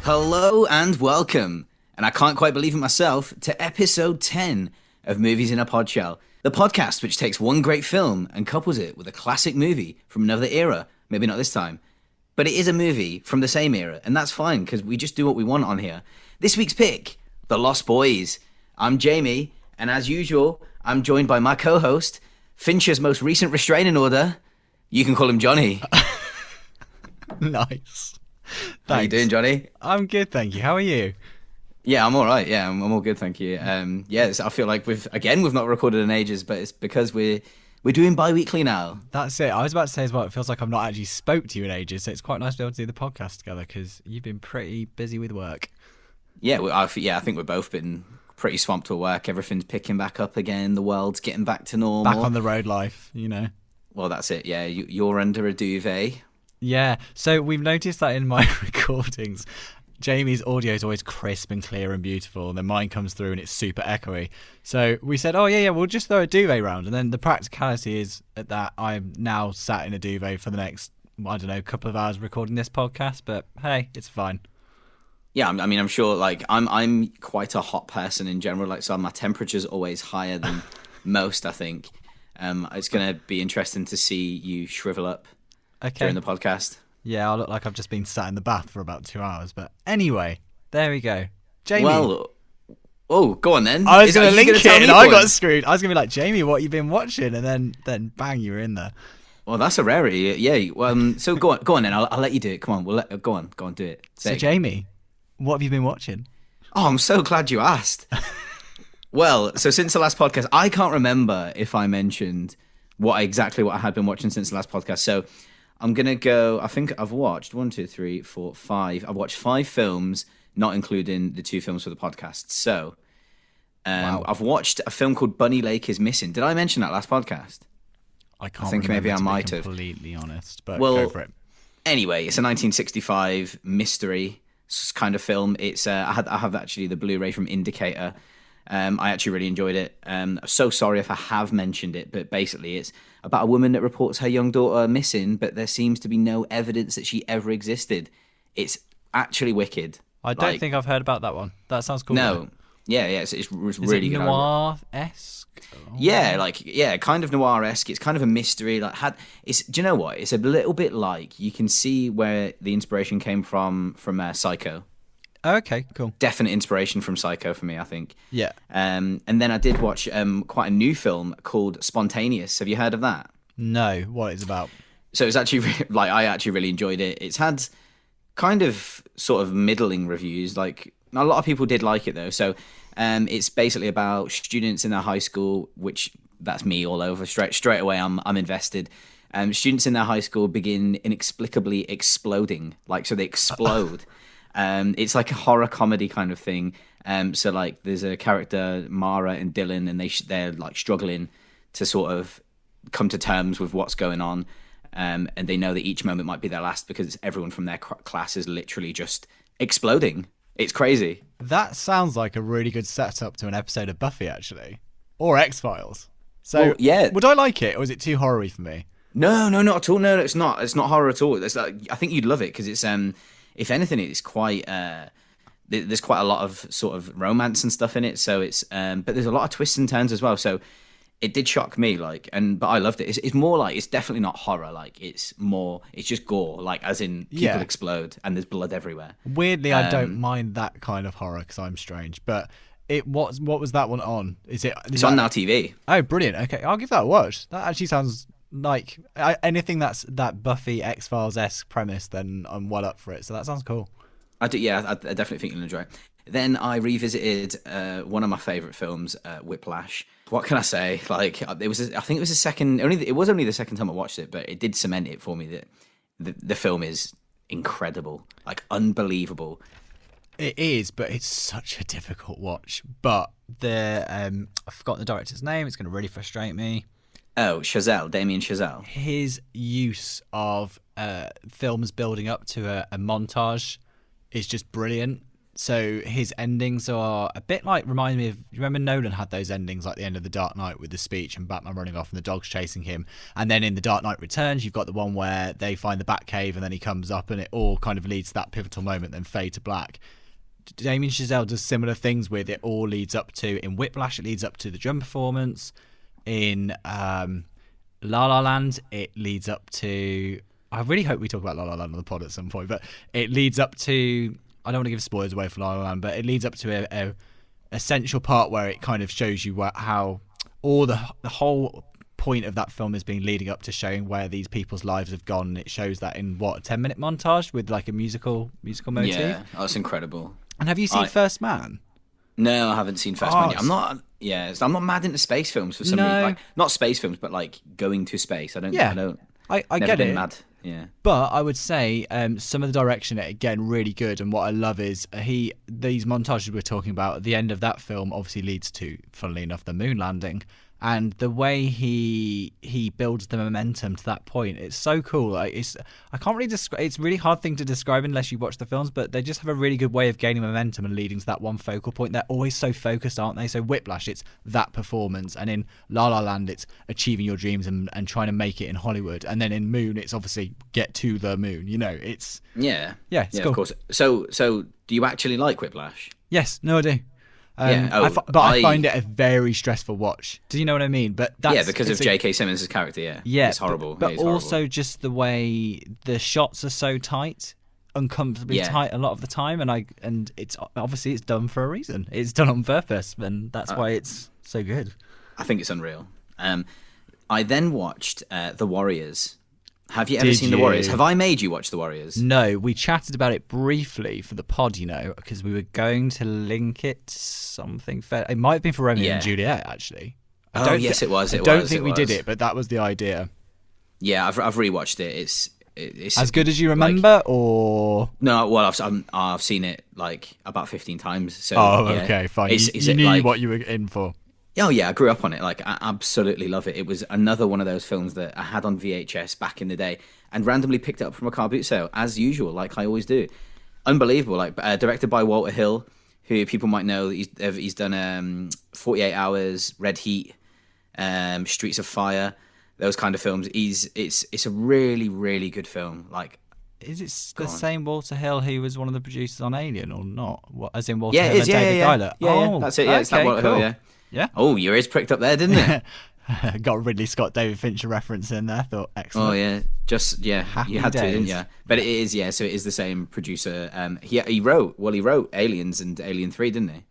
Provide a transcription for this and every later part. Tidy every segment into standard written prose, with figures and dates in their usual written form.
Hello and welcome, and I can't quite believe it myself, to episode 10 of Movies in a Podshell, the podcast which takes one great film and couples it with a classic movie from another era. Maybe not this time, but it is a movie from the same era, and that's fine because we just do what we want on here. This week's pick, The Lost Boys. I'm Jamie, and as usual, I'm joined by my co-host, Fincher's most recent restraining order. You can call him Johnny. Nice. How you doing, Johnny? I'm good, thank you. How are you? Yeah, I'm all right. Yeah, I'm all good, thank you. I feel like we've not recorded in ages, but it's because we're doing bi-weekly now. That's it. I was about to say as well, it feels like I've not actually spoke to you in ages, so it's quite nice to be able to do the podcast together because you've been pretty busy with work. Yeah, I think we've both been pretty swamped with work. Everything's picking back up again. The world's getting back to normal. Back on the road life, you know. Well, that's it. Yeah, you're under a duvet. Yeah, so we've noticed that in my recordings, Jamie's audio is always crisp and clear and beautiful, and then mine comes through and it's super echoey. So we said, we'll just throw a duvet round. And then the practicality is that I'm now sat in a duvet for the next, couple of hours recording this podcast. But hey, it's fine. Yeah, I mean, I'm sure, I'm quite a hot person in general, so my temperature's always higher than most, I think. It's going to be interesting to see you shrivel up during the podcast. Yeah, I look like I've just been sat in the bath for about 2 hours. But anyway, there we go. Jamie. Well, go on then. I was going to link it and I got screwed. I was going to be like, Jamie, what you been watching? And then bang, you were in there. Well, that's a rarity. Yeah. So go on then. I'll let you do it. Come on. Go on, do it. So Jamie, what have you been watching? Oh, I'm so glad you asked. Well, so since the last podcast, I can't remember if I mentioned what I had been watching since the last podcast. So I'm going to go, I think I've watched 5. I've watched 5 films, not including the 2 films for the podcast. So Wow. I've watched a film called Bunny Lake is Missing. Did I mention that last podcast? I can't think remember, maybe I to be might have. completely honest, but go for it. Anyway, it's a 1965 mystery kind of film. It's I have actually the Blu-ray from Indicator. I actually really enjoyed it. I'm so sorry if I have mentioned it, but basically it's about a woman that reports her young daughter missing, but there seems to be no evidence that she ever existed. It's actually wicked. I don't think I've heard about that one. That sounds cool. No. Yeah, it's really good. Noir-esque? Yeah, kind of noir-esque. It's kind of a mystery. Do you know what? It's a little bit like, you can see where the inspiration came from Psycho. Oh, okay, cool. Definite inspiration from Psycho for me, I think. Yeah. And then I did watch quite a new film called Spontaneous. Have you heard of that? No, what it's about? So it's actually I actually really enjoyed it. It's had kind of sort of middling reviews. Like, a lot of people did like it though. So it's basically about students in their high school, which that's me all over. Straight away, I'm invested. Students in their high school begin inexplicably exploding. So they explode. It's like a horror comedy kind of thing. So there's a character, Mara and Dylan, and they're like struggling to sort of come to terms with what's going on. And they know that each moment might be their last because everyone from their class is literally just exploding. It's crazy. That sounds like a really good setup to an episode of Buffy, actually, or X-Files. So yeah, would I like it, or is it too horror-y for me? No, not at all. No, it's not. It's not horror at all. I think you'd love it because it's if anything, it's quite. There's quite a lot of sort of romance and stuff in it. So it's but there's a lot of twists and turns as well. So it did shock me, but I loved it. It's more it's definitely not horror. It's just gore, as in people explode and there's blood everywhere. Weirdly, I don't mind that kind of horror because I'm strange. But what was that one on? It's on Now TV. Oh, brilliant. Okay, I'll give that a watch. That actually sounds like anything that's that Buffy X-Files-esque premise. Then I'm well up for it. So that sounds cool. I do. Yeah, I definitely think you'll enjoy it. Then I revisited one of my favorite films, Whiplash. What can I say? I think it was the second. It was only the second time I watched it, but it did cement it for me that the film is incredible, unbelievable. It is, but it's such a difficult watch. But I've forgotten the director's name. It's going to really frustrate me. Oh, Damien Chazelle. His use of films building up to a montage is just brilliant. So his endings are a bit like, remind me of, you remember Nolan had those endings like the end of The Dark Knight with the speech and Batman running off and the dog's chasing him. And then in The Dark Knight Returns, you've got the one where they find the Batcave and then he comes up and it all kind of leads to that pivotal moment, then fade to black. Damien Chazelle does similar things with it. All leads up to, in Whiplash, it leads up to the drum performance. In La La Land, it leads up to, I really hope we talk about La La Land on the pod at some point, but it leads up to, I don't want to give spoilers away for La La Land, but it leads up to a essential part where it kind of shows you how all the whole point of that film has been leading up to showing where these people's lives have gone. It shows that in a 10-minute montage with like a musical motif. Yeah, that's incredible. And have you seen First Man? No, I haven't seen First Man yet. I'm not mad into space films for some reason. Like, not space films, but like going to space. I get it. Mad. Yeah. But I would say some of the direction, again, really good. And what I love is these montages we're talking about at the end of that film obviously leads to, funnily enough, the moon landing. And the way he builds the momentum to that point, it's so cool. Like I can't really describe. It's a really hard thing to describe unless you watch the films. But they just have a really good way of gaining momentum and leading to that one focal point. They're always so focused, aren't they? So Whiplash, it's that performance, and in La La Land, it's achieving your dreams and trying to make it in Hollywood. And then in Moon, it's obviously get to the moon. You know, it's it's cool. Of course. So do you actually like Whiplash? Yes, no, I do. I find it a very stressful watch. Do you know what I mean? But because of J.K. Simmons' character. Yeah, it's horrible. But also just the way the shots are so tight, uncomfortably tight a lot of the time, and it's obviously it's done for a reason. It's done on purpose, and that's why it's so good. I think it's unreal. I then watched The Warriors. Have you ever seen The Warriors? Have I made you watch The Warriors? No, we chatted about it briefly for the pod, because we were going to link it to something fair. It might have been for Romeo and Juliet, actually. It was. I don't think we did it, but that was the idea. Yeah, I've rewatched it. It's as good as you remember, or no? Well, I've seen it like about 15 times. So okay, fine. You knew what you were in for. Oh yeah, I grew up on it. Like, I absolutely love it. It was another one of those films that I had on VHS back in the day and randomly picked it up from a car boot sale, as usual, like I always do. Unbelievable. Like, directed by Walter Hill, who people might know. He's done 48 Hours, Red Heat, Streets of Fire, those kind of films. It's a really, really good film. Like, is it the same Walter Hill who was one of the producers on Alien or not? As in Walter Hill and David Giler? Yeah, that's it. Yeah, it's that Walter Hill. Yeah. Yeah. Oh, your ears pricked up there, didn't it? Got a Ridley Scott, David Fincher reference in there. Thought excellent. Oh yeah, Happy you had days. to, didn't you? But it is, so it is the same producer. He wrote Aliens and Alien 3, didn't he?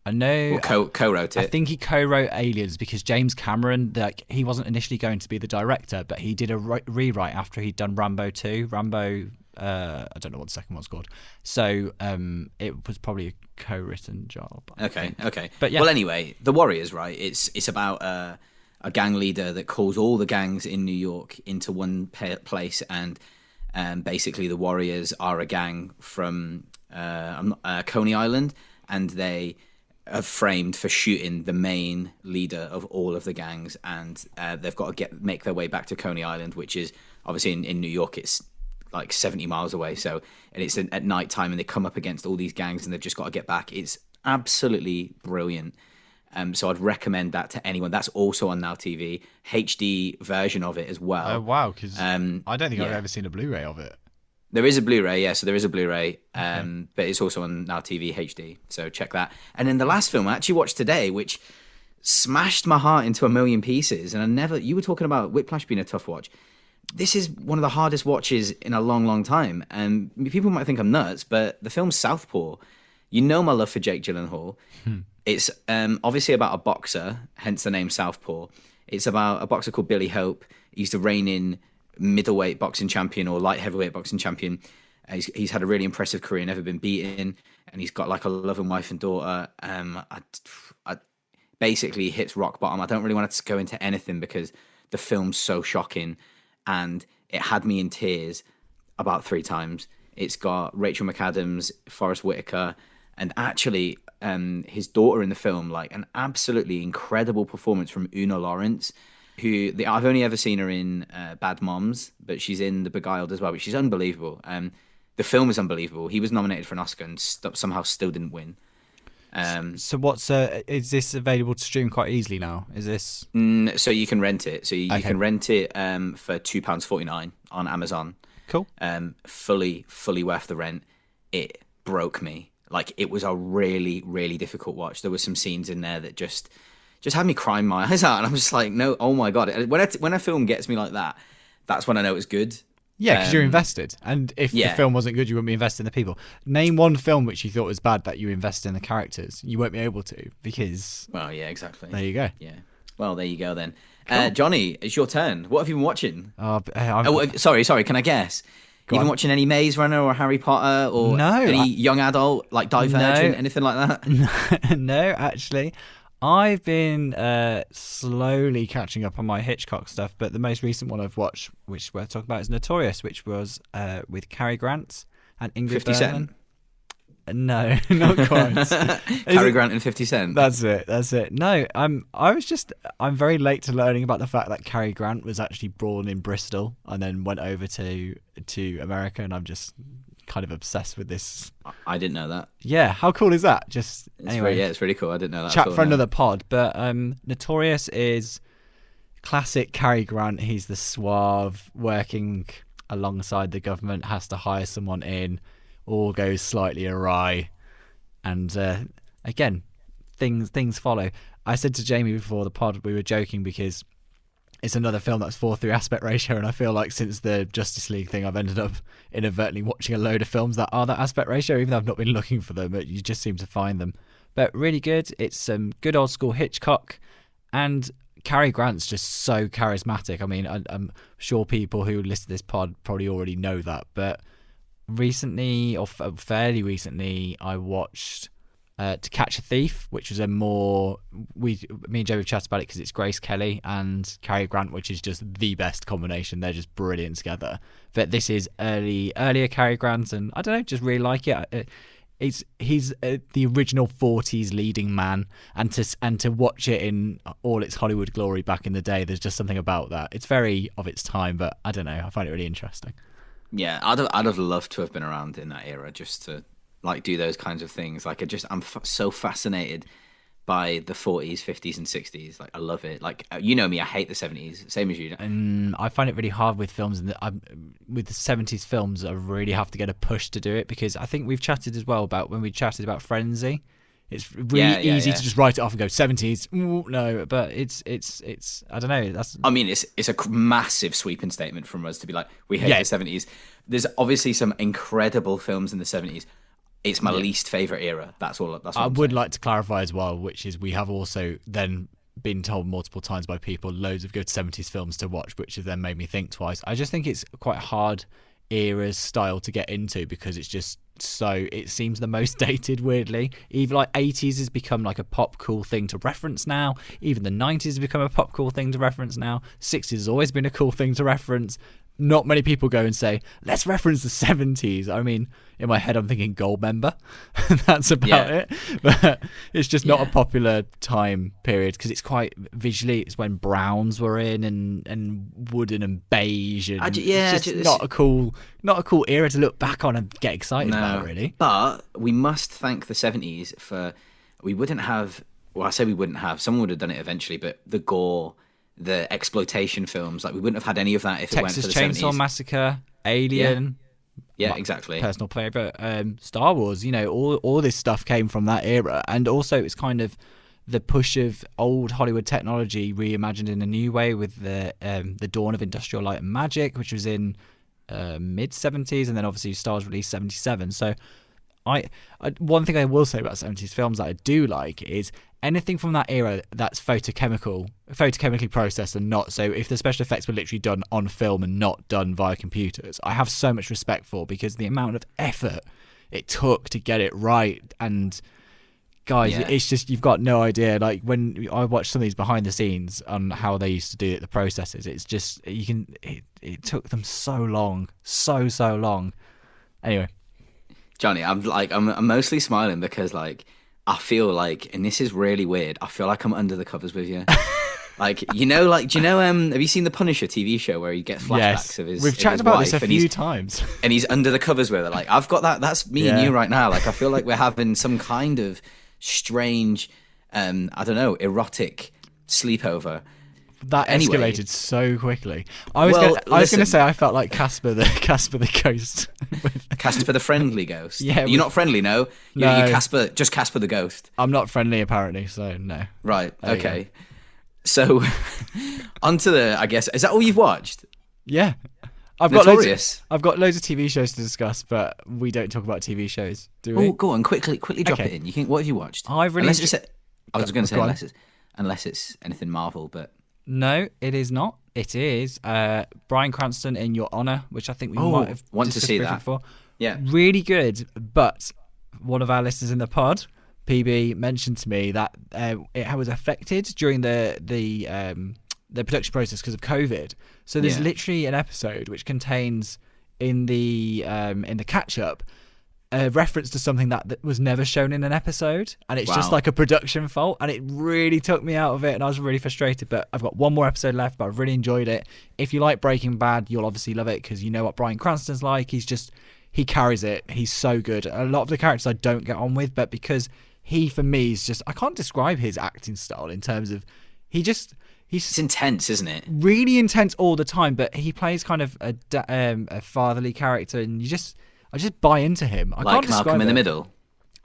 I know. Or co-wrote it. I think he co-wrote Aliens because James Cameron, he wasn't initially going to be the director, but he did a rewrite after he'd done Rambo 2. I don't know what the second one's called. So it was probably a co-written job. Okay. But yeah. Well, anyway, The Warriors, right? It's about a gang leader that calls all the gangs in New York into one place, and basically the Warriors are a gang from Coney Island, and they are framed for shooting the main leader of all of the gangs, and they've got to make their way back to Coney Island, which is obviously in New York. It's like 70 miles away. So, and it's at night time, and they come up against all these gangs, and they've just got to get back. It's absolutely brilliant. So I'd recommend that to anyone. That's also on Now TV, HD version of it as well. Oh wow! Because I don't think I've ever seen a Blu-ray of it. There is a Blu-ray, yeah. So there is a Blu-ray, but it's also on Now TV HD. So check that. And then the last film I actually watched today, which smashed my heart into a million pieces, and you were talking about Whiplash being a tough watch. This is one of the hardest watches in a long, long time. And people might think I'm nuts, but the film Southpaw, you know my love for Jake Gyllenhaal. It's obviously about a boxer, hence the name Southpaw. It's about a boxer called Billy Hope. He's the reigning middleweight boxing champion or light heavyweight boxing champion. He's had a really impressive career, never been beaten, and he's got like a loving wife and daughter. I basically hits rock bottom. I don't really want to go into anything because the film's so shocking, and it had me in tears about 3 times. It's got Rachel McAdams, Forrest Whitaker, and actually his daughter in the film, like an absolutely incredible performance from Una Lawrence, who I've only ever seen her in Bad Moms, but she's in The Beguiled as well, but she's unbelievable. The film is unbelievable. He was nominated for an Oscar and somehow still didn't win. So what's is this available to stream quite easily now? Is this So you can rent it. So you Okay. can rent it for £2.49 on Amazon. cool? Fully worth the rent. It broke me. Like, it was a really, really difficult watch. There were some scenes in there that just had me crying my eyes out, and I'm just like, no, oh my god. When a film gets me like that, that's when I know it's good. Yeah, because you're invested. And if the film wasn't good, you wouldn't be invested in the people. Name one film which you thought was bad that you invested in the characters. You won't be able to because... Well, yeah, exactly. There you go. Yeah. Well, there you go then. Johnny, it's your turn. What have you been watching? Sorry. Can I guess? You been watching any Maze Runner or Harry Potter or any young adult like Divergent, anything like that? No, actually. I've been slowly catching up on my Hitchcock stuff, but the most recent one I've watched, which is worth talking about, is Notorious, which was with Cary Grant and Ingrid 50 Bergman. Cent? No, not quite. Cary Grant and 50 Cent. That's it. No, I'm very late to learning about the fact that Cary Grant was actually born in Bristol and then went over to America, and I'm just kind of obsessed with this. I didn't know that. Yeah, how cool is that? Anyway, it's really cool. I didn't know that. Chat for another pod. But Notorious is classic Cary Grant. He's the suave, working alongside the government, has to hire someone in, all goes slightly awry, and again, things follow. I said to Jamie before the pod, we were joking because it's another film that's 4:3 aspect ratio, and I feel like since the Justice League thing, I've ended up inadvertently watching a load of films that are that aspect ratio, even though I've not been looking for them, but you just seem to find them. But really good. It's some good old school Hitchcock, and Cary Grant's just so charismatic. I mean, I'm sure people who listen to this pod probably already know that, but recently, or fairly recently, I watched To Catch a Thief, which was me and Joe have chatted about it because it's Grace Kelly and Cary Grant, which is just the best combination. They're just brilliant together. But this is earlier Cary Grant, and I don't know, just really like it. He's the original 40s leading man, and to watch it in all its Hollywood glory back in the day, there's just something about that. It's very of its time, but I don't know, I find it really interesting. Yeah, I'd have loved to have been around in that era just to like do those kinds of things. Like I'm so fascinated by the 40s, 50s, and 60s. Like, I love it. Like, you know me, I hate the 70s, same as you. And I find it really hard with films, and with the 70s films, I really have to get a push to do it, because I think we've chatted as well about when we chatted about Frenzy. It's really easy to just write it off and go 70s. Ooh, no, but it's I don't know. I mean, it's a massive sweeping statement from us to be like, we hate the 70s. There's obviously some incredible films in the 70s. It's my least favorite era. That's all. I would like to clarify as well, which is we have also then been told multiple times by people loads of good 70s films to watch, which has then made me think twice. I just think it's quite hard era's style to get into, because it's just it seems the most dated, weirdly. Even like 80s has become like a pop cool thing to reference now. Even the 90s has become a pop cool thing to reference now. 60s has always been a cool thing to reference. Not many people go and say, let's reference the 70s. I mean, in my head, I'm thinking Goldmember. That's about it. But it's just not a popular time period, because it's quite visually, it's when browns were in and wooden and beige. And it's just not a cool era to look back on and get excited about, really. But we must thank the 70s for, we wouldn't have, well, I say we wouldn't have, someone would have done it eventually, but the gore, the exploitation films, like we wouldn't have had any of that if it went for the 70s. Texas Chainsaw Massacre, Alien, exactly, personal favorite, Star Wars. You know, all this stuff came from that era, and also it's kind of the push of old Hollywood technology reimagined in a new way with the dawn of industrial light and magic, which was in mid 70s, and then obviously Star Wars released 77. So one thing I will say about 70s films that I do like is anything from that era that's photochemically processed and not, so if the special effects were literally done on film and not done via computers, I have so much respect for, because the amount of effort it took to get it right. And guys, it's just, you've got no idea. Like, when I watched some of these behind the scenes on how they used to do it, the processes, it's just, it took them so long. Anyway, Johnny, I'm mostly smiling because, like, I feel like, and this is really weird, I feel like I'm under the covers with you. Like, do you know, have you seen the Punisher TV show where he gets flashbacks Yes, of his we've of chatted his about wife, this a and few times. and he's under the covers with her? Like, I've got that. That's me and you right now. Like, I feel like we're having some kind of strange, I don't know, erotic sleepover. That Anyway. escalated so quickly. I was Well, going to listen. say I felt like Casper the ghost. Casper the friendly ghost. Yeah, You're not friendly, no? No. You're just Casper the ghost. I'm not friendly apparently, so no. Right, There you okay. So, onto the, I guess, is that all you've watched? Yeah. Notorious. I've got loads of TV shows to discuss, but we don't talk about TV shows, do we? Oh, go on, quickly drop Okay. it in. What have you watched? I've really Unless it's, I was going to say, Go on. unless it's anything Marvel, but... No, it is not. It is Bryan Cranston in Your Honor, which I think we Oh, might have want to discussed see briefly that. before. Yeah. Really good, but one of our listeners in the pod, PB, mentioned to me that it was affected during the production process because of COVID. So there's Yeah. literally an episode which contains in the catch up a reference to something that was never shown in an episode, and it's just Wow. like a production fault, and it really took me out of it, and I was really frustrated. But I've got one more episode left, but I've really enjoyed it. If you like Breaking Bad, you'll obviously love it because you know what Bryan Cranston's like. He carries it. He's so good. A lot of the characters I don't get on with, but because he, for me, is just, I can't describe his acting style in terms of he's It's intense, isn't it? really intense all the time, but he plays kind of a fatherly character, and I just buy into him. I can't Like describe Malcolm in the it. Middle.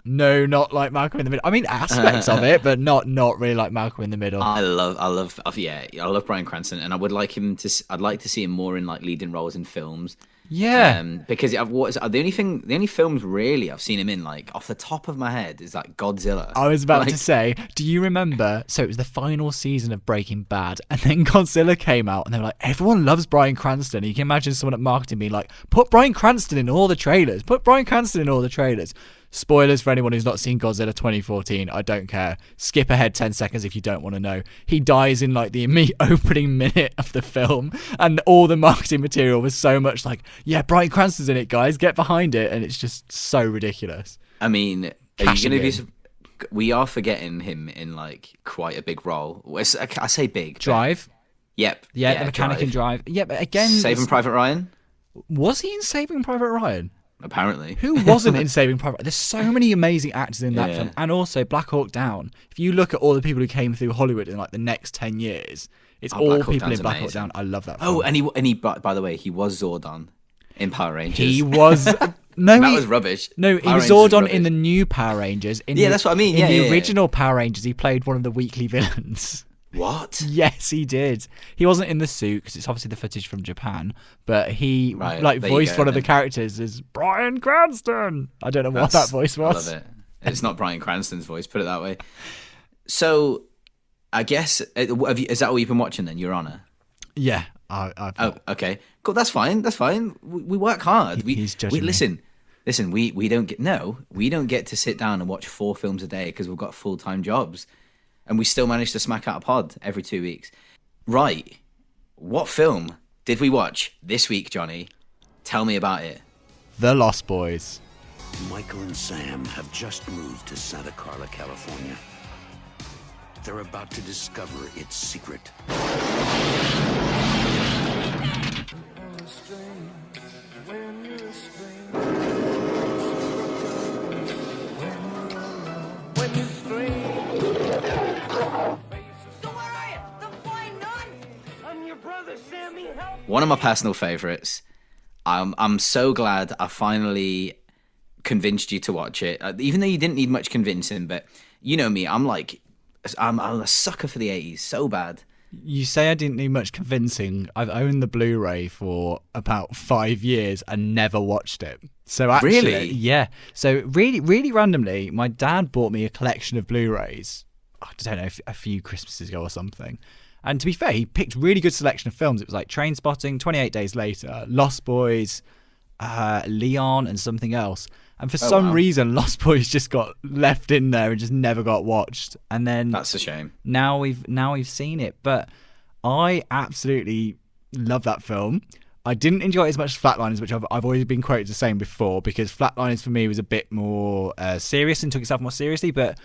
No, not like Malcolm in the Middle. I mean, aspects of it, but not really like Malcolm in the Middle. I love Bryan Cranston, and I would like him to. I'd like to see him more in like leading roles in films. Yeah. Because the only films really I've seen him in, like off the top of my head, is like Godzilla. I was about Like, to say, do you remember? So it was the final season of Breaking Bad, and then Godzilla came out, and they were like, everyone loves Bryan Cranston. And you can imagine someone at marketing being like, put Bryan Cranston in all the trailers. Put Bryan Cranston in all the trailers. Spoilers for anyone who's not seen Godzilla 2014. I don't care. Skip ahead 10 seconds if you don't want to know. He dies in like the immediate opening minute of the film, and all the marketing material was so much like, yeah, Bryan Cranston's in it, guys. Get behind it. And it's just so ridiculous. I mean, are you Cashing going to in. be? We are forgetting him in like quite a big role. I say big. but- Drive. Yep. Yeah, the mechanic in Drive. Yeah, but again, Saving Private Ryan. was he in Saving Private Ryan? Apparently. Who wasn't in Saving Private Ryan? There's so many amazing actors in that Yeah. film. And also Black Hawk Down. If you look at all the people who came through Hollywood in like the next 10 years, it's all Black Hawk people Down's in Black Hawk amazing. Down. I love that film. Oh, and he. By the way, he was Zordon in Power Rangers. he was... No, that was rubbish. No, he Power was Rangers Zordon rubbish. in the new Power Rangers. Yeah, that's what I mean. In Yeah, the yeah, yeah. original Power Rangers, he played one of the weekly villains. What? Yes, he did. He wasn't in the suit because it's obviously the footage from Japan, but he Right, like there you voiced go, one of the then. characters as Bryan Cranston. I don't know what that voice I was. love it. It's not Bryan Cranston's voice. Put it that way. So, I guess is that all you've been watching then? Your Honor. Yeah, I've Oh, okay. Cool. That's fine. That's fine. We work hard. He's judging me. Listen. We don't get to sit down and watch 4 films a day because we've got full-time jobs, and we still manage to smack out a pod every 2 weeks. Right. What film did we watch this week, Johnny? Tell me about it. The Lost Boys. Michael and Sam have just moved to Santa Carla, California. They're about to discover its secret. One of my personal favorites. I'm so glad I finally convinced you to watch it, even though you didn't need much convincing. But you know me, I'm a sucker for the 80s, so bad. You say I didn't need much convincing. I've owned the Blu-ray for about 5 years and never watched it. So actually, Really? yeah. So really randomly, my dad bought me a collection of Blu-rays. I don't know, a few Christmases ago or something. And to be fair, he picked really good selection of films. It was like Trainspotting, 28 Days Later, Lost Boys, Leon, and something else. And for some wow. reason, Lost Boys just got left in there and just never got watched. And then That's a shame. now we've seen it. But I absolutely love that film. I didn't enjoy it as much as Flatliners, which I've always been quoted as saying before, because Flatliners for me was a bit more serious and took itself more seriously. But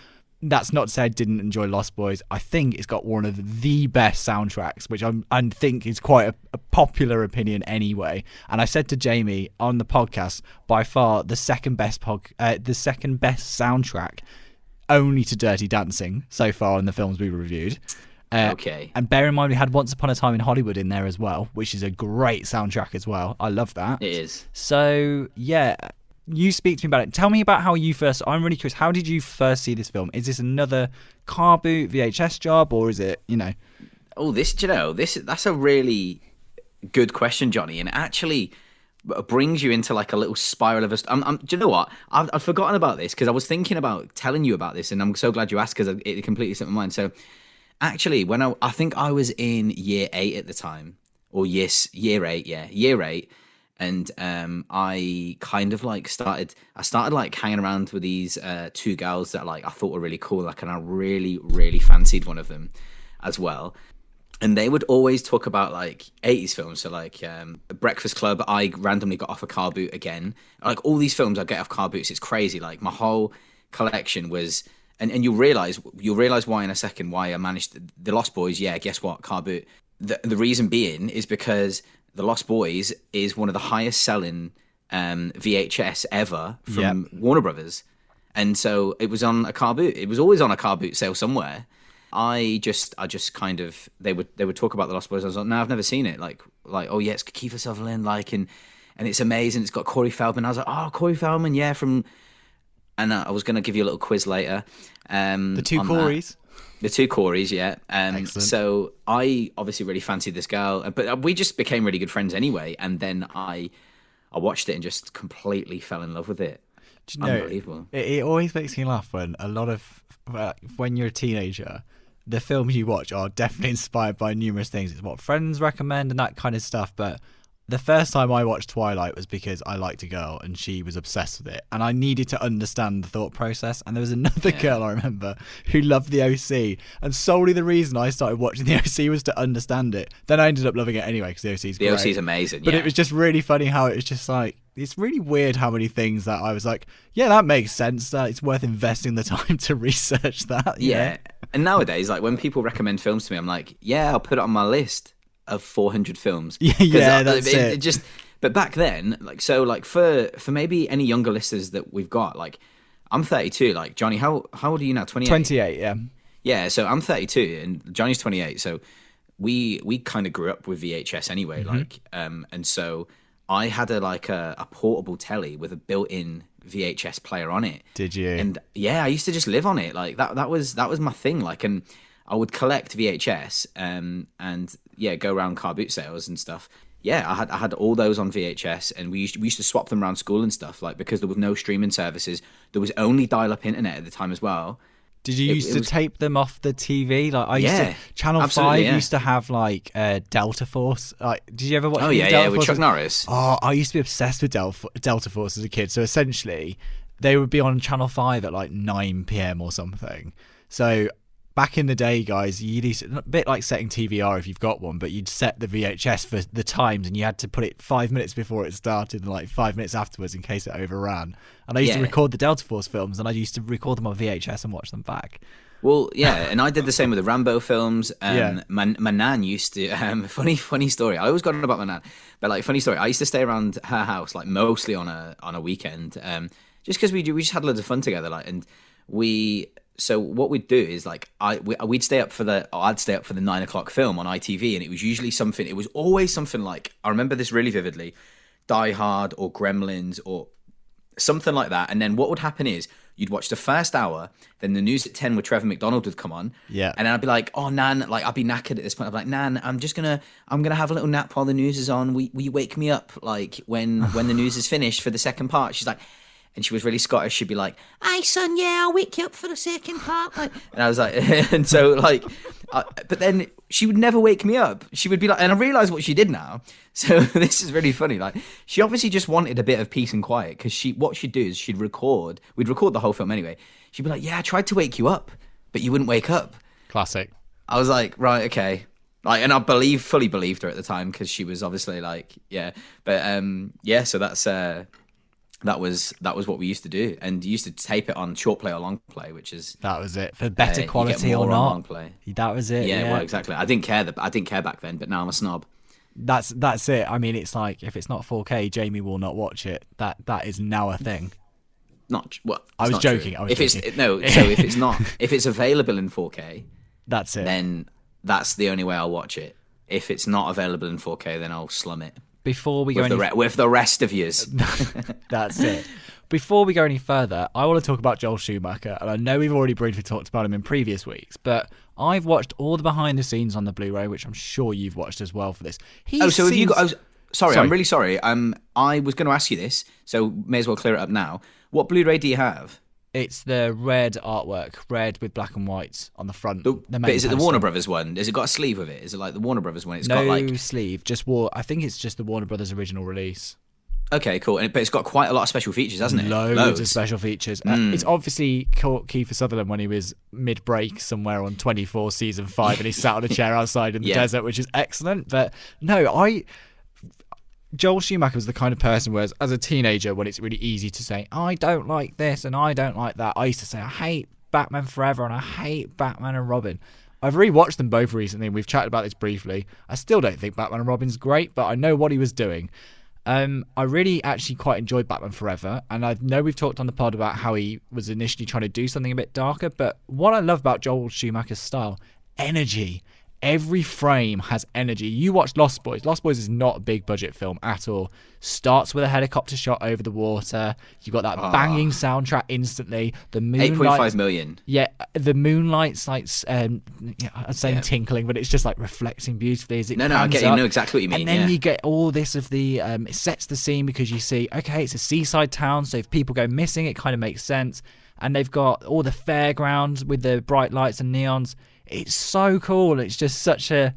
that's not to say I didn't enjoy Lost Boys. I think it's got one of the best soundtracks, which I think is quite a popular opinion anyway. And I said to Jamie on the podcast, by far the second best soundtrack, only to Dirty Dancing so far in the films we reviewed. Okay. And bear in mind, we had Once Upon a Time in Hollywood in there as well, which is a great soundtrack as well. I love that. It is. So, yeah, you speak to me about it. Tell me about how you first... I'm really curious. How did you first see this film? Is this another car boot VHS job, or is it, Oh, that's a really good question, Johnny, and it actually brings you into like a little spiral of do you know what? I've forgotten about this because I was thinking about telling you about this, and I'm so glad you asked because it completely slipped my mind. So... Actually, when I think I was in year 8 at the time, or year 8, and I kind of like started like hanging around with these 2 girls that like I thought were really cool, like, and I really, really fancied one of them as well. And they would always talk about like 80s films, so like Breakfast Club. I randomly got off a car boot again. Like all these films I get off car boots, it's crazy. Like my whole collection was. And you'll realize why in a second why I managed the Lost Boys. Yeah, guess what? Car boot. The reason being is because the Lost Boys is one of the highest selling VHS ever from Warner Brothers, and so it was on a car boot. It was always on a car boot sale somewhere. I just kind of they would talk about the Lost Boys. I was like, no, I've never seen it. Like oh yeah, it's Kiefer Sutherland, like, and it's amazing. It's got Corey Feldman. I was like, oh, Corey Feldman, yeah, from. And I was going to give you a little quiz later. The 2 Coreys. The 2 Coreys, yeah. Excellent. So I obviously really fancied this girl, but we just became really good friends anyway. And then I watched it and just completely fell in love with it. Do you know, unbelievable. It always makes me laugh when when you're a teenager, the films you watch are definitely inspired by numerous things. It's what friends recommend and that kind of stuff, but... The first time I watched Twilight was because I liked a girl and she was obsessed with it, and I needed to understand the thought process. And there was another girl I remember who loved the OC, and solely the reason I started watching the OC was to understand it. Then I ended up loving it anyway because the OC is great. The OC is amazing, but it was just really funny how it was just like, it's really weird how many things that I was like, yeah, that makes sense. That it's worth investing the time to research that. Yeah. And nowadays, like when people recommend films to me, I'm like, yeah, I'll put it on my list of 400 films. That's it. Just, but back then, like, so like for maybe any younger listeners that we've got, like, I'm 32. Like, Johnny, how old are you now? 28. 28, yeah. Yeah, so I'm 32 and Johnny's 28. So we kind of grew up with VHS anyway, like, and so I had a portable telly with a built-in VHS player on it. Did you? And yeah, I used to just live on it. Like that was my thing. Like, and I would collect VHS and go around car boot sales and stuff. Yeah, I had all those on VHS, and we used to swap them around school and stuff, like, because there was no streaming services. There was only dial-up internet at the time as well. Did you used to tape them off the TV? Like I used to, Channel 5 used to have like Delta Force. Like, did you ever watch? Oh yeah, with Chuck Norris. Oh, I used to be obsessed with Delta Force as a kid. So essentially, they would be on Channel 5 at like 9 p.m. or something. So back in the day, guys, you'd use a bit like setting TVR if you've got one, but you'd set the VHS for the times, and you had to put it 5 minutes before it started and like 5 minutes afterwards in case it overran. And I used to record the Delta Force films, and I used to record them on VHS and watch them back. Well, yeah, and I did the same with the Rambo films. My nan used to, funny story. I always got on about my nan, but like funny story. I used to stay around her house like mostly on a weekend, just because we just had loads of fun together. Like, and so what we'd do is like I'd stay up for the 9 o'clock film on ITV, and it was usually something. It was always something like, I remember this really vividly, Die Hard or Gremlins or something like that. And then what would happen is you'd watch the first hour, then the news at 10 with Trevor McDonald would come on, and then I'd be like, oh Nan, like I'd be knackered at this point. I'd be like, Nan, I'm gonna have a little nap while the news is on. Will you wake me up like when the news is finished for the second part? She's like. And she was really Scottish. She'd be like, "Aye, son, yeah, I'll wake you up for the second part." Like, and I was like, and so like, but then she would never wake me up. She would be like, and I realised what she did now. So this is really funny. Like, she obviously just wanted a bit of peace and quiet, because what she'd do is we'd record the whole film anyway. She'd be like, "Yeah, I tried to wake you up, but you wouldn't wake up." Classic. I was like, right, okay. Like, and I fully believed her at the time, because she was obviously like, yeah. But yeah, so that's. That was what we used to do, and you used to tape it on short play or long play, which is That was it. For better you get quality more or on not. long play. That was it. Yeah, Yeah, well, exactly. I didn't care. I didn't care back then, but now I'm a snob. That's it. I mean, it's like if it's not 4K, Jamie will not watch it. That is now a thing. Not well. I was joking. If it's available in 4K, That's it. then that's the only way I'll watch it. If it's not available in 4K, then I'll slum it Before we go with the rest of yous. That's it. Before we go any further, I want to talk about Joel Schumacher, and I know we've already briefly talked about him in previous weeks, but I've watched all the behind the scenes on the Blu-ray, which I'm sure you've watched as well for this. Have you got? Sorry, I'm really sorry. I was going to ask you this, so may as well clear it up now. What Blu-ray do you have? It's the red artwork, red with black and white on the front. But is it the Warner Brothers one? Has it got a sleeve with it? Is it like the Warner Brothers one? It's no got like sleeve, I think it's just the Warner Brothers original release. Okay, cool. But it's got quite a lot of special features, hasn't it? Loads of special features. It's obviously caught Kiefer Sutherland when he was mid-break somewhere on 24 season 5 and he sat on a chair outside in the desert, which is excellent. But no, Joel Schumacher was the kind of person where as a teenager, when it's really easy to say, I don't like this and I don't like that, I used to say, I hate Batman Forever and I hate Batman and Robin. I've rewatched them both recently and we've chatted about this briefly. I still don't think Batman and Robin's great, but I know what he was doing. I really actually quite enjoyed Batman Forever, and I know we've talked on the pod about how he was initially trying to do something a bit darker, but what I love about Joel Schumacher's style, energy. Every frame has energy. You watch Lost Boys. Lost Boys is not a big budget film at all. Starts with a helicopter shot over the water. You've got that banging soundtrack instantly. The moonlight, 8.5 million. Yeah, the moonlight's like I'm saying tinkling, but it's just like reflecting beautifully as it No, I get you. Know exactly what you mean. And then you get all this of the it sets the scene because you see, okay, it's a seaside town, so if people go missing, it kind of makes sense. And they've got all the fairgrounds with the bright lights and neons. It's so cool. It's just such a,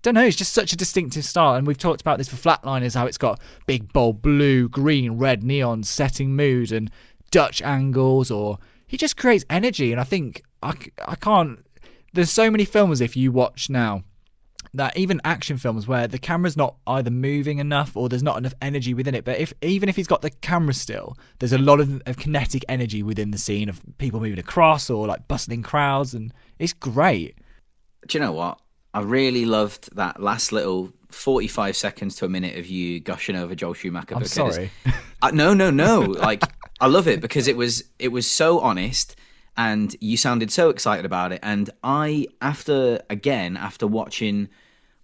it's just such a distinctive style. And we've talked about this for Flatliners, how it's got big, bold blue, green, red neons setting mood and Dutch angles, or he just creates energy. And I think I can't, there's so many films if you watch now, that even action films where the camera's not either moving enough or there's not enough energy within it. But even if he's got the camera still, there's a lot of kinetic energy within the scene of people moving across or like bustling crowds, and it's great. Do you know what? I really loved that last little 45 seconds to a minute of you gushing over Joel Schumacher. I'm sorry. No. Like, I love it because it was so honest. And you sounded so excited about it. And after watching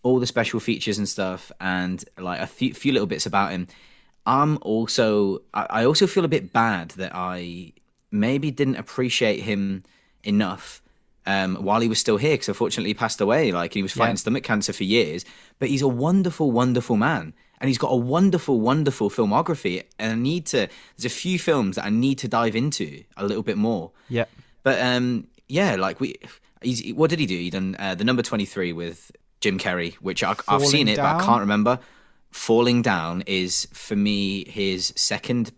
all the special features and stuff and like a few little bits about him, I also feel a bit bad that I maybe didn't appreciate him enough while he was still here, because unfortunately he passed away. Like, he was fighting stomach cancer for years. But he's a wonderful, wonderful man. And he's got a wonderful, wonderful filmography. And there's a few films that I need to dive into a little bit more. Yeah. But what did he do? He done the number 23 with Jim Carrey, which I've seen it, but I can't remember. Falling Down is, for me, his second.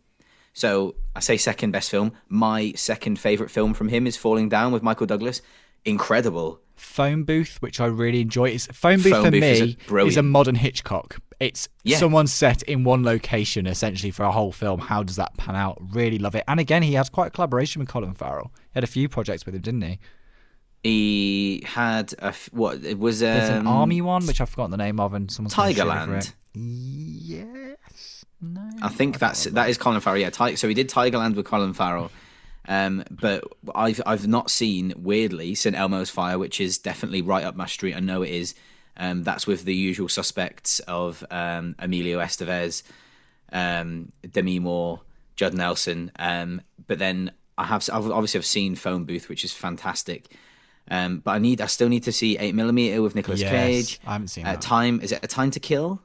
So I say second best film. My second favourite film from him is Falling Down with Michael Douglas. Incredible. Phone Booth, which I really enjoy. Phone Booth for me is a modern Hitchcock. It's someone set in one location essentially for a whole film. How does that pan out? Really love it. And again, he has quite a collaboration with Colin Farrell. He had a few projects with him, didn't he? He had there's an army one which I've forgotten the name of, and someone's Tigerland. Yes. No. I think that is Colin Farrell. Yeah, so he did Tigerland with Colin Farrell. But I've not seen, weirdly, St. Elmo's Fire, which is definitely right up my street. I know it is. That's with the usual suspects of Emilio Estevez, Demi Moore, Judd Nelson. But then I've seen Phone Booth, which is fantastic. But I still need to see 8mm with Nicolas Cage. I haven't seen that. Is it A Time to Kill?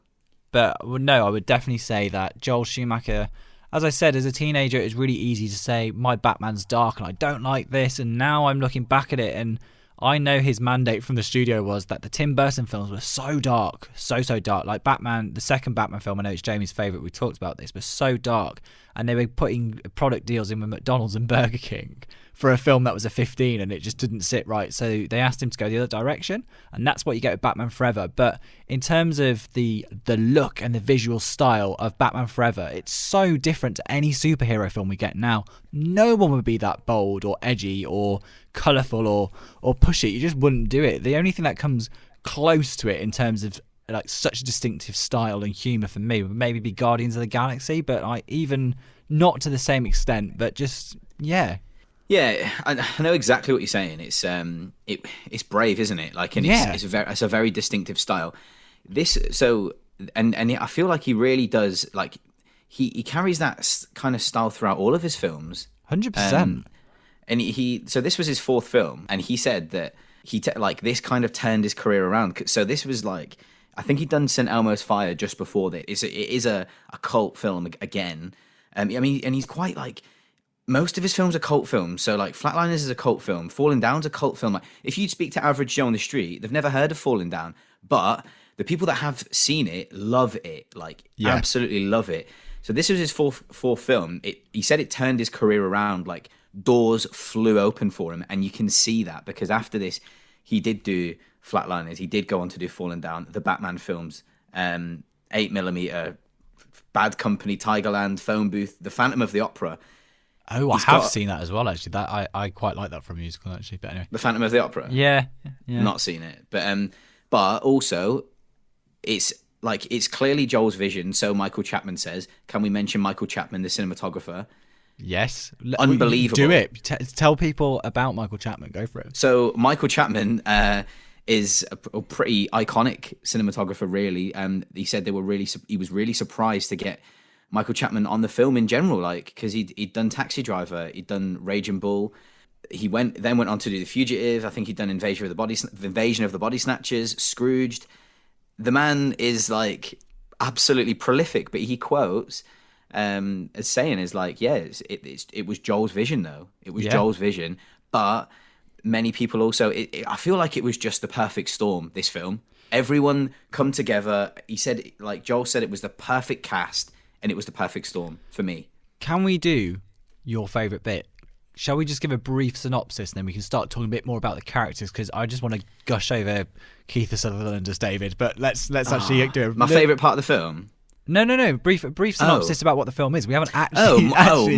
But no, I would definitely say that Joel Schumacher, as I said, as a teenager, it's really easy to say, my Batman's dark and I don't like this. And now I'm looking back at it and I know his mandate from the studio was that the Tim Burton films were so dark, so dark. Like Batman, the second Batman film, I know it's Jamie's favourite, we talked about this, was so dark. And they were putting product deals in with McDonald's and Burger King. for a film that was a 15, and it just didn't sit right. So they asked him to go the other direction, and that's what you get with Batman Forever. But in terms of the look and the visual style of Batman Forever, it's so different to any superhero film we get now. No one would be that bold or edgy or colourful or push it. You just wouldn't do it. The only thing that comes close to it in terms of like such a distinctive style and humour for me would maybe be Guardians of the Galaxy, but even not to the same extent, but just yeah, I know exactly what you're saying. It's brave, isn't it? Like, and it's a very distinctive style. And I feel like he really does, like, he carries that kind of style throughout all of his films. 100%. And so this was his fourth film, and he said that this kind of turned his career around. So this was like, I think he'd done St. Elmo's Fire just before this. It is a cult film again. I mean, and he's quite like, most of his films are cult films. So like Flatliners is a cult film. Falling Down's a cult film. Like, if you speak to average Joe on the street, they've never heard of Falling Down, but the people that have seen it love it. Like, absolutely love it. So this was his fourth film. He said it turned his career around. Like, doors flew open for him, and you can see that because after this, he did do Flatliners. He did go on to do Fallen Down, the Batman films, 8mm, Bad Company, Tigerland, Phone Booth, The Phantom of the Opera. Oh, I have seen that as well, actually. That I quite like that from a musical, actually. But anyway, The Phantom of the Opera. Yeah. Not seen it, but also it's clearly Joel's vision. So Michael Chapman says, can we mention Michael Chapman, the cinematographer? Yes. Unbelievable. Do it. Tell people about Michael Chapman. Go for it. So Michael Chapman is a pretty iconic cinematographer, really. He said he was really surprised to get Michael Chapman on the film in general, like, because he'd done Taxi Driver, he'd done Raging Bull. He went on to do The Fugitive. I think he'd done Invasion of the Body Snatchers, Scrooged. The man is like absolutely prolific, but he quotes as saying is like, it was Joel's vision though. It was Joel's vision, but many people also, I feel like it was just the perfect storm, this film. Everyone come together. He said, like Joel said, it was the perfect cast and it was the perfect storm for me. Can we do your favourite bit? Shall we just give a brief synopsis and then we can start talking a bit more about the characters, because I just want to gush over Keith Sutherland as David, but let's actually do it. My favourite part of the film? No. Brief synopsis about what the film is. We haven't actually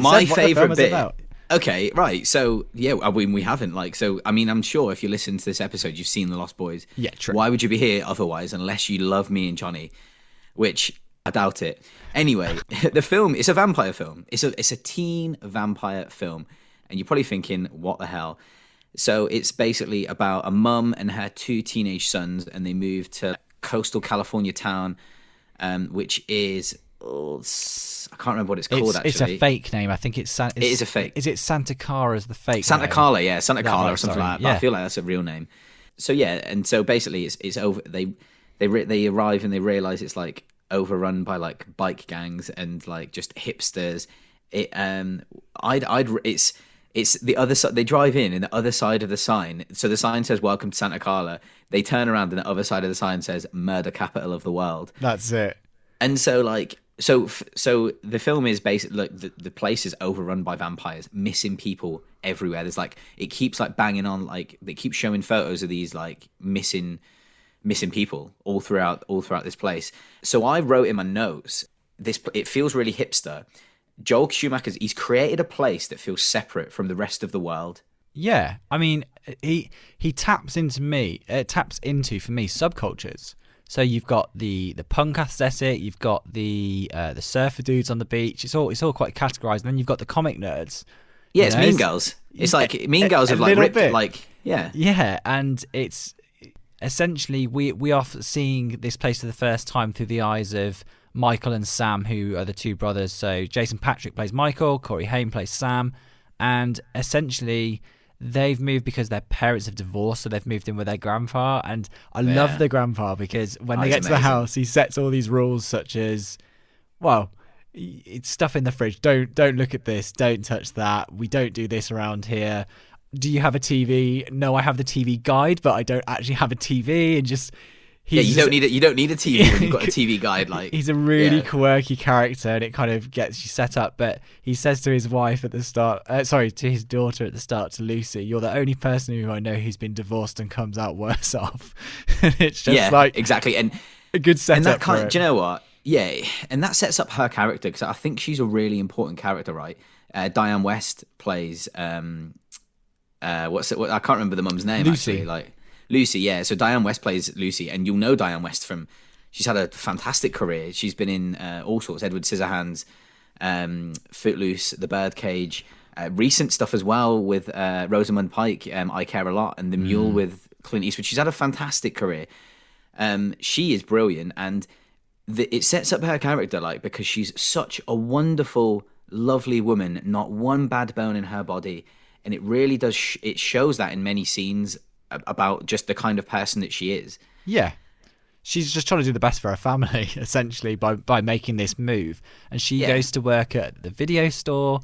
my said what favourite the film bit. is about. Okay, right. So, I mean, we haven't. I'm sure if you listen to this episode, you've seen The Lost Boys. Yeah, true. Why would you be here otherwise, unless you love me and Johnny? Which, I doubt it. Anyway, the film, it's a vampire film. It's a teen vampire film. And you're probably thinking, what the hell? So it's basically about a mum and her two teenage sons, and they move to coastal California town, which is... I can't remember what it's called, actually. It's a fake name. I think it is a fake. Is it Santa Clara the fake Santa name? Carla, yeah. Santa Carla or something like that. Yeah. But I feel like that's a real name. So, and so basically it's over. They arrive and they realise it's, like, overrun by, like, bike gangs and, like, just hipsters. It's the other side. They drive in the other side of the sign. So the sign says, "Welcome to Santa Carla." They turn around and the other side of the sign says, "Murder capital of the world." That's it. And so, like, so the film is basically, like, the place is overrun by vampires, missing people everywhere. There's, like, it keeps, like, banging on, like, they keep showing photos of these, like, missing people all throughout this place. So I wrote in my notes, it feels really hipster. Joel Schumacher's, he's created a place that feels separate from the rest of the world. Yeah, I mean, he taps into for me subcultures. So you've got the punk aesthetic, you've got the surfer dudes on the beach. It's all quite categorized. And then you've got the comic nerds. Yeah, it's Mean Girls. It's like Mean Girls have like ripped, like, yeah. Yeah, and it's essentially we are seeing this place for the first time through the eyes of Michael and Sam, who are the two brothers. So Jason Patrick plays Michael, Corey Haim plays Sam, and essentially they've moved because their parents have divorced, so they've moved in with their grandpa. And I love the grandpa because when they get to the house, he sets all these rules such as, well, it's stuff in the fridge. Don't look at this. Don't touch that. We don't do this around here. Do you have a TV? No, I have the TV guide, but I don't actually have a TV. And just Yeah, you don't need a TV when you've got a TV guide. Like, he's a really quirky character, and it kind of gets you set up. But he says to his wife at the start, to his daughter at the start, to Lucy, "You're the only person who I know who's been divorced and comes out worse off." And it's just like exactly, and a good setup. And that for it. Do you know what? Yeah, and that sets up her character, because I think she's a really important character, right? Diane West plays I can't remember the mum's name. Lucy. Actually, like Lucy. Yeah, so Diane West plays Lucy, and you'll know Diane West from. She's had a fantastic career. She's been in all sorts. Edward Scissorhands, Footloose, The Birdcage, recent stuff as well with Rosamund Pike. I Care a Lot, and The Mule with Clint Eastwood. She's had a fantastic career. She is brilliant, and it sets up her character, like, because she's such a wonderful, lovely woman, not one bad bone in her body, and it really does. It shows that in many scenes about just the kind of person that she is. Yeah. She's just trying to do the best for her family, essentially, by making this move. And she goes to work at the video store,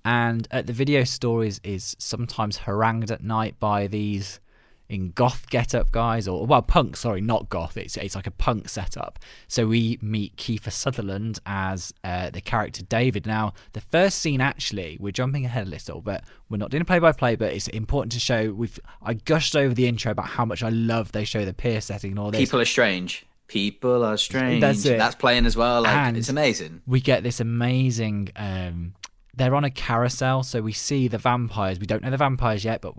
and at the video store is sometimes harangued at night by these in goth get-up guys, or punk, sorry, not goth, it's like a punk setup. So we meet Kiefer Sutherland as the character David. Now, the first scene, actually, we're jumping ahead a little, but we're not doing a play-by-play, but it's important to show, I gushed over the intro about how much I love they show the pier setting and all this. People are strange. That's it. That's playing as well. Like, and it's amazing. We get this amazing they're on a carousel, so we see the vampires. We don't know the vampires yet, but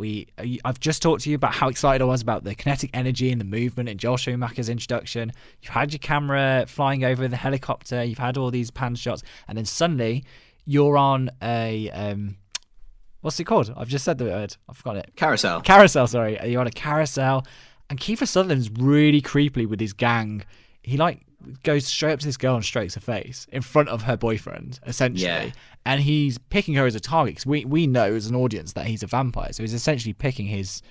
I've just talked to you about how excited I was about the kinetic energy and the movement in Joel Schumacher's introduction. You've had your camera flying over the helicopter, you've had all these pan shots, and then suddenly you're on a what's it called? I've just said the word. I forgot it. Carousel, sorry. You're on a carousel, and Kiefer Sutherland's really creepily with his gang. He goes straight up to this girl and strokes her face in front of her boyfriend, essentially. And he's picking her as a target, because we know as an audience that he's a vampire, so he's essentially picking his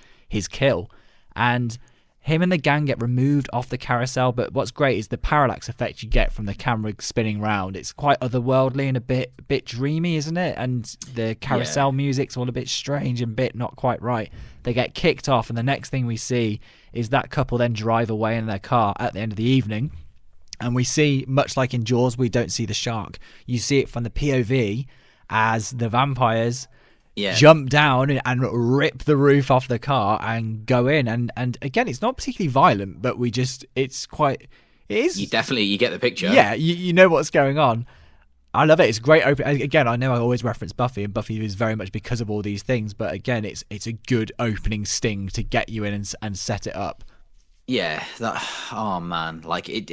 kill. And him and the gang get removed off the carousel, but what's great is the parallax effect you get from the camera spinning round. It's quite otherworldly and a bit dreamy, isn't it? And the carousel music's all a bit strange and not quite right. They get kicked off, and the next thing we see is that couple then drive away in their car at the end of the evening. And we see, much like in Jaws, we don't see the shark. You see it from the POV as the vampires jump down and rip the roof off the car and go in. And again, it's not particularly violent, but it is. You get the picture. Yeah, you know what's going on. I love it. It's great. Again, I know I always reference Buffy, and Buffy is very much because of all these things. But again, it's a good opening sting to get you in and set it up. Yeah, oh man, like it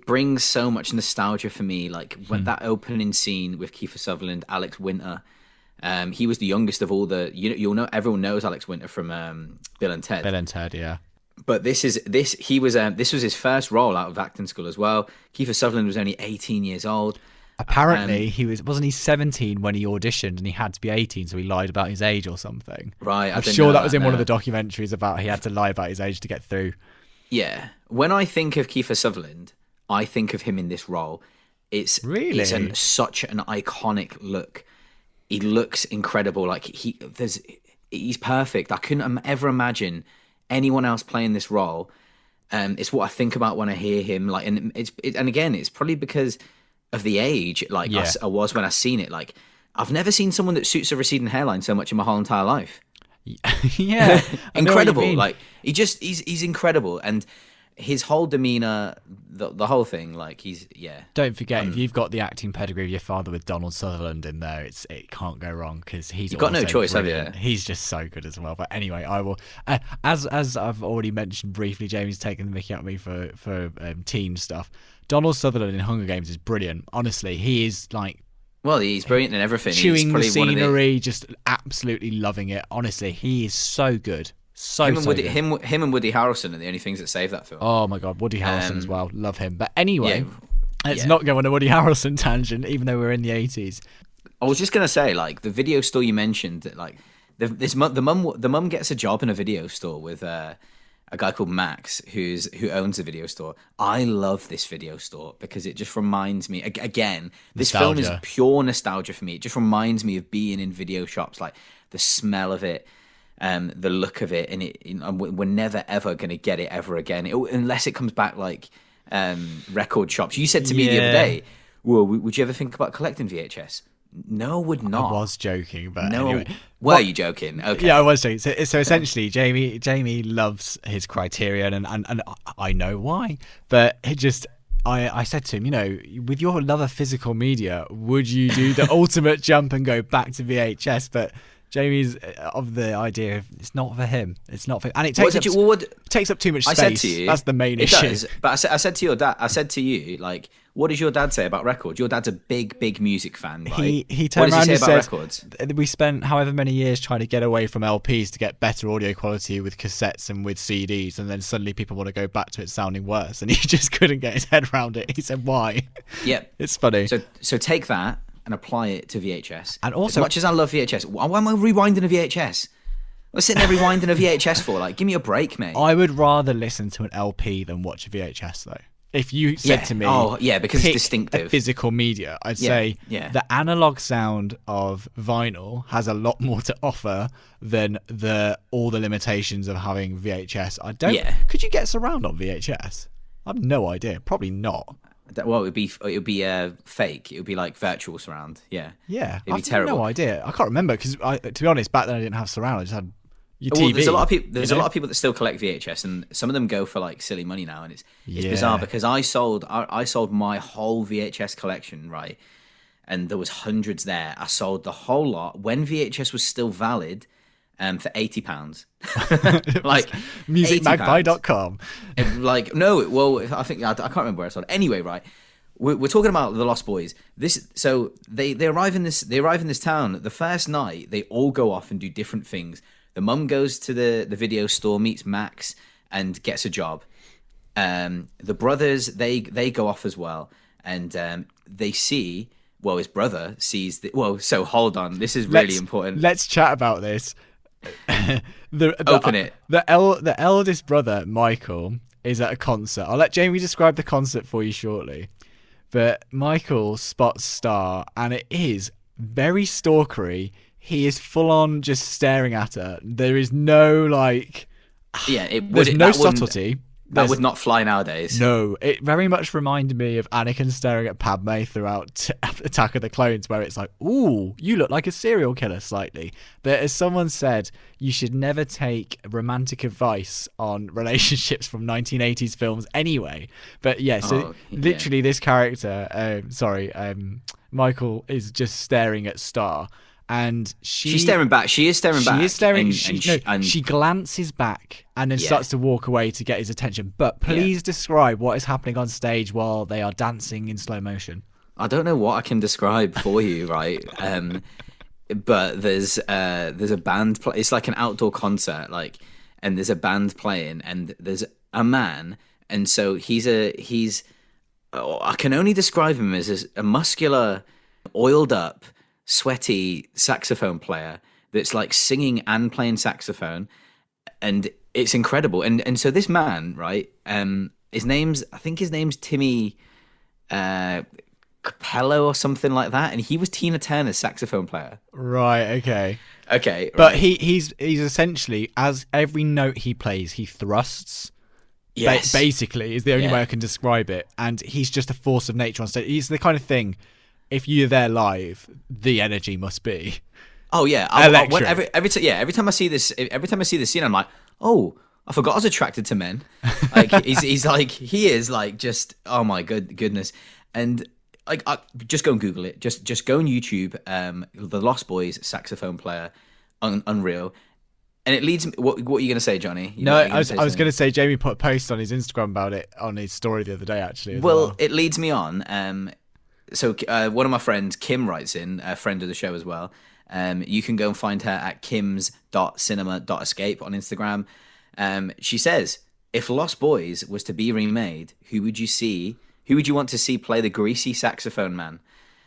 brings so much nostalgia for me. Like when that opening scene with Kiefer Sutherland, Alex Winter, he was the youngest of all the. You'll know, everyone knows Alex Winter from Bill and Ted. Bill and Ted, yeah. But this was his first role out of acting school as well. Kiefer Sutherland was only 18 years old. Apparently, wasn't he 17 when he auditioned, and he had to be 18, so he lied about his age or something. Right, I'm sure that was in one of the documentaries about he had to lie about his age to get through. Yeah, when I think of Kiefer Sutherland, I think of him in this role. It's such an iconic look. He looks incredible. Like he's perfect. I couldn't ever imagine anyone else playing this role. It's what I think about when I hear him. Like, and again, it's probably because of the age, like I was when I seen it. Like, I've never seen someone that suits a receding hairline so much in my whole entire life. Yeah, incredible. Like he's incredible, and his whole demeanor, the whole thing. Like Don't forget, if you've got the acting pedigree of your father with Donald Sutherland in there, it can't go wrong, because you've got no choice, brilliant. have you? He's just so good as well. But anyway, I will. As I've already mentioned briefly, Jamie's taken the mickey out of me for teen stuff. Donald Sutherland in Hunger Games is brilliant. Honestly, he is like. Well, he's brilliant in everything. Chewing the scenery, just absolutely loving it. Honestly, he is so good. Him and Woody Harrelson are the only things that save that film. Oh my god, Woody Harrelson as well. Love him. But anyway, let's not go on a Woody Harrelson tangent, even though we're in the 80s. I was just gonna say, like, the video store you mentioned, like the mum gets a job in a video store with a guy called Max who owns the video store. I love this video store because it just reminds me, again, this film is pure nostalgia for me. It just reminds me of being in video shops, like the smell of it. the look of it, and we're never ever going to get it ever again, unless it comes back like record shops. You said to me the other day, well, would you ever think about collecting VHS? No, would not. I was joking, but no. anyway. Were you joking? Okay. Yeah, I was joking. So essentially, Jamie loves his Criterion, and I know why. But it just, I said to him, with your love of physical media, would you do the ultimate jump and go back to VHS? But Jamie's of the idea of it's not for him. It's not for, and it takes up too much space. I said to you, that's the main issue. Does, but I said to your dad, I said to you, like, what does your dad say about records? Your dad's a big music fan, right? He turned around and said, records? We spent however many years trying to get away from LPs to get better audio quality with cassettes and with CDs, and then suddenly people want to go back to it sounding worse, and he just couldn't get his head around it. He said, why? Yeah. It's funny. So take that and apply it to VHS. And also, as much as I love VHS, why am I rewinding a VHS? What's sitting there rewinding a VHS for? Like, give me a break, mate. I would rather listen to an LP than watch a VHS, though. If you said to me, because it's distinctive, physical media, I'd say the analog sound of vinyl has a lot more to offer than all the limitations of having VHS. Could you get surround on VHS? I have no idea. Probably not. Well, it would be fake. It would be like virtual surround. Yeah. It'd be terrible. No idea. I can't remember because, to be honest, back then I didn't have surround. I just had your TV. Well, there's a lot of people. There's a lot of people that still collect VHS, and some of them go for like silly money now, and it's bizarre because I sold my whole VHS collection, right, and there was hundreds there. I sold the whole lot when VHS was still valid. For £80, like musicmagpie.com. Like no, I think I can't remember where I saw it. Anyway, right, we're talking about the Lost Boys. So they arrive in this town. The first night, they all go off and do different things. The mum goes to the video store, meets Max, and gets a job. The brothers they go off as well, and they see. Well, his brother sees. So hold on. This is really important. Let's chat about this. Open it. The eldest brother, Michael, is at a concert. I'll let Jamie describe the concert for you shortly. But Michael spots Star, and it is very stalkery. He is full on just staring at her. There is no there's no subtlety. That would not fly nowadays. No, it very much reminded me of Anakin staring at Padme throughout Attack of the Clones, where it's like, ooh, you look like a serial killer slightly. But as someone said, you should never take romantic advice on relationships from 1980s films anyway. But literally this character, Michael is just staring at Star. And she's staring back. She is staring back. She glances back and then starts to walk away to get his attention. But please describe what is happening on stage while they are dancing in slow motion. I don't know what I can describe for you, right? But there's a band. It's like an outdoor concert, and there's a band playing, and there's a man, and so he's. I can only describe him as a muscular, oiled up, sweaty saxophone player that's like singing and playing saxophone, and it's incredible. And so this man, right, his name's Timmy Capello or something like that, and he was Tina Turner's saxophone player. Right. Okay. But right. he's essentially, as every note he plays, he thrusts. Yes. Basically, is the only way I can describe it. And he's just a force of nature on stage. He's the kind of thing. If you're there live, the energy must be. Oh yeah, every time I see this scene, I'm like, oh, I forgot I was attracted to men. Like he is just, oh my goodness, and just go and Google it. Just go on YouTube. The Lost Boys saxophone player, unreal. And it leads me. What are you going to say, Johnny? I was going to say Jamie put a post on his Instagram about it on his story the other day. Actually, well, it leads me on. So one of my friends, Kim, writes in, a friend of the show as well. You can go and find her at kims.cinema.escape on Instagram. She says, if Lost Boys was to be remade, who would you want to see play the greasy saxophone man?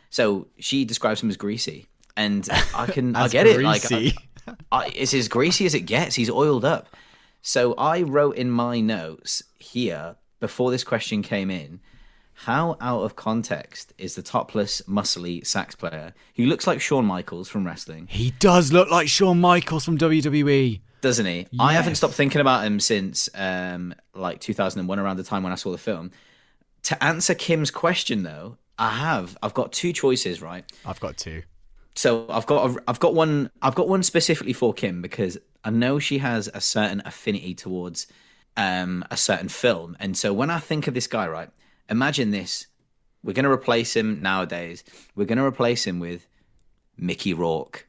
So she describes him as greasy. And I get greasy. it. It's as greasy as it gets. He's oiled up. So I wrote in my notes here, before this question came in, How out of context is the topless, muscly sax player who looks like Shawn Michaels from wrestling? He does look like Shawn Michaels from WWE. Doesn't he? Yes. I haven't stopped thinking about him since like 2001, around the time when I saw the film. To answer Kim's question, though, I've got two choices, right? I've got two. So I've got one specifically for Kim, because I know she has a certain affinity towards a certain film. And so when I think of this guy, right, imagine this. We're going to replace him nowadays. We're going to replace him with Mickey Rourke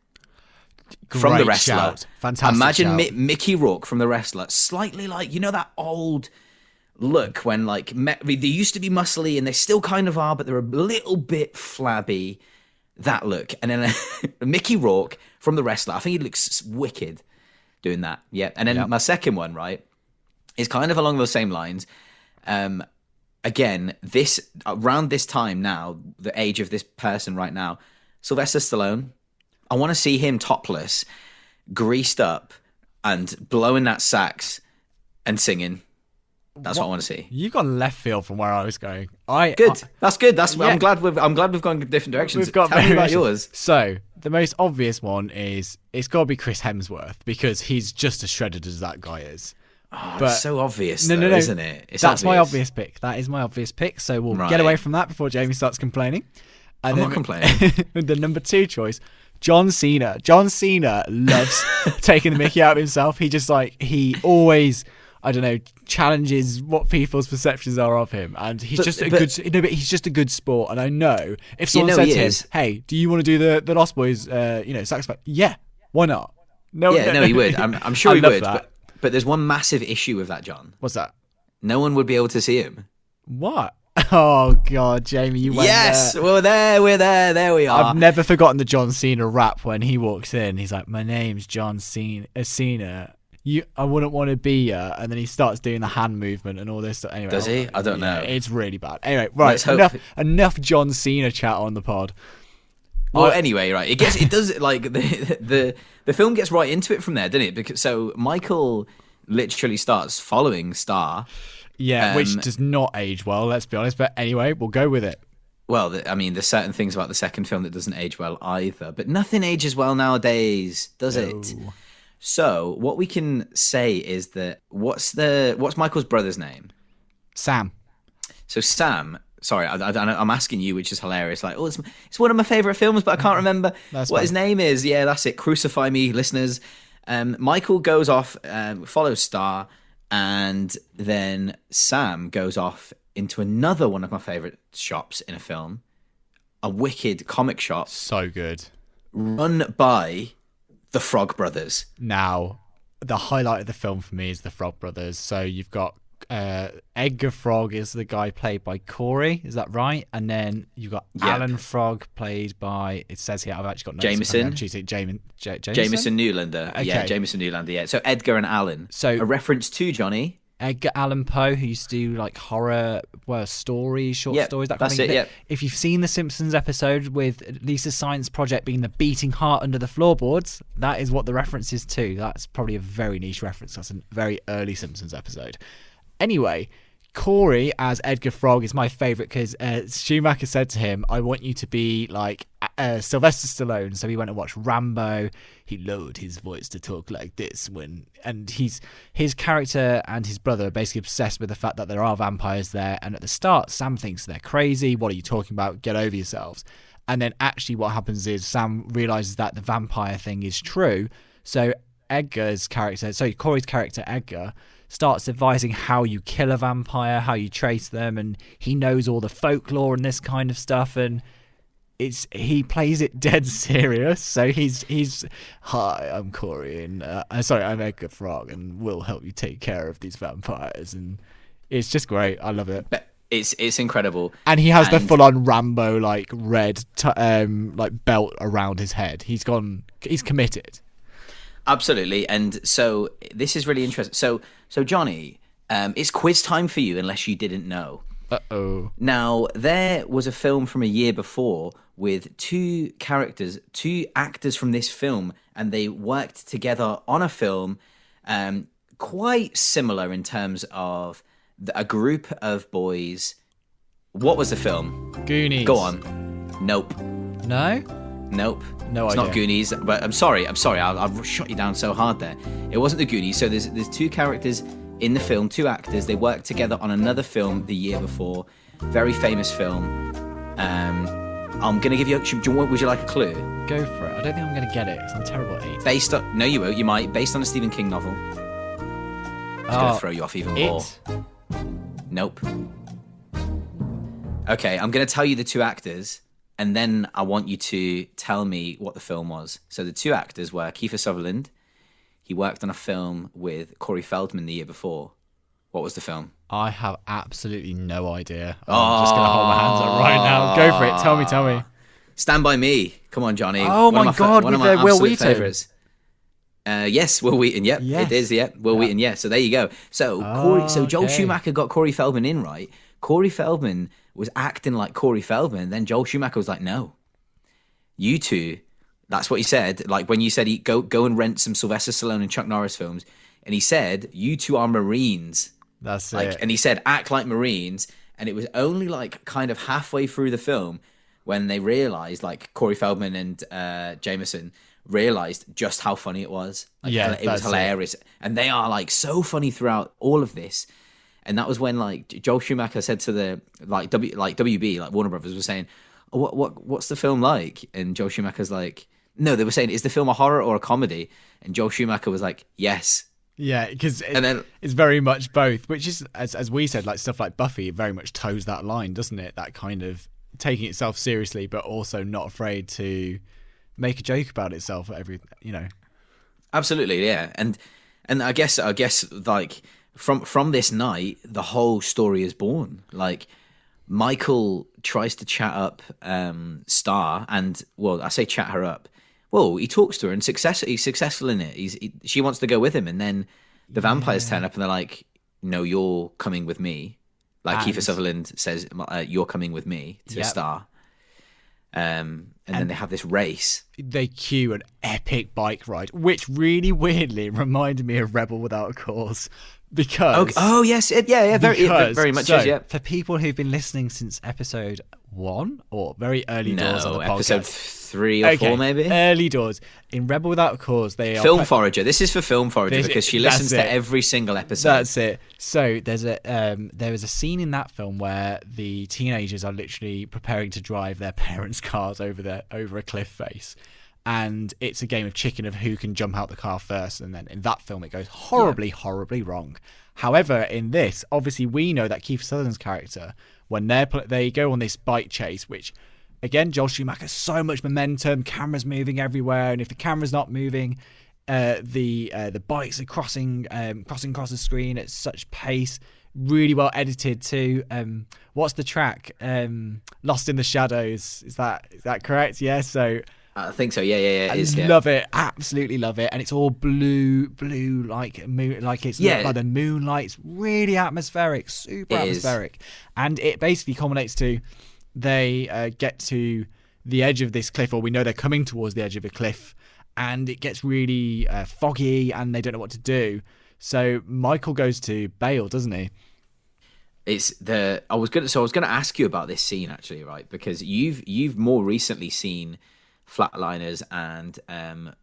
from The Wrestler. Shout. Fantastic. Imagine shout. Mickey Rourke from The Wrestler. Slightly like, you know, that old look when like they used to be muscly and they still kind of are, but they're a little bit flabby. That look. And then Mickey Rourke from The Wrestler. I think he looks wicked doing that. Yeah. And then my second one, right, is kind of along those same lines. Again, this around this time now, the age of this person right now, Sylvester Stallone. I want to see him topless, greased up, and blowing that sax and singing. That's what I want to see. You've got left field from where I was going. Good. That's good. I'm glad we've gone in different directions. We've got Tell me about yours. So the most obvious one is it's got to be Chris Hemsworth, because he's just as shredded as that guy is. Oh, But it's so obvious, no, isn't it? It's That's my obvious pick. That is my obvious pick. So we'll get away from that before Jamie starts complaining. And I'm not complaining. The number two choice, John Cena. John Cena loves taking the mickey out of himself. He always, I don't know, challenges what people's perceptions are of him, and he's he's just a good sport. And I know if someone said to him, "Hey, do you want to do the Lost Boys, saxophone?" Yeah, why not? No, he would. I'm sure he would. That. But there's one massive issue with that, John. What's that? No one would be able to see him. What? Oh God, Jamie, you went Yes, there. we're there we are. I've never forgotten the John Cena rap when he walks in. He's like, "My name's John Cena. I wouldn't want to be ya," and then he starts doing the hand movement and all this stuff. Anyway, Does he? I don't know. It's really bad. Anyway, right, enough John Cena chat on the pod. Well, anyway, right. It does like the film gets right into it from there, doesn't it? Because so Michael literally starts following Star. Yeah, which does not age well, let's be honest. But anyway, we'll go with it. Well, there's certain things about the second film that doesn't age well either. But nothing ages well nowadays, does it? So what we can say is that what's Michael's brother's name? Sam. So Sam. Sorry, I'm asking you, which is hilarious. Like, it's one of my favorite films, but I can't remember what his name is. Yeah, that's it. Crucify me, listeners. Michael goes off, follows Star, and then Sam goes off into another one of my favorite shops in a film, a wicked comic shop. So good. Run by the Frog Brothers. Now, the highlight of the film for me is the Frog Brothers. So you've got Edgar Frog is the guy played by Corey, is that right? And then you've got Alan Frog played by, it says here, I've actually got notes. Jameson Newlander. Okay. Yeah, Jameson Newlander, yeah. So Edgar and Alan. So a reference to Johnny. Edgar Allan Poe, who used to do like horror stories, short stories, that kind of thing. Yep. If you've seen the Simpsons episode with Lisa's science project being the beating heart under the floorboards, that is what the reference is to. That's probably a very niche reference. That's a very early Simpsons episode. Anyway, Corey as Edgar Frog is my favourite because Schumacher said to him, "I want you to be like Sylvester Stallone." So he went and watched Rambo. He lowered his voice to talk like this and his character and his brother are basically obsessed with the fact that there are vampires there. And at the start, Sam thinks they're crazy. What are you talking about? Get over yourselves. And then actually what happens is Sam realizes that the vampire thing is true. So Corey's character, Edgar, starts advising how you kill a vampire, how you trace them, and he knows all the folklore and this kind of stuff, and he plays it dead serious. So he's "Hi, I'm Corey, and I'm Edgar Frog, and we'll help you take care of these vampires," and it's just great. I love it. It's incredible, and he has the full-on Rambo like red like belt around his head. He's committed. Absolutely. And so this is really interesting. So Johnny, it's quiz time for you, unless you didn't know. Uh-oh. Now, there was a film from a year before with two actors from this film, and they worked together on a film quite similar in terms of a group of boys What was the film? Goonies. Go on. Nope. No? Nope. No it's idea. not Goonies. But I'm sorry. I've shot you down so hard there. It wasn't the Goonies. So there's two characters in the film, two actors. They worked together on another film the year before. Very famous film. I'm gonna give you. Would you like a clue? Go for it. I don't think I'm going to get it because I'm terrible at it. Based on no, you will. You might. Based on a Stephen King novel. It's gonna throw you off even more. Nope. Okay, I'm gonna tell you the two actors, and then I want you to tell me what the film was. So the two actors were Kiefer Sutherland. He worked on a film with Corey Feldman the year before. What was the film? I have absolutely no idea. I'm just going to hold my hands up right now. Go for it. Tell me. Stand By Me. Come on, Johnny. Oh my God, one of with my Will absolute Wheaton. favourites. Yes, Will Wheaton. Yep, Yes. it is. Yep, Will Wheaton. Yeah. So there you go. So Joel okay. Schumacher got Corey Feldman in, right? Corey Feldman was acting like Corey Feldman. And then Joel Schumacher was like, "No, you two." That's what he said. Like when you said he go and rent some Sylvester Stallone and Chuck Norris films, and he said, "You two are Marines." That's like, it. And he said, "Act like Marines." And it was only like kind of halfway through the film when they realized, like Corey Feldman and Jameson realized just how funny it was. Like, Yeah, it was hilarious. And they are like so funny throughout all of this. And that was when like Joel Schumacher said to the WB, like Warner Brothers was saying, oh, what's the film like? And Joel Schumacher's like, no, they were saying, is the film a horror or a comedy? And Joel Schumacher was like, yes. Yeah, because it's very much both, which is, as we said, like stuff like Buffy, it very much toes that line, doesn't it? That kind of taking itself seriously, but also not afraid to make a joke about itself at every, Absolutely, yeah. And I guess like from this night, the whole story is born. Like Michael tries to chat up Star, and well, I say chat her up. Well, he talks to her and he's successful in it. She wants to go with him, and then the vampires turn up and they're like, "No, you're coming with me." Like Kiefer Sutherland says, "You're coming with me" to Star. And then they have this race. They cue an epic bike ride, which really weirdly reminded me of Rebel Without a Cause. Because yes, very much is. Yeah, for people who've been listening since episode 1 or very early doors of the podcast, episode 3 or 4 maybe. Early doors in Rebel Without a Cause, they are Film Forager. This is for Film Forager because she listens to every single episode. That's it. So there is a scene in that film where the teenagers are literally preparing to drive their parents' cars over a cliff face. And it's a game of chicken of who can jump out the car first. And then in that film, it goes horribly wrong. However, in this, obviously, we know that Kiefer Sutherland's character, when they go on this bike chase, which, again, Joel Schumacher, so much momentum, cameras moving everywhere. And if the camera's not moving, the bikes are crossing across the screen at such pace. Really well edited too. What's the track? Lost in the Shadows. Is that correct? Yeah. So I think so. Yeah. Love it. Absolutely love it. And it's all blue, like moon, like it's lit by the moonlight. Really atmospheric, super atmospheric. And it basically culminates to they get to the edge of this cliff, or we know they're coming towards the edge of a cliff, and it gets really foggy, and they don't know what to do. So Michael goes to bail, doesn't he? I was gonna ask you about this scene actually, right? Because you've more recently seen Flatliners and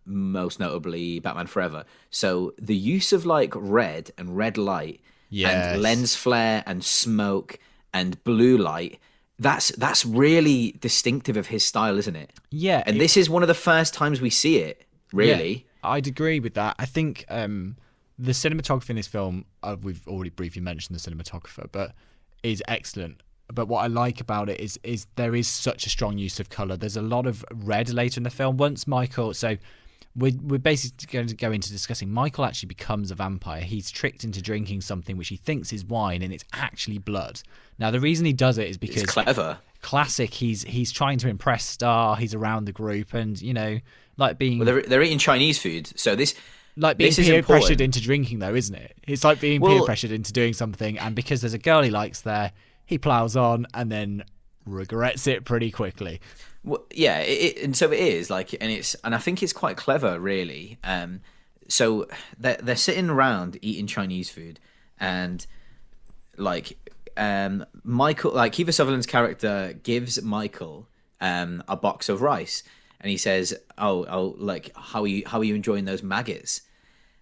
most notably Batman Forever. So the use of like red and red light and lens flare and smoke and blue light, that's really distinctive of his style, isn't it? Yeah. And this is one of the first times we see it, really. Yeah, I'd agree with that. I think the cinematography in this film, we've already briefly mentioned the cinematographer, but is excellent. But what I like about it is there is such a strong use of colour. There's a lot of red later in the film. Once Michael, so we're basically going to go into discussing, Michael actually becomes a vampire. He's tricked into drinking something which he thinks is wine, and it's actually blood. Now, the reason he does it is because... It's clever. Classic, he's trying to impress Star, he's around the group, and, like being... Well, they're eating Chinese food, so this... Like being peer pressured into drinking, though, isn't it? It's like being peer pressured into doing something, and because there's a girl he likes there, he plows on and then regrets it pretty quickly. Well, yeah, and so it is like, and I think it's quite clever, really. So they're sitting around eating Chinese food, and like Michael, like Kiefer Sutherland's character, gives Michael a box of rice, and he says, "Oh, like how are you enjoying those maggots?"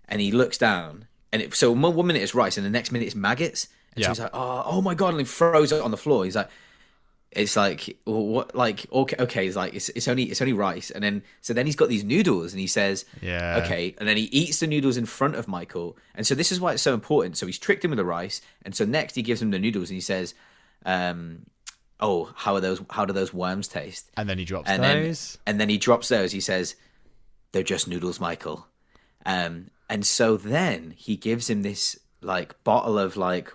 And he looks down, and so 1 minute it's rice, and the next minute it's maggots. And so he's like, "Oh my god!" and he throws it on the floor. He's like, "It's like what? Like okay." He's like, "It's only rice." And then he's got these noodles, and he says, Yeah. Okay." And then he eats the noodles in front of Michael, and so this is why it's so important. So he's tricked him with the rice, and so next he gives him the noodles, and he says, "Oh, how do those worms taste?" And then he drops those. And then he drops those. He says, "They're just noodles, Michael." And so then he gives him this like bottle of like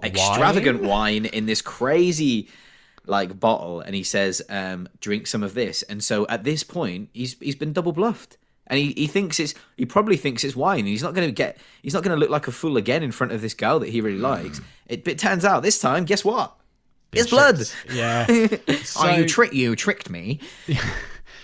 extravagant wine in this crazy like bottle, and he says, "Drink some of this." And so at this point, he's been double bluffed, and he probably thinks it's wine, and he's not going to look like a fool again in front of this girl that he really likes. But it turns out this time, guess what? It's blood. Yeah. So, you tricked me.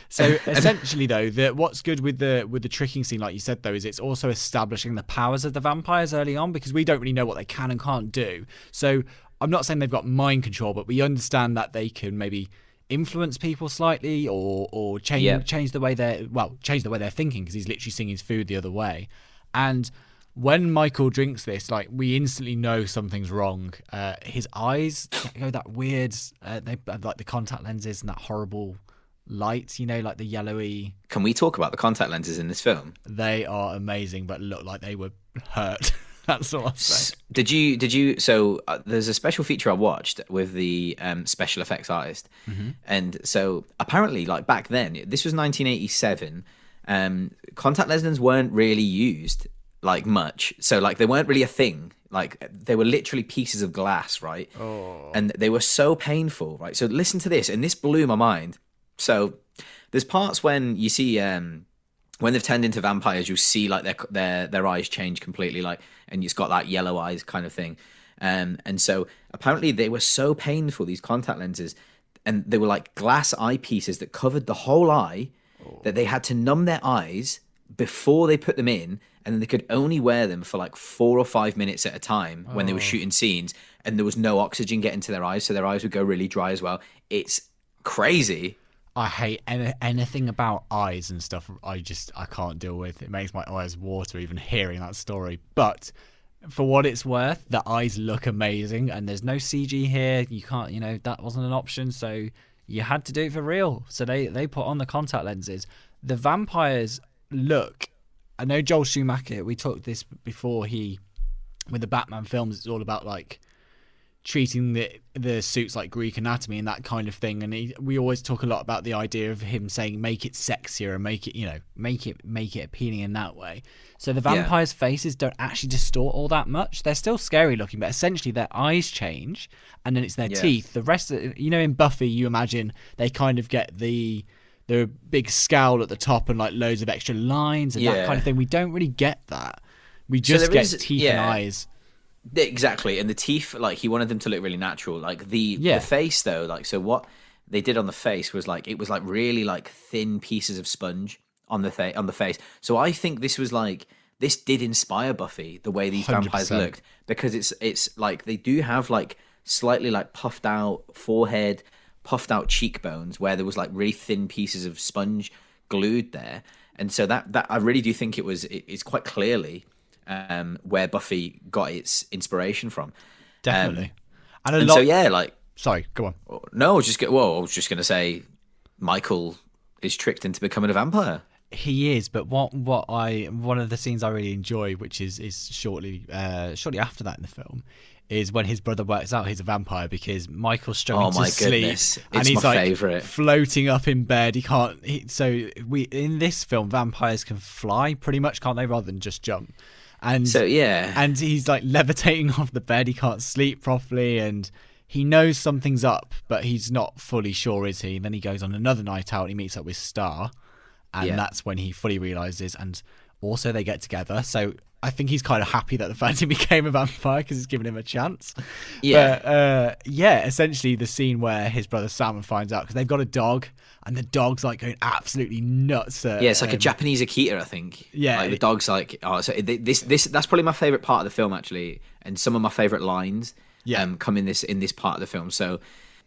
So essentially, though, what's good with the tricking scene, like you said, though, is it's also establishing the powers of the vampires early on, because we don't really know what they can and can't do. So I'm not saying they've got mind control, but we understand that they can maybe influence people slightly or change the way they're thinking, because he's literally seeing his food the other way. And when Michael drinks this, like, we instantly know something's wrong. His eyes go that weird, they have like the contact lenses and that horrible light, like the yellowy. Can we talk about the contact lenses in this film? They are amazing, but look like they were hurt. That's all I'll say. Did you? So there's a special feature I watched with the special effects artist, and so apparently, like back then, this was 1987. Contact lenses weren't really used like much, so like they weren't really a thing. Like they were literally pieces of glass, right? And they were so painful, right? So listen to this, and this blew my mind. So there's parts when you see when they've turned into vampires, you see like their eyes change completely, like, and it's got that yellow eyes kind of thing. And so apparently they were so painful, these contact lenses, and they were like glass eyepieces that covered the whole eye, that they had to numb their eyes before they put them in, and then they could only wear them for like 4 or 5 minutes at a time when they were shooting scenes, and there was no oxygen getting to their eyes, so their eyes would go really dry as well. It's crazy. I hate anything about eyes and stuff. I can't deal with. It makes my eyes water even hearing that story. But for what it's worth, the eyes look amazing, and there's no CG here. You can't, that wasn't an option, so you had to do it for real. So they put on the contact lenses. The vampires look. I know Joel Schumacher. We talked this before. With the Batman films, it's all about like treating the suits like Greek anatomy and that kind of thing, and we always talk a lot about the idea of him saying make it sexier and make it appealing in that way. So the vampires' faces don't actually distort all that much. They're still scary looking, but essentially their eyes change, and then it's their teeth. The rest of, in Buffy, you imagine they kind of get the big scowl at the top and like loads of extra lines and that kind of thing. We don't really get that. We just get teeth and eyes. Exactly, and the teeth, like he wanted them to look really natural. Like the face, though, like so what they did on the face was like it was like really like thin pieces of sponge on the face. So I think this did inspire Buffy, the way these 100%. Vampires looked, because it's like they do have like slightly like puffed out forehead, puffed out cheekbones, where there was like really thin pieces of sponge glued there, and so that I really do think it's quite clearly where Buffy got its inspiration from. Definitely. Sorry, go on. No, I was just going to say Michael is tricked into becoming a vampire. He is, but one of the scenes I really enjoy, which is shortly after that in the film, is when his brother works out he's a vampire, because Michael's struggling to sleep. Goodness. And he's my like favorite, floating up in bed. He can't. In this film, vampires can fly pretty much, can't they, rather than just jump? And and he's like levitating off the bed. He can't sleep properly, and he knows something's up, but he's not fully sure, is he? And then he goes on another night out and he meets up with Star, and that's when he fully realizes. And also they get together. So I think he's kind of happy that the Phantom became a vampire because it's given him a chance. But essentially the scene where his brother Sam finds out, because they've got a dog, and the dog's like going absolutely nuts. It's like a Japanese Akita, I think. Yeah, like the dog's like, that's probably my favorite part of the film, actually, and some of my favorite lines. come in this part of the film. So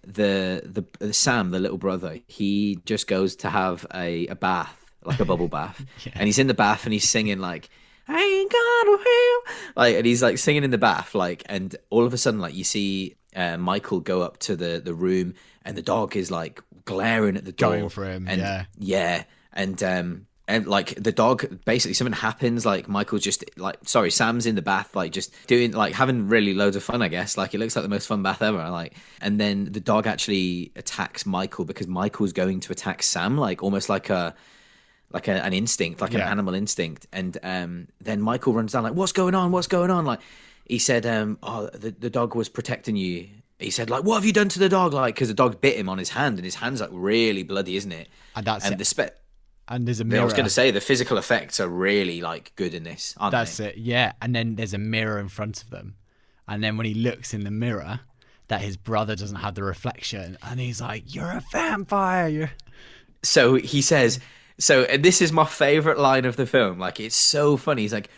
the Sam, the little brother, he just goes to have a bath, like a bubble bath, and he's in the bath and he's singing like, I ain't got a will, like, and he's like singing in the bath, like, and all of a sudden, like, you see Michael go up to the room, and the dog is like glaring at the door, going for him, and like the dog, basically something happens, like Michael's just like, sorry, Sam's in the bath, like just doing, like having really loads of fun, I guess, like it looks like the most fun bath ever, like, and then the dog actually attacks Michael because Michael's going to attack Sam, like almost like an instinct, like an animal instinct. And then Michael runs down like, what's going on? Like, he said, the dog was protecting you. He said, like, what have you done to the dog? Like, because the dog bit him on his hand, and his hand's like really bloody, isn't it? And that's it. And there's a mirror. I was going to say, the physical effects are really like good in this, aren't they? That's it, yeah. And then there's a mirror in front of them. And then when he looks in the mirror, that his brother doesn't have the reflection, and he's like, you're a vampire. So he says... So, and this is my favorite line of the film. Like, it's so funny. He's like,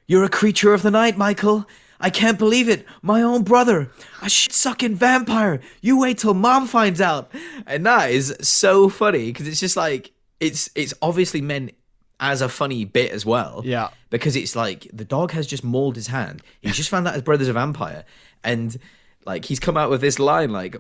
you're a creature of the night, Michael. I can't believe it. My own brother. A shit-sucking vampire. You wait till mom finds out. And that is so funny because it's just like, it's obviously meant as a funny bit as well. Yeah. Because it's like, the dog has just mauled his hand. He's just found out his brother's a vampire. And... like, he's come out with this line, like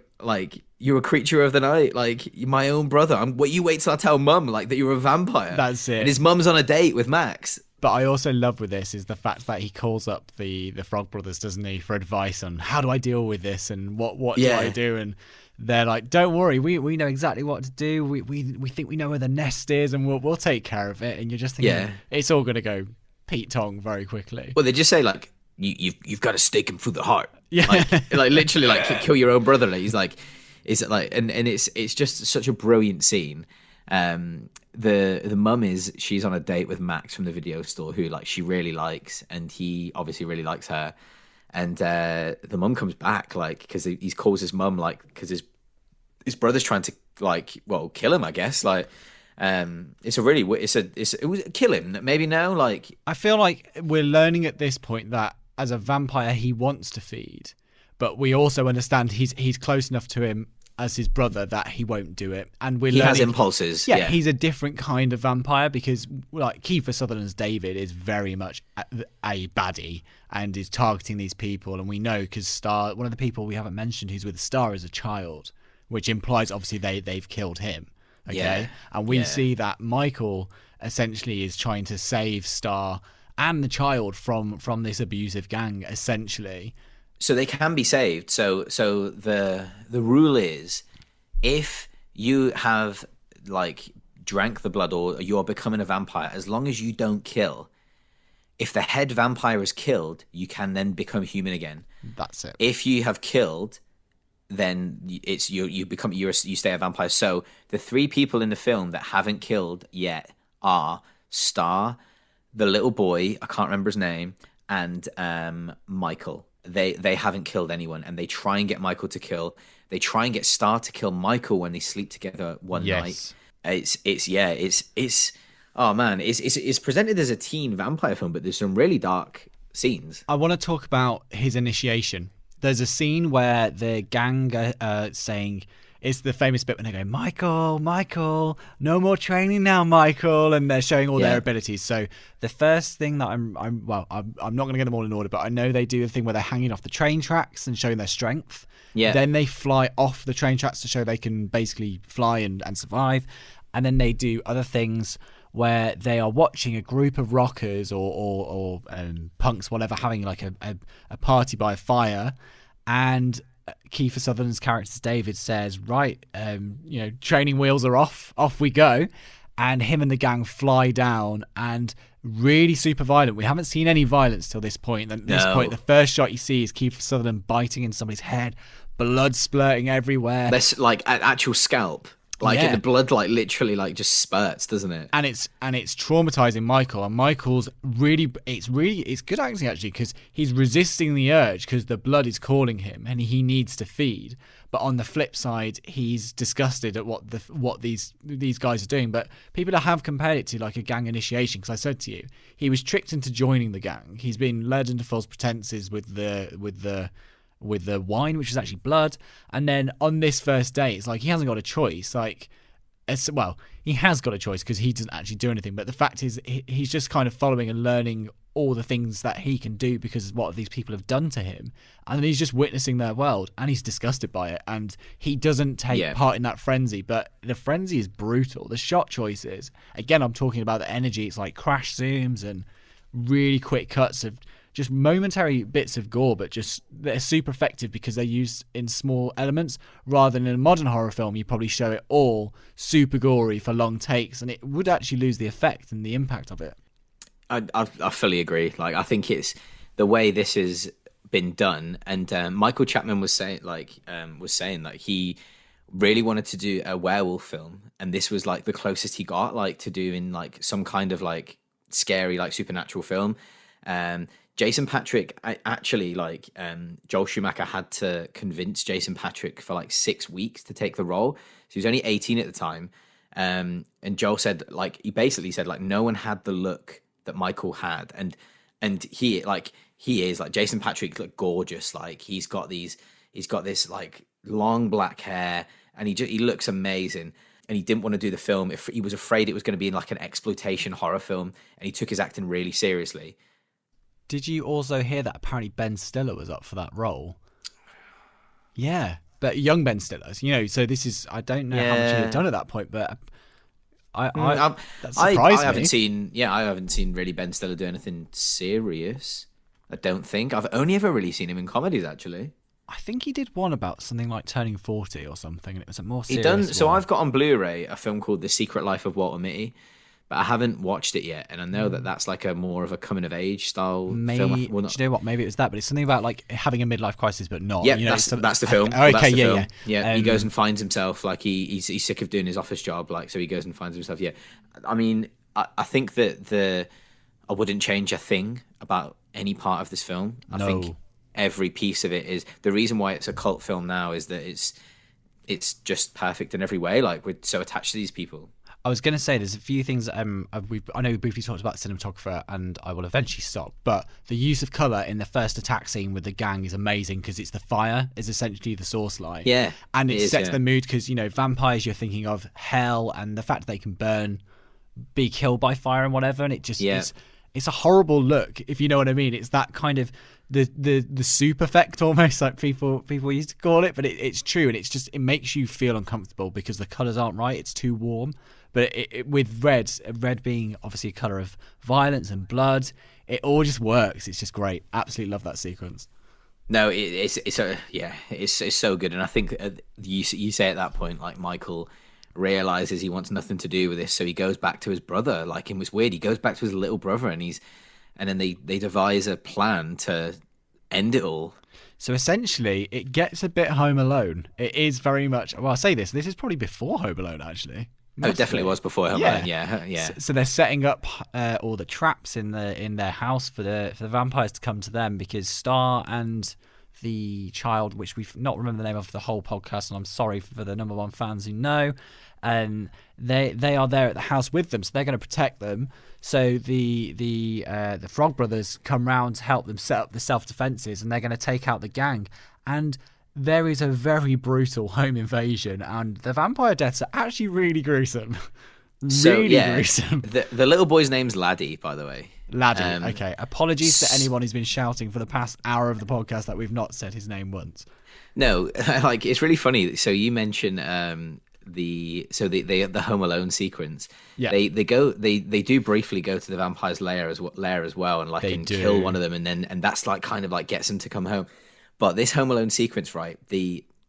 you're a creature of the night, like my own brother. You wait till I tell mum, like, that you're a vampire. That's it. And his mum's on a date with Max. But I also love with this is the fact that he calls up the Frog Brothers, doesn't he, for advice on how do I deal with this and what do I do? And they're like, don't worry, we know exactly what to do. We think we know where the nest is, and we'll take care of it. And you're just thinking, it's all gonna go Pete Tong very quickly. Well, they just say like, you've got to stake him through the heart. Yeah, like literally, like kill your own brother. Like, he's like, is it like, and it's just such a brilliant scene. The mum she's on a date with Max from the video store, who like she really likes, and he obviously really likes her. And the mum comes back, like, because he calls his mum, like, because his brother's trying to, like, well, kill him, I guess. Like, it was kill him maybe now. Like, I feel like we're learning at this point that as a vampire he wants to feed, but we also understand he's close enough to him as his brother that he won't do it, and he has impulses. Yeah, he's a different kind of vampire because, like, Kiefer Sutherland's David is very much a baddie and is targeting these people, and we know because Star, one of the people we haven't mentioned who's with Star, is a child, which implies obviously they've killed him. Okay, and we see that Michael essentially is trying to save Star and the child from this abusive gang, essentially. So they can be saved. So the rule is, if you have, like, drank the blood or you're becoming a vampire, as long as you don't kill, if the head vampire is killed, you can then become human again. That's it. If you have killed, then it's you stay a vampire. So the three people in the film that haven't killed yet are Star, the little boy, I can't remember his name, and Michael. They haven't killed anyone, and they try and get Michael to kill. They try and get Star to kill Michael when they sleep together one night. It's oh man, it's presented as a teen vampire film, but there's some really dark scenes. I want to talk about his initiation. There's a scene where the gang are saying, it's the famous bit when they go, Michael, no more training now, Michael, and they're showing all their abilities. So the first thing that I'm not going to get them all in order, but I know they do the thing where they're hanging off the train tracks and showing their strength. Yeah. Then they fly off the train tracks to show they can basically fly and survive. And then they do other things where they are watching a group of rockers or punks, whatever, having like a party by a fire, and Kiefer Sutherland's character David says, right, training wheels are off we go, and him and the gang fly down, and really super violent. We haven't seen any violence till this point. At this point, the first shot you see is Kiefer Sutherland biting into somebody's head, blood splurting everywhere. That's like an actual scalp. Like the blood, like literally, like just spurts, doesn't it? And it's traumatizing Michael. And Michael's it's good acting actually, because he's resisting the urge because the blood is calling him and he needs to feed. But on the flip side, he's disgusted at what these guys are doing. But people have compared it to like a gang initiation, because I said to you, he was tricked into joining the gang. He's been led into false pretenses with the with the wine, which is actually blood. And then on this first date, it's like he hasn't got a choice. Like, well, he has got a choice because he doesn't actually do anything. But the fact is, he's just kind of following and learning all the things that he can do because of what these people have done to him. And then he's just witnessing their world and he's disgusted by it. And he doesn't take part in that frenzy. But the frenzy is brutal. The shot choices, again, I'm talking about the energy. It's like crash zooms and really quick cuts of just momentary bits of gore, but just they're super effective because they're used in small elements, rather than in a modern horror film you probably show it all super gory for long takes, and it would actually lose the effect and the impact of it. I fully agree. Like, I think it's the way this has been done, and Michael Chapman was saying that he really wanted to do a werewolf film, and this was like the closest he got like to doing like some kind of like scary like supernatural film. Jason Patrick, Joel Schumacher had to convince Jason Patrick for like 6 weeks to take the role. So he was only 18 at the time. And Joel said, like, he basically said, like, no one had the look that Michael had. And he is like, Jason Patrick looked gorgeous. Like, he's got this like long black hair, and he looks amazing. And he didn't want to do the film if he was afraid it was going to be like an exploitation horror film. And he took his acting really seriously. Did you also hear that apparently Ben Stiller was up for that role? Yeah, but young Ben Stiller, so this is, I don't know how much he had done at that point, but that surprised me. I haven't seen really Ben Stiller do anything serious. I don't think. I've only ever really seen him in comedies, actually. I think he did one about something like turning 40 or something, and it was a more serious one. So I've got on Blu-ray a film called The Secret Life of Walter Mitty, but I haven't watched it yet, and I know that that's like a more of a coming-of-age style film. Do you know what? Maybe it was that, but it's something about like having a midlife crisis, but not. Yeah, that's the film. Okay, yeah. He goes and finds himself, like he's sick of doing his office job, like so he goes and finds himself. Yeah, I mean, I think that I wouldn't change a thing about any part of this film. I think every piece of it is the reason why it's a cult film now is that it's just perfect in every way. Like, we're so attached to these people. I was going to say there's a few things I know we briefly talked about cinematographer, and I will eventually stop, but the use of colour in the first attack scene with the gang is amazing because it's the fire is essentially the source light. Yeah. And it sets the mood because, vampires, you're thinking of hell and the fact that they can be killed by fire and whatever, and it just it's a horrible look, if you know what I mean. It's that kind of the soup effect almost, like people used to call it, but it's true, and it makes you feel uncomfortable because the colours aren't right. It's too warm. But with red being obviously a colour of violence and blood, it all just works. It's just great. Absolutely love that sequence. No, it's so good, and I think you say at that point, like, Michael realizes he wants nothing to do with this, so he goes back to his brother. Like, it was weird. He goes back to his little brother, and then they devise a plan to end it all. So essentially, it gets a bit Home Alone. It is very much. Well, I'll say this is probably before Home Alone, actually. Oh, it definitely was before Home Alone. Yeah. So they're setting up all the traps in their house for the vampires to come to them, because Star and the child, which we've not remember the name of the whole podcast, and I'm sorry for the number one fans who know, and they are there at the house with them, so they're going to protect them. So the Frog Brothers come round to help them set up the self defenses, and they're going to take out the gang. And there is a very brutal home invasion, and the vampire deaths are actually really gruesome. Gruesome. The little boy's name's Laddie, by the way. Laddie. Okay. Apologies to anyone who's been shouting for the past hour of the podcast that we've not said his name once. No, like, it's really funny. So you mentioned the Home Alone sequence. Yeah. They do briefly go to the vampire's lair as well, and kill one of them, and that's like kind of like gets them to come home. But this Home Alone sequence, right?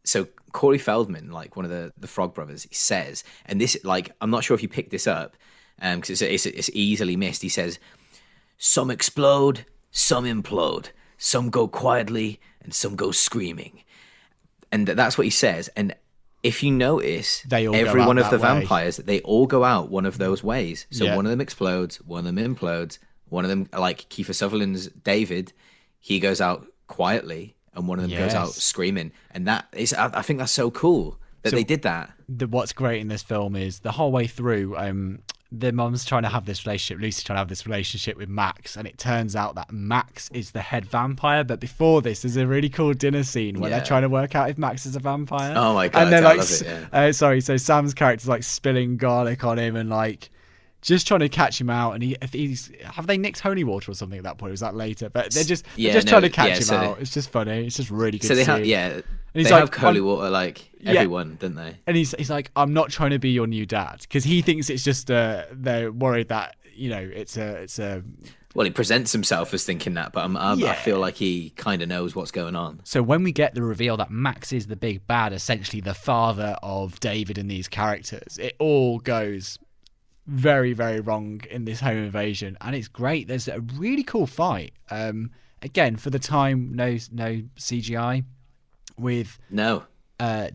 So Corey Feldman, like one of the Frog Brothers, he says, and this, like, I'm not sure if you picked this up, because it's easily missed. He says, "Some explode, some implode, some go quietly, and some go screaming," and that's what he says. And if you notice, every one of the vampires, they all go out one of those ways. So one of them explodes, one of them implodes, one of them, like Kiefer Sutherland's David, he goes out quietly, and one of them goes out screaming. And I think that's so cool that they did that. What's great in this film is the whole way through, the mum's trying to have this relationship, Lucy's trying to have this relationship with Max, and it turns out that Max is the head vampire. But before this, there's a really cool dinner scene where they're trying to work out if Max is a vampire. Oh my god! And they're I like, love it, so Sam's character's like spilling garlic on him and like just trying to catch him out. And he's have they nicked holy water or something at that point? Or was that later? But they're just trying to catch him out. It's just funny. It's just really good. So they to have see. And he's they like, have holy water like everyone, don't they? And he's like, I'm not trying to be your new dad, because he thinks it's just they're worried that it's a. Well, he presents himself as thinking that, but I feel like he kind of knows what's going on. So when we get the reveal that Max is the big bad, essentially the father of David and these characters, it all goes very, very wrong in this home invasion, and it's great. There's a really cool fight. Again, for the time, no CGI, with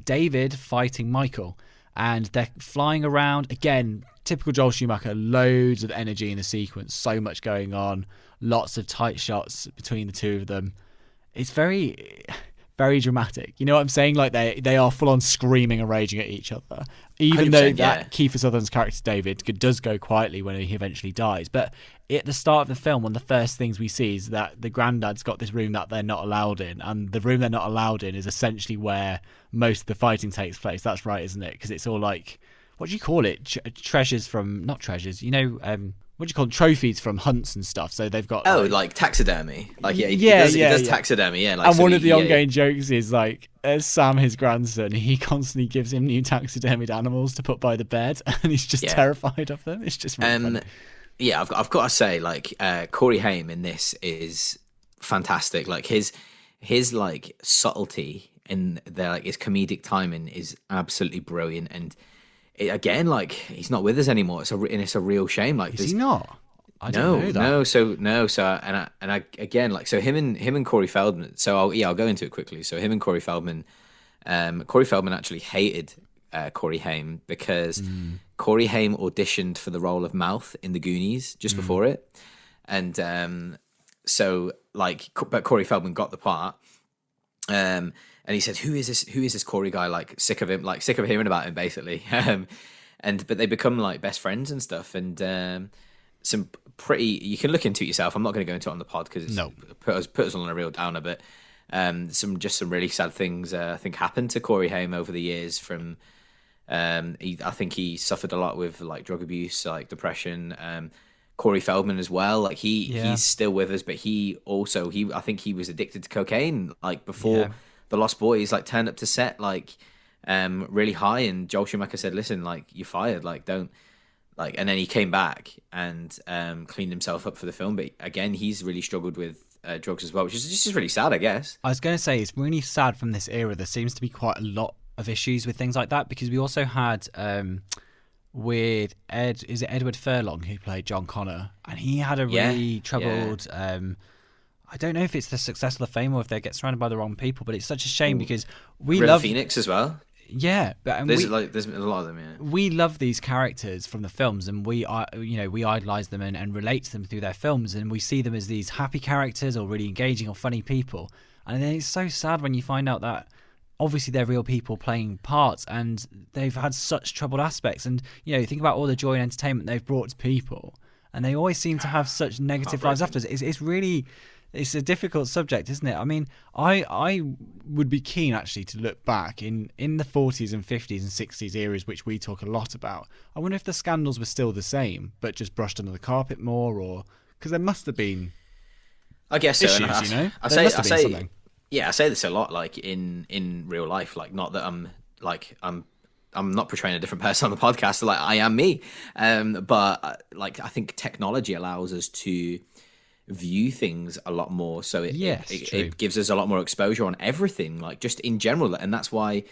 David fighting Michael, and they're flying around. Again, typical Joel Schumacher, loads of energy in the sequence, so much going on, lots of tight shots between the two of them. It's very, very dramatic. You know what I'm saying? Like they are full on screaming and raging at each other. Even though that Kiefer Sutherland's character David does go quietly when he eventually dies. But at the start of the film, one of the first things we see is that the granddad's got this room that they're not allowed in, and the room they're not allowed in is essentially where most of the fighting takes place. That's right, isn't it? Because it's all like, what do you call it? Treasures from, not treasures, what do you call them? Trophies from hunts and stuff. So they've got like taxidermy. Like he does taxidermy. Yeah, like, and one of the ongoing jokes is like, as Sam, his grandson, he constantly gives him new taxidermied animals to put by the bed, and he's just terrified of them. It's just really funny. Yeah, I've got to say, like Corey Haim in this is fantastic. Like his like subtlety in his comedic timing is absolutely brilliant. And again, like he's not with us anymore. It's a real shame. Like, is he not? I don't know that. So again, like, so him and Corey Feldman. So I'll go into it quickly. So him and Corey Feldman. Corey Feldman actually hated Corey Haim because Corey Haim auditioned for the role of Mouth in The Goonies just before it, and but Corey Feldman got the part. And he said, "Who is this Corey guy? Like, sick of hearing about him, basically." But they become like best friends and stuff. And some pretty, you can look into it yourself. I'm not going to go into it on the pod because it's put us on a real downer. But some really sad things I think happened to Corey Haim over the years. From I think he suffered a lot with like drug abuse, like depression. Corey Feldman as well. Like he's still with us, but I think he was addicted to cocaine. Like before The Lost Boys, like turned up to set like really high, and Joel Schumacher said, "Listen, like you're fired. Like don't like." And then he came back and cleaned himself up for the film. But again, he's really struggled with drugs as well, which is just really sad, I guess. I was going to say it's really sad from this era. There seems to be quite a lot of issues with things like that, because we also had. With Edward Furlong, who played John Connor, and he had a really troubled I don't know if it's the success or the fame or if they get surrounded by the wrong people, but it's such a shame because we love Phoenix as well. Yeah, but there's a lot of them. Yeah, we love these characters from the films, and we idolize them and relate to them through their films, and we see them as these happy characters or really engaging or funny people. And then it's so sad when you find out that obviously they're real people playing parts, and they've had such troubled aspects. And think about all the joy and entertainment they've brought to people, and they always seem to have such negative lives afterwards. It's a difficult subject, isn't it? I mean, I would be keen actually to look back in the 40s and 50s and 60s eras, which we talk a lot about. I wonder if the scandals were still the same, but just brushed under the carpet more, or because there must have been. I guess so. Issues, I say this a lot, like in real life. Like, not that I'm not portraying a different person on the podcast. So, like, I am me. But like, I think technology allows us to view things a lot more. So it gives us a lot more exposure on everything, like just in general. And that's why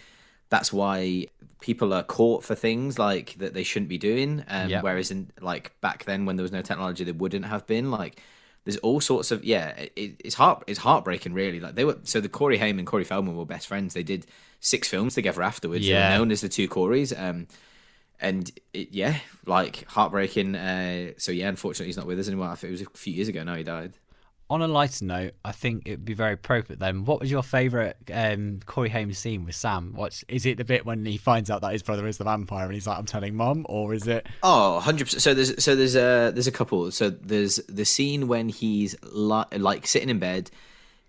people are caught for things like that they shouldn't be doing. Whereas in like back then when there was no technology, they wouldn't have been. Like, there's all sorts of it's heartbreaking, really. Like the Corey Haim and Corey Feldman were best friends. They did 6 films together afterwards. They were known as the two Coreys. Like heartbreaking. Unfortunately he's not with us anymore. It was a few years ago now he died. on a lighter note, I think it would be very appropriate then. What was your favourite Corey Haim scene with Sam? Is it the bit when he finds out that his brother is the vampire and he's like, I'm telling Mum, or is it? Oh, 100%. There's a couple. So there's the scene when he's like sitting in bed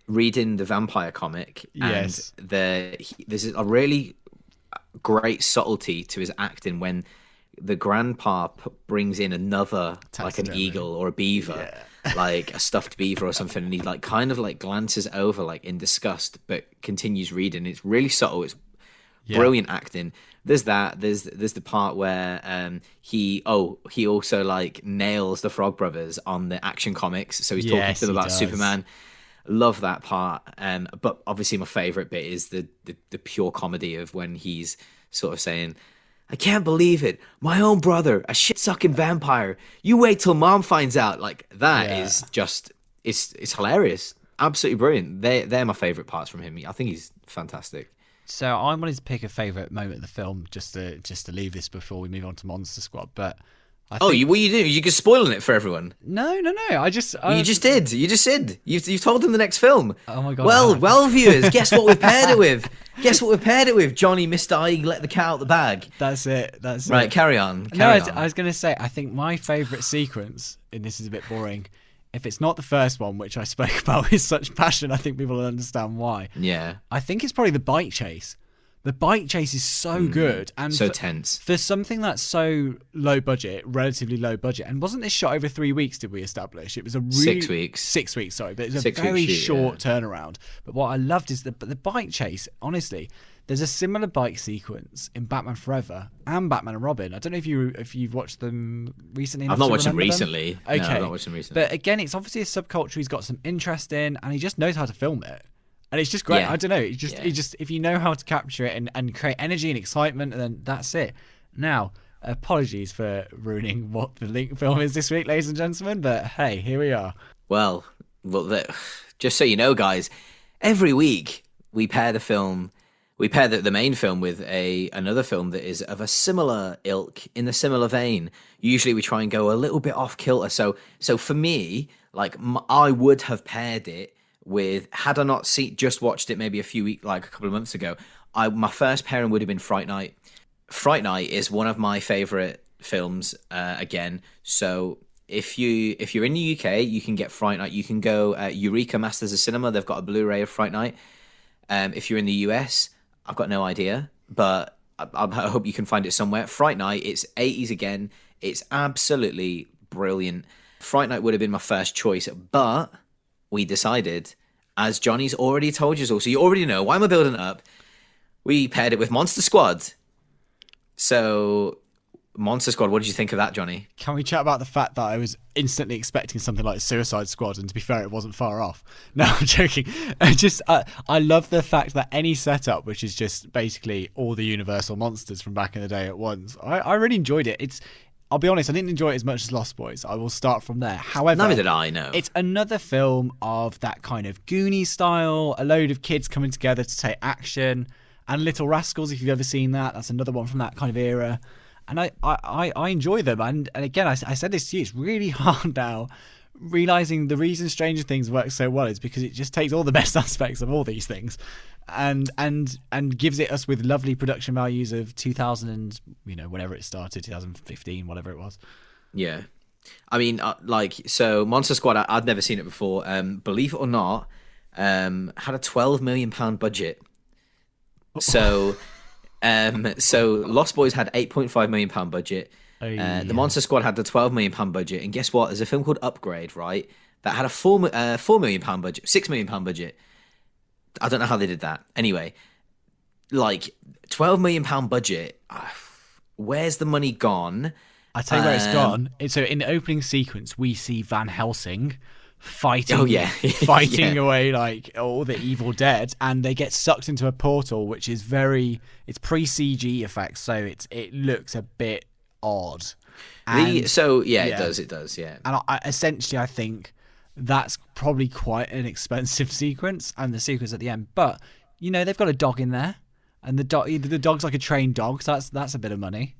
reading the vampire comic, Yes. and there's a really great subtlety to his acting when the grandpa brings in another, like an eagle or a beaver, like a stuffed beaver or something, and he like kind of like glances over like in disgust, but continues reading. It's really subtle. It's brilliant acting. There's that. There's the part where he also like nails the Frog Brothers on the Action Comics, so he's talking to them about Superman. Love that part. But obviously my favorite bit is the pure comedy of when he's sort of saying, I can't believe it. My own brother, a shit-sucking vampire. You wait till Mom finds out. Like, that is just, it's hilarious. Absolutely brilliant. They're my favorite parts from him. I think he's fantastic. So I wanted to pick a favourite moment of the film just to leave this before we move on to Monster Squad. But what are you doing? You're just spoiling it for everyone. No. You just did. You just said. You've told them the next film. Oh my god. Well, viewers, guess what we've paired it with? Johnny, Mr. I let the cat out the bag. That's it. Right, carry on. I was going to say, I think my favourite sequence, and this is a bit boring, if it's not the first one, which I spoke about with such passion, I think people will understand why. Yeah. I think it's probably the bike chase. The bike chase is so good and so tense. For something that's so low budget, relatively low budget, and wasn't this shot over 3 weeks? Did we establish it was a really 6 weeks? 6 weeks, sorry, but it's a very short turnaround. But what I loved is the bike chase. Honestly, there's a similar bike sequence in Batman Forever and Batman and Robin. I don't know if you've watched them recently. I've not watched them recently. Okay, no, I've not watched them recently. But again, it's obviously a subculture he's got some interest in, and he just knows how to film it. And it's just great. Yeah. I don't know. It just if you know how to capture it and create energy and excitement, then that's it. Now, apologies for ruining what the Link film is this week, ladies and gentlemen, but hey, here we are. Well, just so you know, guys, every week we pair the main film with another film that is of a similar ilk, in a similar vein. Usually we try and go a little bit off kilter. So for me, like I would have paired it with, had I not just watched it maybe a couple of months ago, my first pairing would have been Fright Night. Fright Night is one of my favorite films again. So if you're in the UK, you can get Fright Night. You can go Eureka Masters of Cinema. They've got a Blu-ray of Fright Night. If you're in the US, I've got no idea, but I hope you can find it somewhere. Fright Night, it's 80s again. It's absolutely brilliant. Fright Night would have been my first choice, but we decided, as Johnny's already told you all, so you already know, why am I building it up? We paired it with Monster Squad. So, Monster Squad, what did you think of that, Johnny? Can we chat about the fact that I was instantly expecting something like Suicide Squad, and to be fair, it wasn't far off. No, I'm joking. I love the fact that any setup, which is just basically all the Universal monsters from back in the day at once, I really enjoyed it. I'll be honest, I didn't enjoy it as much as Lost Boys. I will start from there. However, neither did I, no. It's another film of that kind of Goonies style, a load of kids coming together to take action, and Little Rascals, if you've ever seen that. That's another one from that kind of era. And I enjoy them. And again, I said this to you, it's really hard now realising the reason Stranger Things works so well is because it just takes all the best aspects of all these things and gives it us with lovely production values of 2000 and, whenever it started, 2015, whatever it was. Yeah. I mean, so Monster Squad, I'd never seen it before. Believe it or not, had a £12 million budget. So Lost Boys had £8.5 million budget. The Monster Squad had the £12 million budget. And guess what? There's a film called Upgrade, right? That had a £4 million budget, £6 million budget. I don't know how they did that. Anyway, £12 million budget. Where's the money gone? I tell you where it's gone. So in the opening sequence, we see Van Helsing fighting, fighting away like all the evil dead, and they get sucked into a portal, which is it's pre-CG effects, so it looks a bit odd. It does. And I think that's probably quite an expensive sequence, and the sequence at the end. But they've got a dog in there, and the dog's like a trained dog, so that's a bit of money.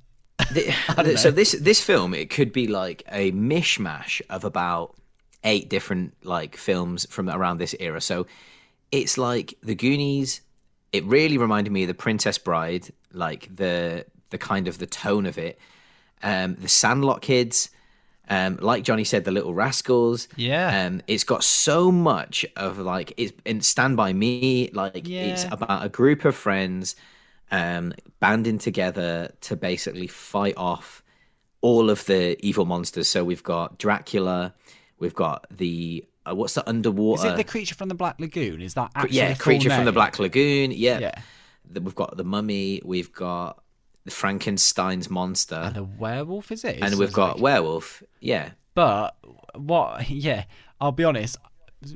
So this film, it could be like a mishmash of about 8 different like films from around this era. So it's like the Goonies. It really reminded me of the Princess Bride, like the kind of the tone of it. The Sandlot kids, like Johnny said, the Little Rascals. Yeah. It's got so much of like it's in Stand By Me. Like it's about a group of friends banding together to basically fight off all of the evil monsters. So we've got Dracula, we've got the what's the underwater? Is it the Creature from the Black Lagoon? Is that actually the full Creature from name? the Black Lagoon. Yeah. We've got the Mummy. We've got the Frankenstein's monster, And a werewolf, is it? and we've got werewolf. Yeah, But what? Yeah, I'll be honest.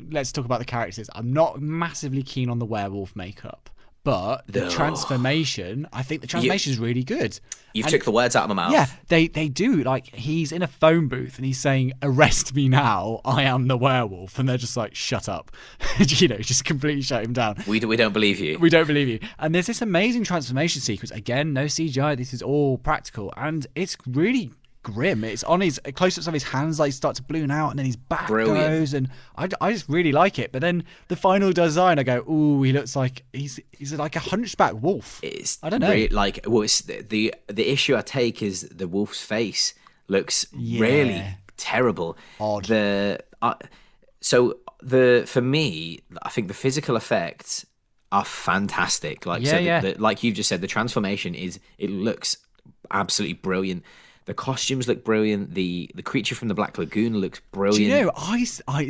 Let's talk about the characters. I'm not massively keen on the werewolf makeup, but the transformation. I think the transformation is really good. You've took the words out of my mouth. Yeah, they do. Like, he's in a phone booth and he's saying, "Arrest me now, I am the werewolf," and they're just like, "Shut up," just completely shut him down. We don't believe you. We don't believe you. And there's this amazing transformation sequence. Again, no CGI. This is all practical, and it's really grim. It's on his close-ups of his hands, like start to balloon out, and then his back goes, and I just really like it. But then the final design, I go, ooh, he looks like he's like a hunchback wolf. I don't know. It's the issue I take is the wolf's face looks really terrible. Odd. For me, I think the physical effects are fantastic. Like like you've just said, the transformation it looks absolutely brilliant. The costumes look brilliant. The creature from the Black Lagoon looks brilliant. Do you know,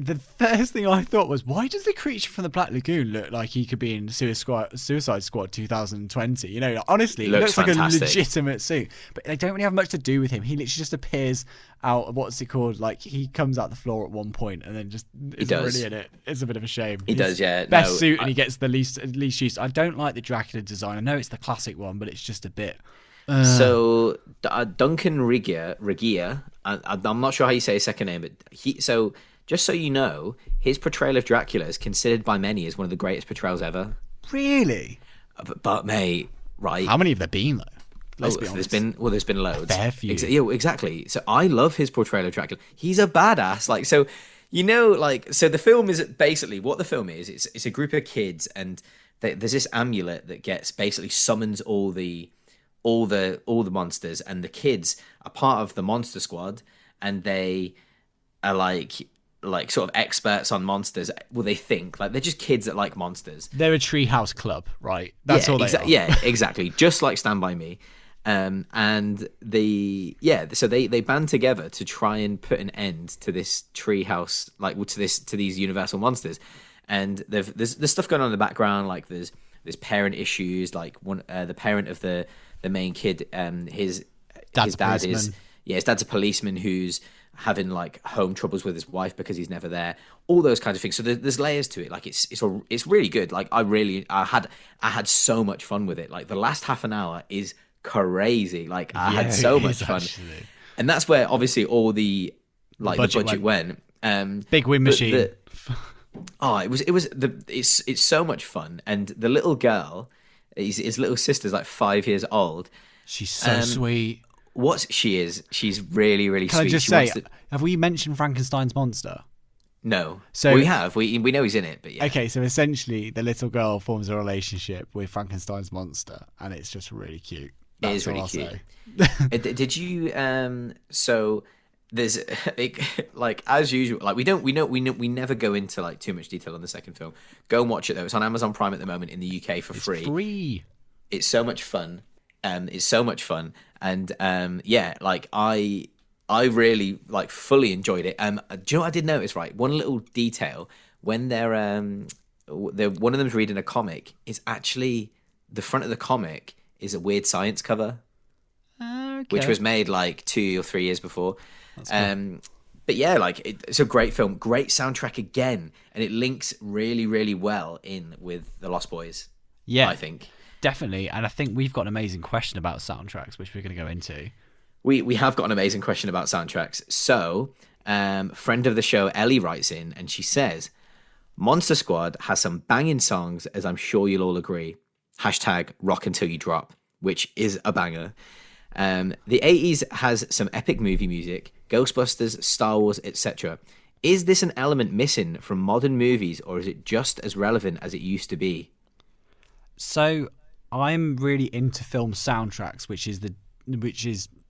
the first thing I thought was, why does the creature from the Black Lagoon look like he could be in Suicide Squad 2020? You know, honestly, it looks fantastic. Like a legitimate suit. But they don't really have much to do with him. He literally just appears out, what's it called? Like, he comes out the floor at one point and then just isn't really in it. It's a bit of a shame. He does, yeah. Best suit, and he gets the least use. I don't like the Dracula design. I know it's the classic one, but it's just a bit... So Duncan Regia, I'm not sure how you say his second name, but just so you know, his portrayal of Dracula is considered by many as one of the greatest portrayals ever. Really? But mate, right? How many have there been though? Let's be honest. There's been loads. A fair few. Exactly. So I love his portrayal of Dracula. He's a badass. Like, so you know, like, so the film is basically what the film is. It's a group of kids, and there's this amulet that basically summons all the monsters, and the kids are part of the monster squad, and they are like sort of experts on monsters. Well, they think like they're just kids that like monsters. They're a treehouse club, right? That's all they are. Yeah, exactly. Just like Stand By Me. So they band together to try and put an end to this treehouse, to these universal monsters. And there's stuff going on in the background, like there's parent issues, like the parent of the main kid, his dad's a policeman who's having like home troubles with his wife because he's never there. All those kinds of things. So there's layers to it. Like it's really good. Like I had so much fun with it. Like the last half an hour is crazy. Like I had so much fun, actually. And that's where obviously all the budget went. Big win machine. It's so much fun, and the little girl. His little sister's like 5 years old. She's so sweet. She's really, really sweet. Can I just say, have we mentioned Frankenstein's monster? No. So we have. We know he's in it, but yeah. Okay, so essentially the little girl forms a relationship with Frankenstein's monster, and it's just really cute. It is really cute. Did you so there's like as usual, like we never go into like too much detail on the second film. Go and watch it though. It's on Amazon Prime at the moment in the UK for free. It's so much fun. And like I really like fully enjoyed it. Do you know what I did notice? Right, one little detail when they're one of them's reading a comic is actually the front of the comic is a Weird Science cover, which was made like 2 or 3 years before. Cool. But yeah, like it's a great film, great soundtrack again, and it links really, really well in with The Lost Boys. Yeah, I think definitely, and I think we've got an amazing question about soundtracks, which we're going to go into. We have got an amazing question about soundtracks. So, friend of the show Ellie writes in, and she says, "Monster Squad has some banging songs, as I'm sure you'll all agree. # rock until you drop," which is a banger. The 80s has some epic movie music, Ghostbusters, Star Wars, etc. Is this an element missing from modern movies, or is it just as relevant as it used to be? So I'm really into film soundtracks,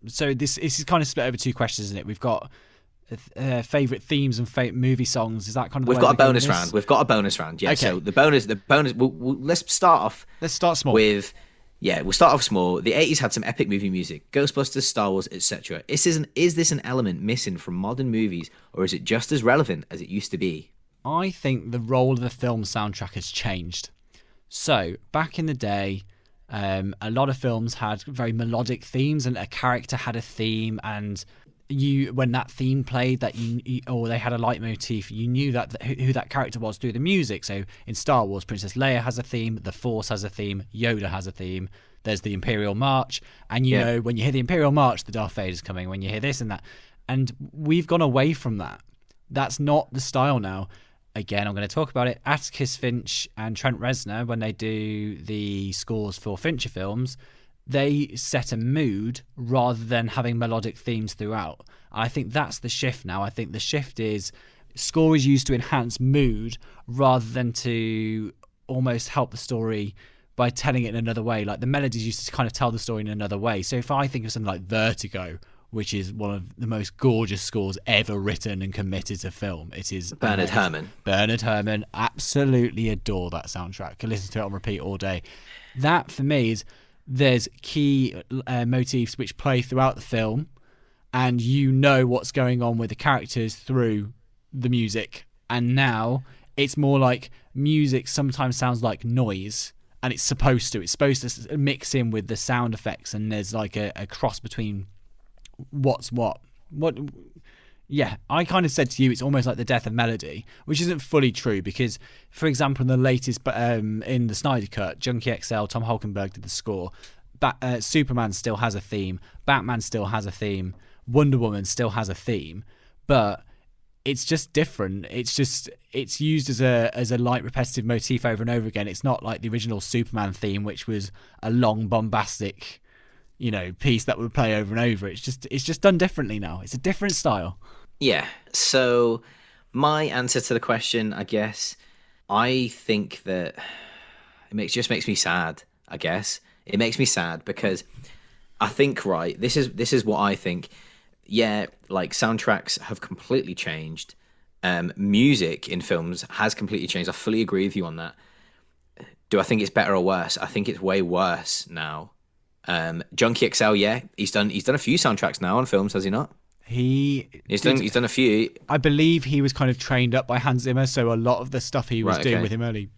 so this is kind of split over two questions, isn't it? We've got favorite themes and favorite movie songs. Is that kind of We've got a bonus round. We've got a bonus round. Yeah. Okay. So the bonus. Let's start off. Let's start small. We'll start off small. The 80s had some epic movie music, Ghostbusters, Star Wars, etc. Is this an element missing from modern movies, or is it just as relevant as it used to be? I think the role of the film soundtrack has changed. So back in the day, a lot of films had very melodic themes, and a character had a theme, and when that theme played, or they had a leitmotif, you knew that who that character was through the music. So in Star Wars, Princess Leia has a theme, the Force has a theme, Yoda has a theme, there's the Imperial March, and you know when you hear the Imperial March, the Darth Vader's coming, when you hear this and that. And we've gone away from that. That's not the style now. Again, I'm going to talk about it. Atticus Finch and Trent Reznor, when they do the scores for Fincher films, they set a mood rather than having melodic themes throughout. I think that's the shift now. I think the shift is score is used to enhance mood rather than to almost help the story by telling it in another way. Like the melodies used to kind of tell the story in another way. So if I think of something like Vertigo, which is one of the most gorgeous scores ever written and committed to film, it is Bernard Herrmann. Bernard Herrmann, absolutely adore that soundtrack. Can listen to it on repeat all day. That for me is, there's key motifs which play throughout the film, and you know what's going on with the characters through the music. And now it's more like music sometimes sounds like noise, and it's supposed to mix in with the sound effects, and there's like a cross between what's what. Yeah, I kind of said to you it's almost like the death of melody, which isn't fully true, because, for example, in the latest, in the Snyder Cut, Junkie XL, Tom Hulkenberg did the score. Superman still has a theme. Batman still has a theme. Wonder Woman still has a theme, but it's just different. It's used as a light repetitive motif over and over again. It's not like the original Superman theme, which was a long bombastic, piece that would play over and over. It's just done differently now. It's a different style. Yeah. So my answer to the question, I guess, I think that just makes me sad. I guess it makes me sad because I think, right, this is what I think. Yeah, like soundtracks have completely changed. Music in films has completely changed. I fully agree with you on that. Do I think it's better or worse? I think it's way worse now. Junkie XL, yeah, he's done a few soundtracks now on films, has he not? He's done a few. I believe he was kind of trained up by Hans Zimmer, so a lot of the stuff he was doing with him early.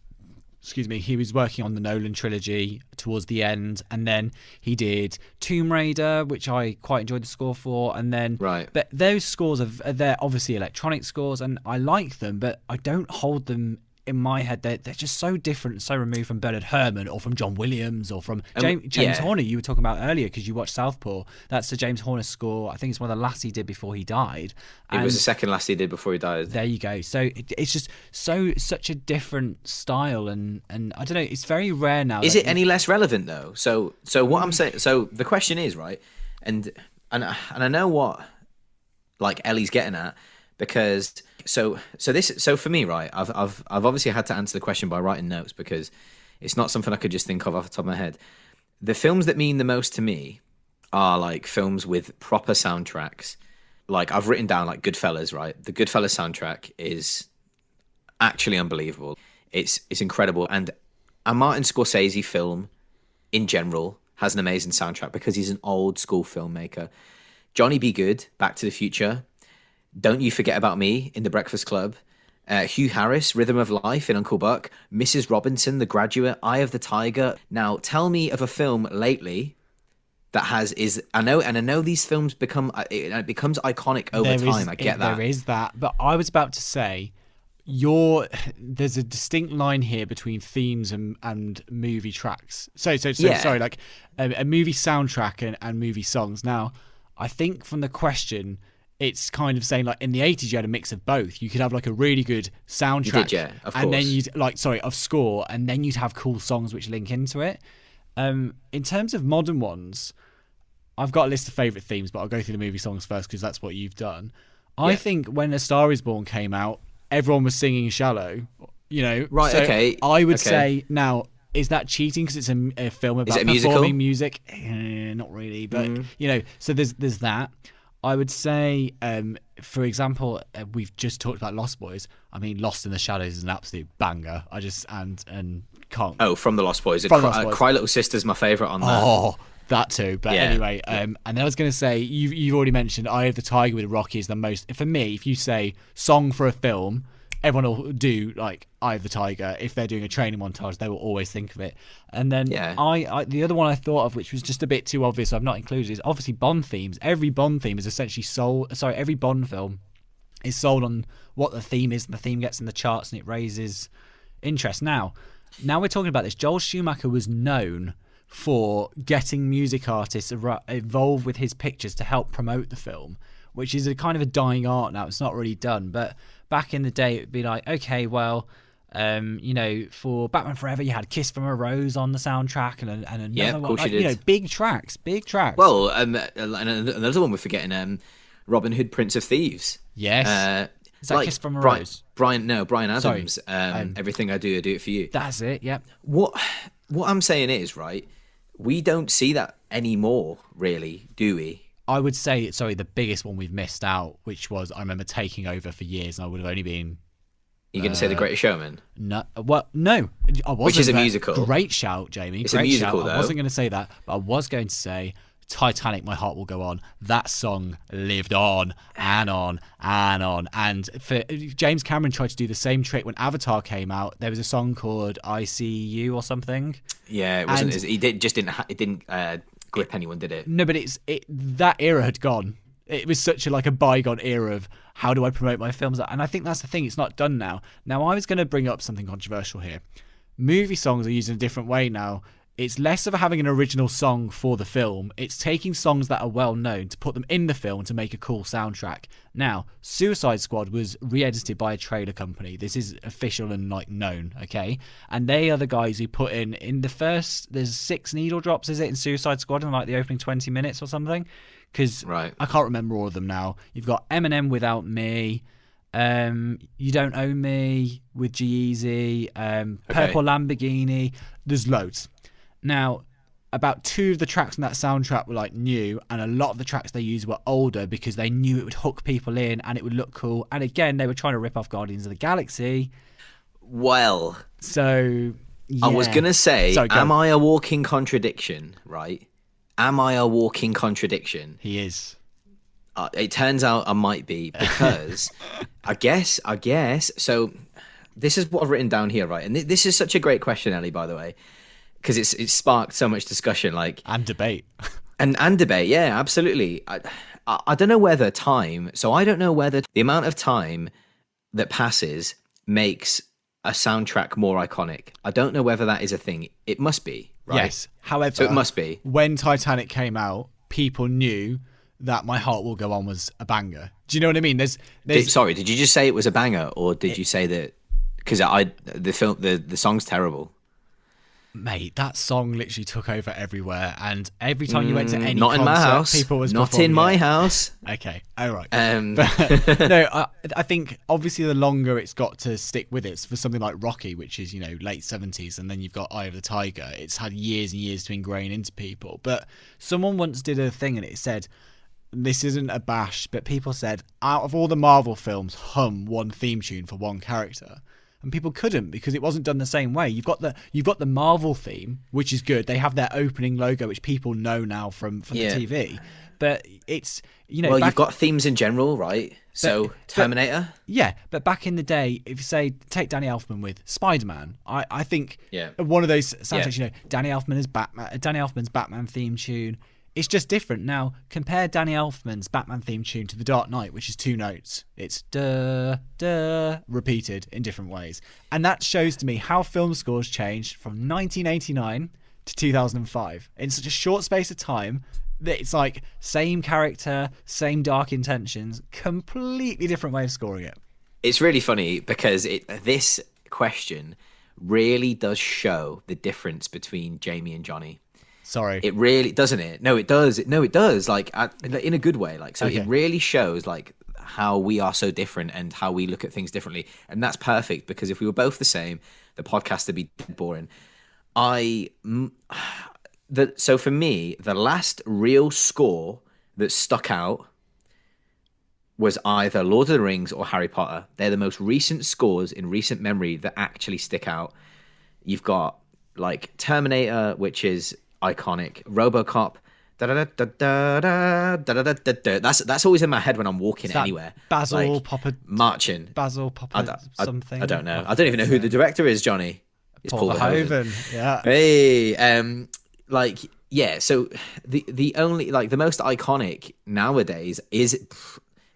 He was working on the Nolan trilogy towards the end, and then he did Tomb Raider, which I quite enjoyed the score for, and then but those scores they're obviously electronic scores, and I like them, but I don't hold them in my head. They're just so different and so removed from Bernard Herrmann or from John Williams or from James Horner, you were talking about earlier because you watched Southpaw. That's the James Horner score. I think it's one of the last he did before he died. It was the second last he did before he died. There you go. So it's just such a different style, and I don't know, it's very rare now. Is it any less relevant though? So what I'm saying, so the question is, right, and I know what like Ellie's getting at, because so for me, right, I've obviously had to answer the question by writing notes because it's not something I could just think of off the top of my head. The films that mean the most to me are like films with proper soundtracks. Like I've written down like Goodfellas, right? The Goodfellas soundtrack is actually unbelievable. It's incredible, and a Martin Scorsese film in general has an amazing soundtrack because he's an old school filmmaker. Johnny B. Good, Back to the Future. Don't You Forget About Me in The Breakfast Club. Hugh Harris, Rhythm of Life in Uncle Buck. Mrs. Robinson, The Graduate. Eye of the Tiger. Now, tell me of a film lately that I know these films becomes iconic over time. I get that. There is that. But I was about to say, there's a distinct line here between themes and movie tracks. Sorry, like a movie soundtrack and movie songs. Now, I think from the question, it's kind of saying like in the 80s you had a mix of both. You could have like a really good soundtrack, you did, yeah, of course, and then you'd of score, and then you'd have cool songs which link into it. In terms of modern ones, I've got a list of favourite themes, but I'll go through the movie songs first because that's what you've done. I think when A Star Is Born came out, everyone was singing "Shallow." You know, Right, so okay. I would Okay. say now. Is that cheating because it's a film about it a musical? performing music? Not really, but you know. So there's that. I would say, for example, we've just talked about Lost Boys. I mean, Lost in the Shadows is an absolute banger. I just and can't. Oh, from the Lost Boys. From the Lost Boys. Cry Little Sister's my favourite on that. Oh, that too. But Yeah, anyway, and then I was going to say, you've already mentioned Eye of the Tiger with Rocky is the most. For me, if you say song for a film, everyone will do like Eye of the Tiger. If they're doing a training montage, they will always think of it. And then I the other one I thought of, which was just a bit too obvious, I've not included, is obviously Bond themes. Every Bond theme is essentially sold. Sorry, every Bond film is sold on what the theme is, and the theme gets in the charts, and it raises interest. Now we're talking about this. Joel Schumacher was known for getting music artists involved with his pictures to help promote the film, which is a kind of a dying art now. It's not really done, but back in the day, it would be like, okay, well, you know, for Batman Forever, you had "Kiss from a Rose" on the soundtrack, and another Yeah, of one, course like, you did. know, big tracks. Well, and another one we're forgetting, Robin Hood, Prince of Thieves. Yes. Is that "Kiss from a Rose"? Brian Adams. Sorry. Everything I do it for you. That's it. Yep. What I'm saying is, right, we don't see that anymore, really, do we? I would say, sorry, the biggest one we've missed out, which was I remember taking over for years, and I would have only been. You're going to say The Greatest Showman? No, well, no, I wasn't. Which is a but musical. Great shout, Jamie. It's Great a musical, shout. though. I wasn't going to say that, but I was going to say Titanic, My Heart Will Go On. That song lived on and on and on. And for James Cameron tried to do the same trick when Avatar came out. There was a song called "I See You" or something. Yeah, it wasn't. It didn't grip anyone, did it? No, but that era had gone. It was such a bygone era of how do I promote my films, and I think that's the thing. It's not done now. Now I was going to bring up something controversial here. Movie songs are used in a different way now. It's less of having an original song for the film. It's taking songs that are well known to put them in the film to make a cool soundtrack. Now, Suicide Squad was re-edited by a trailer company. This is official and known, okay? And they are the guys who put in the first. There's 6 needle drops, is it, in Suicide Squad in the opening 20 minutes or something? Because right. I can't remember all of them now. You've got Eminem Without Me. You Don't Own Me with G-Eazy. Purple Lamborghini. There's loads. Now, about 2 of the tracks on that soundtrack were new, and a lot of the tracks they used were older because they knew it would hook people in and it would look cool. And again, they were trying to rip off Guardians of the Galaxy. Well, so yeah. I was gonna say, Sorry, am I a walking contradiction? Right? Am I a walking contradiction? He is. It turns out I might be, because I guess. So this is what I've written down here, right? And this is such a great question, Ellie, by the way, because it's sparked so much discussion, and debate. and debate. Yeah, absolutely. I don't know whether time. So I don't know whether the amount of time that passes makes a soundtrack more iconic. I don't know whether that is a thing. It must be, right? Yes. However, so it must be. When Titanic came out, people knew that My Heart Will Go On was a banger. Do you know what I mean? Sorry, did you just say it was a banger, or did you say that? Because the song's terrible. Mate, that song literally took over everywhere, and every time you went to any not concert, in my house. people was not in my house. Okay, all right. But, I think obviously the longer it's got to stick with it, for something like Rocky, which is late 70s, and then you've got Eye of the Tiger. It's had years and years to ingrain into people. But someone once did a thing, and it said, this isn't a bash, but people said, out of all the Marvel films, hum one theme tune for one character. And people couldn't, because it wasn't done the same way. You've got the Marvel theme, which is good. They have their opening logo, which people know now from the TV. But it's well, you've got themes in general, right? So Terminator. But back in the day, if you say take Danny Elfman with Spider-Man, I think one of those soundtracks. Danny Elfman's Batman theme tune. It's just different. Now, compare Danny Elfman's Batman theme tune to The Dark Knight, which is 2 notes. It's duh, duh, repeated in different ways. And that shows to me how film scores changed from 1989 to 2005. In such a short space of time, that it's same character, same dark intentions, completely different way of scoring it. It's really funny because this question really does show the difference between Jamie and Johnny. Sorry. It really doesn't it? No, it does. No, it does. In a good way. So okay. It really shows how we are so different and how we look at things differently. And that's perfect, because if we were both the same, the podcast would be dead boring. So for me, the last real score that stuck out was either Lord of the Rings or Harry Potter. They're the most recent scores in recent memory that actually stick out. You've got like Terminator, which is iconic. RoboCop. That's always in my head when I'm walking anywhere. Basil like, Popper marching. Basil Popper something. I don't know. I don't even know who the director is, Johnny. It's Paul Verhoeven. Yeah. Hey, like, yeah. So the only, like, the most iconic nowadays is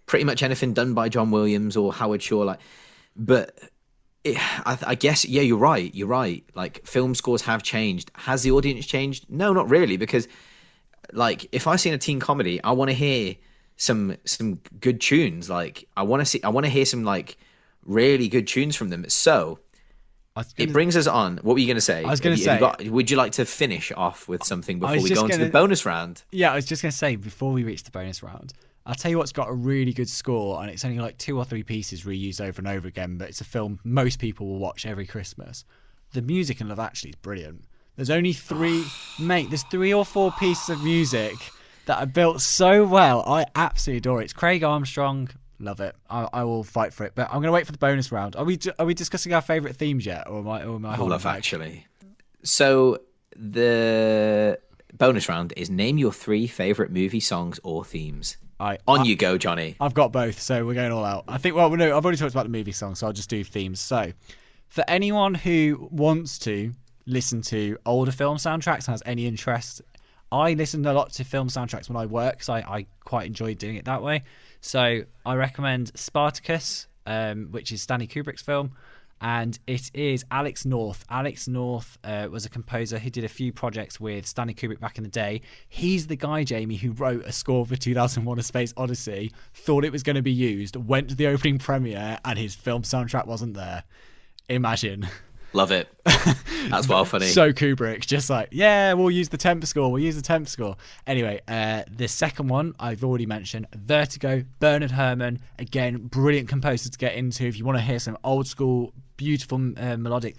pretty much anything done by John Williams or Howard Shore. Like, but I guess, yeah, you're right. You're right. Like, film scores have changed. Has the audience changed? No, not really, because like, if I see a teen comedy, I want to hear some good tunes. Like, I want to hear some like really good tunes from them. So it brings us on. What were you going to say? I was going to say, would you like to finish off with something before we go into the bonus round? Yeah, I was just going to say, before we reach the bonus round, I'll tell you what's got a really good score, and it's only like 2 or 3 pieces reused over and over again, but it's a film most people will watch every Christmas. The music in Love Actually is brilliant. There's only 3, mate, there's 3 or 4 pieces of music that are built so well. I absolutely adore it. It's Craig Armstrong. Love it. I will fight for it, but I'm going to wait for the bonus round. Are we discussing our favourite themes yet, or am I holding Love back? Actually. So the bonus round is name your 3 favourite movie songs or themes. You go, Johnny. I've got both, so we're going all out. I think, well, no, I've already talked about the movie song, so I'll just do themes. So, for anyone who wants to listen to older film soundtracks and has any interest, I listen a lot to film soundtracks when I work, because I quite enjoy doing it that way. So, I recommend Spartacus, which is Stanley Kubrick's film, and it is Alex North. Alex North was a composer who did a few projects with Stanley Kubrick back in the day. He's the guy, Jamie, who wrote a score for 2001: A Space Odyssey, thought it was going to be used, went to the opening premiere, and his film soundtrack wasn't there. Imagine. Love it. That's well funny. So Kubrick, just like, yeah, we'll use the temp score. Anyway, the second one I've already mentioned, Vertigo, Bernard Herrmann. Again, brilliant composer to get into if you want to hear some old school, beautiful melodic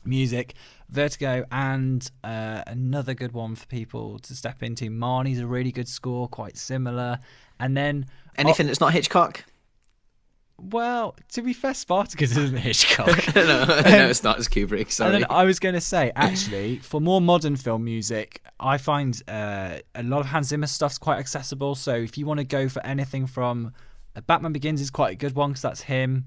music. Vertigo, and another good one for people to step into, Marnie's a really good score, quite similar. And then anything that's not Hitchcock. Well, to be fair, Spartacus isn't Hitchcock. no, it's not. It's Kubrick. Sorry. And then I was going to say, actually, for more modern film music, I find a lot of Hans Zimmer stuff's quite accessible. So if you want to go for anything from Batman Begins is quite a good one, because that's him.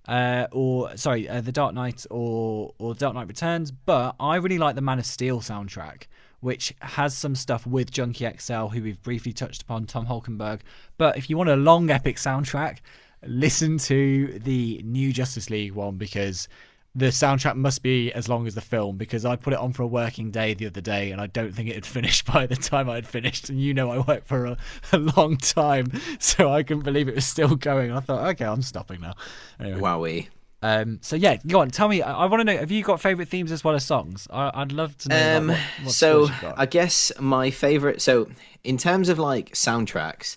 The Dark Knight or Dark Knight Returns. But I really like the Man of Steel soundtrack, which has some stuff with Junkie XL, who we've briefly touched upon, Tom Holkenberg. But if you want a long, epic soundtrack, listen to the new Justice League one, because the soundtrack must be as long as the film, because I put it on for a working day the other day and I don't think it had finished by the time I had finished, and I work for a long time, so I couldn't believe it was still going. I thought, okay, I'm stopping now. Anyway. Wowee. So yeah, go on, tell me, I want to know, have you got favourite themes as well as songs? I'd love to know what so you've got. I guess my favourite, so in terms of like soundtracks,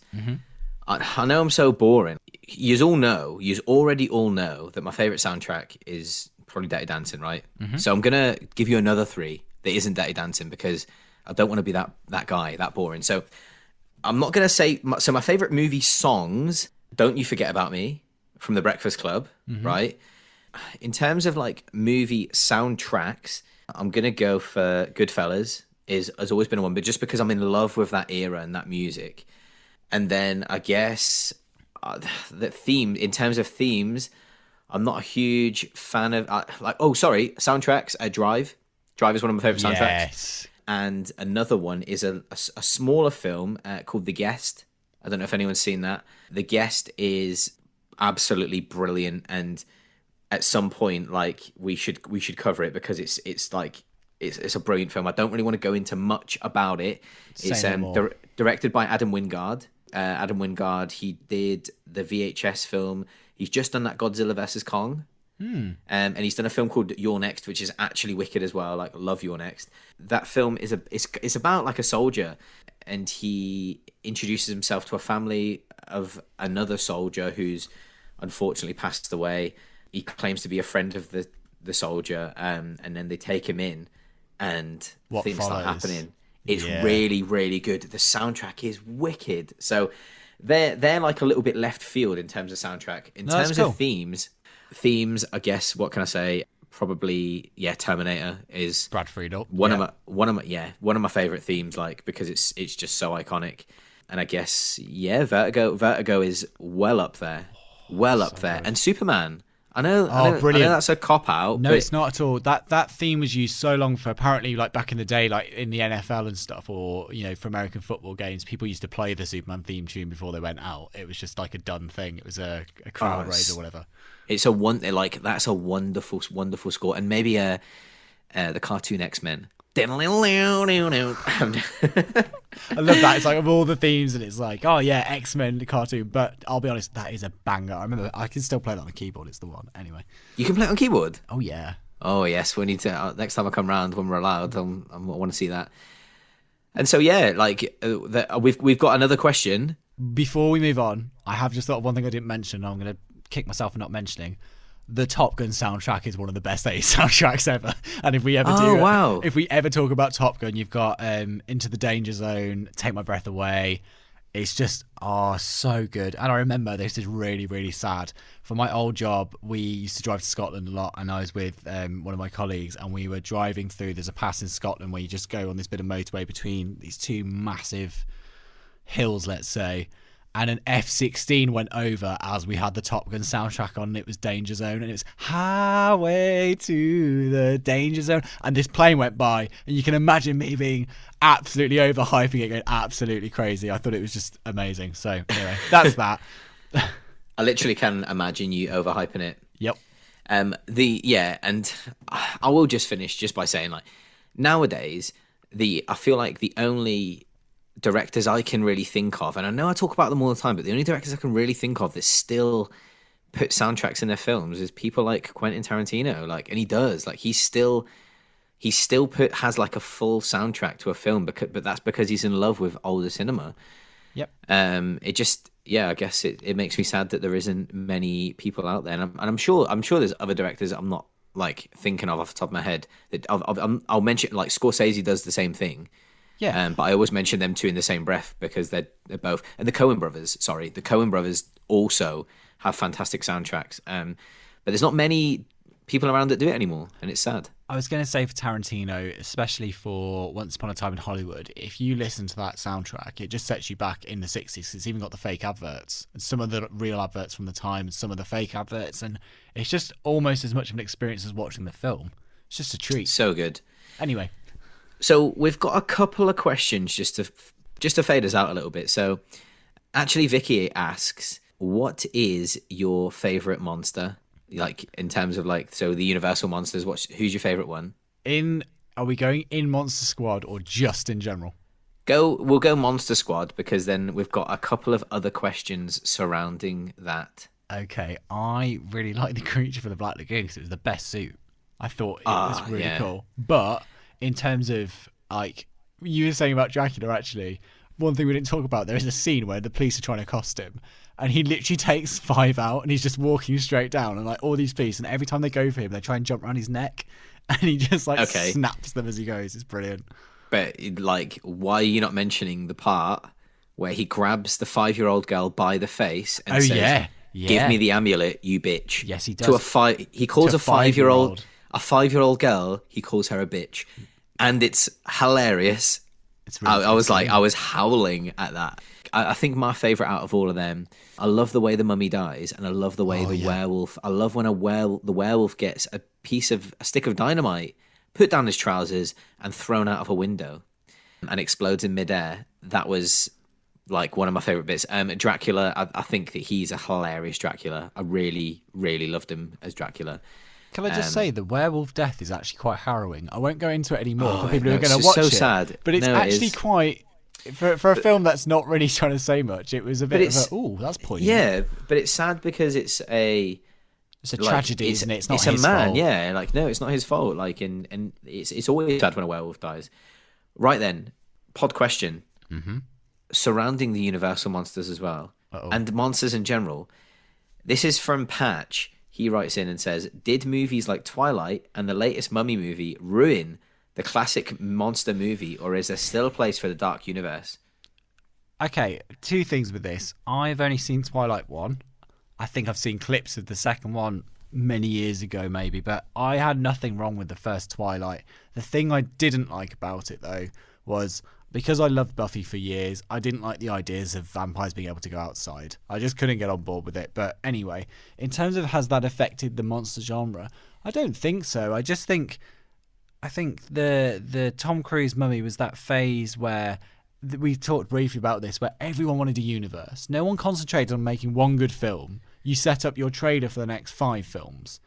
I know I'm so boring. Yous already all know that my favourite soundtrack is probably Dirty Dancing, right? So I'm gonna give you another 3 that isn't Dirty Dancing, because I don't want to be that guy, that boring. So I'm not gonna say. So my favourite movie songs: "Don't You Forget About Me" from The Breakfast Club, right? In terms of like movie soundtracks, I'm gonna go for Goodfellas. Has always been one, but just because I'm in love with that era and that music. And then I guess the theme, in terms of themes, I'm not a huge fan of soundtracks. Drive is one of my favorite soundtracks. Yes. And another one is a smaller film called The Guest. I don't know if anyone's seen that. The Guest is absolutely brilliant, and at some point, like, we should cover it, because it's a brilliant film. I don't really want to go into much about it. It's directed by Adam Wingard. Adam Wingard, he did the VHS film. He's just done that Godzilla vs. Kong. And he's done a film called You're Next, which is actually wicked as well. Like, love You're Next. That film is it's about like a soldier, and he introduces himself to a family of another soldier who's unfortunately passed away. He claims to be a friend of the soldier, and then they take him in, and What things start follows? happening. It's Yeah. really, really good. The soundtrack is wicked. So they're like a little bit left field in terms of soundtrack. In No, that's terms cool. of themes, I guess, what can I say? Probably, yeah, Terminator is Brad Friedel. one of my favorite themes, like, because it's just so iconic. And I guess, yeah, Vertigo is well up there. And Superman. I know Brilliant. that's a cop out. No, but it's not at all. That theme was used so long for, apparently, like back in the day, like in the NFL and stuff, or for American football games, people used to play the Superman theme tune before they went out. It was just like a done thing. It was a crowd raise or whatever. It's that's a wonderful, wonderful score, and maybe the cartoon X-Men. I love that. It's like of all the themes, and it's like, oh yeah, X-Men the cartoon. But I'll be honest, that is a banger. I remember I can still play that on the keyboard. It's the one. Anyway. You can play it on keyboard. Oh yeah. Oh yes, we need to. Next time I come round when we're allowed, I want to see that. And so yeah, like we've got another question. Before we move on, I have just thought of one thing I didn't mention. I'm going to kick myself for not mentioning. The Top Gun soundtrack is one of the best 80s soundtracks ever. And if we ever if we ever talk about Top Gun, you've got Into the Danger Zone, Take My Breath Away. It's just so good. And I remember this is really, really sad. For my old job, we used to drive to Scotland a lot, and I was with one of my colleagues, and we were driving through. There's a pass in Scotland where you just go on this bit of motorway between these two massive hills, let's say. And an F-16 went over as we had the Top Gun soundtrack on, and it was Danger Zone, and it was Highway to the Danger Zone, and this plane went by, and you can imagine me being absolutely overhyping it, going absolutely crazy. I thought it was just amazing. So anyway, that's that. I literally can imagine you overhyping it. Yep. And I will just finish just by saying, like, nowadays, I feel like the only directors I can really think of, and I know I talk about them all the time, but the only directors I can really think of that still put soundtracks in their films is people like Quentin Tarantino. Like, and he does, like, he still has like a full soundtrack to a film, but that's because he's in love with older cinema. Yep. It just, yeah, I guess it makes me sad that there isn't many people out there, and I'm sure there's other directors I'm not like thinking of off the top of my head that I'll mention, like Scorsese does the same thing. Yeah. But I always mention them two in the same breath because they're both, and the Coen brothers also have fantastic soundtracks. But there's not many people around that do it anymore, and it's sad. I was going to say for Tarantino, especially for Once Upon a Time in Hollywood, if you listen to that soundtrack, it just sets you back in the 60s. It's even got the fake adverts, and some of the real adverts from the time, and some of the fake adverts, and it's just almost as much of an experience as watching the film. It's just a treat. So good. Anyway. So we've got a couple of questions just to fade us out a little bit. So actually, Vicky asks, what is your favorite monster? Like, in terms of, like, so the Universal monsters, who's your favorite one? Are we going in Monster Squad or just in general? We'll go Monster Squad, because then we've got a couple of other questions surrounding that. Okay, I really like the creature for the Black Lagoon because it was the best suit. I thought it was really cool. But in terms of, like, you were saying about Dracula, actually, one thing we didn't talk about, there is a scene where the police are trying to accost him, and he literally takes 5 out, and he's just walking straight down, and like all these police, and every time they go for him, they try and jump around his neck, and he just like snaps them as he goes. It's brilliant. But, like, why are you not mentioning the part where he grabs the 5-year-old girl by the face and says, yeah. "Give me the amulet, you bitch." Yes, he does. He calls a 5-year-old girl, he calls her a bitch, and it's hilarious. It's really I was howling at that. I think my favorite out of all of them, I love the way the mummy dies, and I love the way werewolf. I love when the werewolf gets a stick of dynamite put down his trousers and thrown out of a window and explodes in midair. That was like one of my favorite bits. Dracula, I think that he's a hilarious Dracula. I really, really loved him as Dracula. Can I just say, the werewolf death is actually quite harrowing. I won't go into it anymore for people who are going to watch it. It's so sad. But it's actually quite, for a film that's not really trying to say much, it was a bit of that's poignant. Yeah, but it's sad because it's a tragedy, isn't it? It's not his a man, fault. Yeah. Like, no, it's not his fault. Like, and it's always sad when a werewolf dies. Right then, pod question. Mm-hmm. Surrounding the Universal monsters as well. Uh-oh. and monsters in general. This is from Patch. He writes in and says, did movies like Twilight and the latest Mummy movie ruin the classic monster movie, or is there still a place for the dark universe? Okay, two things with this. I've only seen Twilight 1. I think I've seen clips of the second one many years ago, maybe, but I had nothing wrong with the first Twilight. The thing I didn't like about it, though, was because I loved Buffy for years, I didn't like the ideas of vampires being able to go outside. I just couldn't get on board with it. But anyway, in terms of has that affected the monster genre, I don't think so. I think the Tom Cruise Mummy was that phase where we talked briefly about this, where everyone wanted a universe. No one concentrated on making one good film. You set up your trailer for the next 5 films.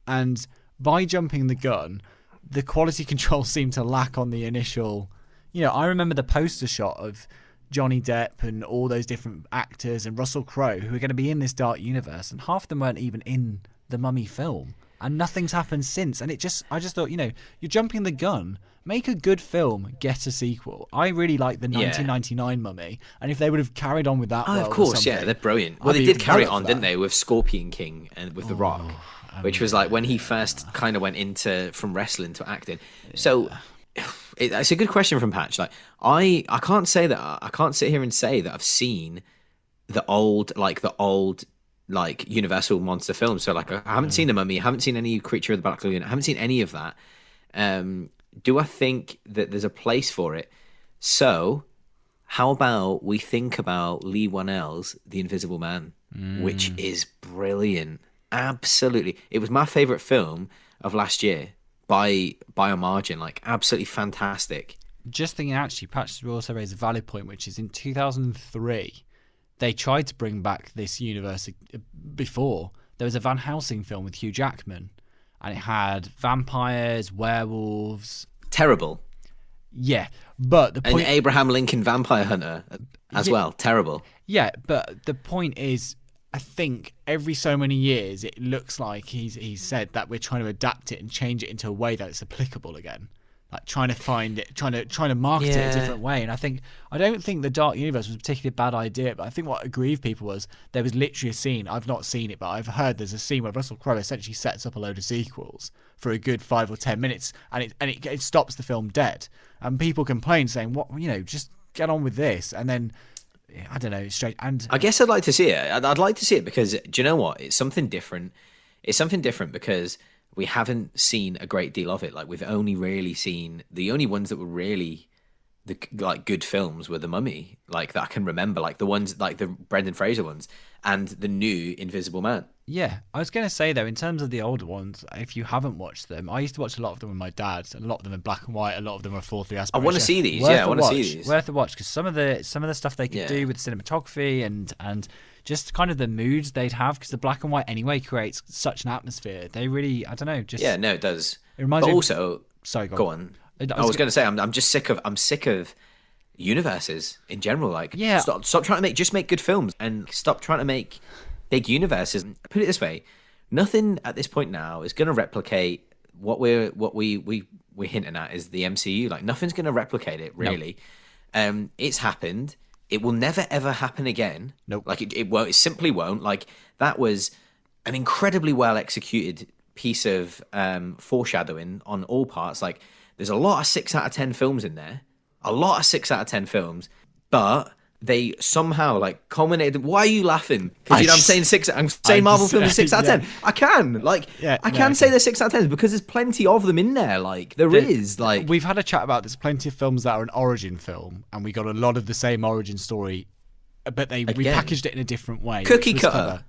And by jumping the gun, the quality control seemed to lack on the initial... I remember the poster shot of Johnny Depp and all those different actors and Russell Crowe who are going to be in this dark universe, and half of them weren't even in the Mummy film. And nothing's happened since. And I just thought, you're jumping the gun. Make a good film, get a sequel. I really like the 1999 Mummy, and if they would have carried on with that, of course, yeah, they're brilliant. Well, they did carry on, didn't they, with Scorpion King and with The Rock, which was like when he first kind of went from wrestling to acting. So it's a good question from Patch. Like, I can't say that I can't sit here and say that I've seen the old Universal monster films. So like, I haven't seen The Mummy, I haven't seen any Creature of the Black Lagoon, I haven't seen any of that. Do I think that there's a place for it? So, how about we think about Lee Whannell's The Invisible Man, which is brilliant. Absolutely. It was my favourite film of last year by a margin. Like, absolutely fantastic. Just thinking, actually, Patch also raised a valid point, which is in 2003, they tried to bring back this universe before. There was a Van Helsing film with Hugh Jackman. And it had vampires, werewolves. Terrible. Yeah, but the point... An Abraham Lincoln Vampire Hunter as well. Terrible. Yeah, but the point is, I think every so many years it looks like he's said that we're trying to adapt it and change it into a way that it's applicable again. Like trying to find it, trying to market it a different way. And I don't think the Dark Universe was a particularly bad idea, but I think what aggrieved people was there was literally a scene, I've not seen it, but I've heard there's a scene where Russell Crowe essentially sets up a load of sequels for a good 5 or 10 minutes, and it stops the film dead. And people complain saying, "What, just get on with this." And then I don't know, straight. And I guess I'd like to see it. I'd like to see it because, do you know what? It's something different. It's something different because we haven't seen a great deal of it. Like, we've only really seen the only ones that were really good films were The Mummy, like, that I can remember, like the ones like the Brendan Fraser ones and the new Invisible Man. Yeah, I was going to say though, in terms of the older ones, if you haven't watched them, I used to watch a lot of them with my dad, and a lot of them in black and white, a lot of them are 4:3 aspect. I want to see these. I want to see these. Worth a watch, because some of the stuff they could do with cinematography and just kind of the moods they'd have, because the black and white anyway creates such an atmosphere. They really, I don't know, just it does. It reminds me. Also, sorry, go on. I was going to say, I'm just sick of universes in general. Like, stop trying to make good films and stop trying to make big universes. Put it this way, nothing at this point now is going to replicate what we're hinting at is the MCU. Like, nothing's going to replicate it really. Nope. It's happened. It will never ever happen again. Nope. Like, it won't. It simply won't. Like, that was an incredibly well executed piece of foreshadowing on all parts. Like, there's a lot of 6 out of 10 films in there. A lot of 6 out of 10 films, but they somehow like culminated. Why are you laughing? Because I'm saying Marvel films are 6 out of 10. I can say they're 6 out of 10 because there's plenty of them in there. Like, there is. Like, we've had a chat about there's plenty of films that are an origin film, and we got a lot of the same origin story, but we packaged it in a different way. Cookie cutter.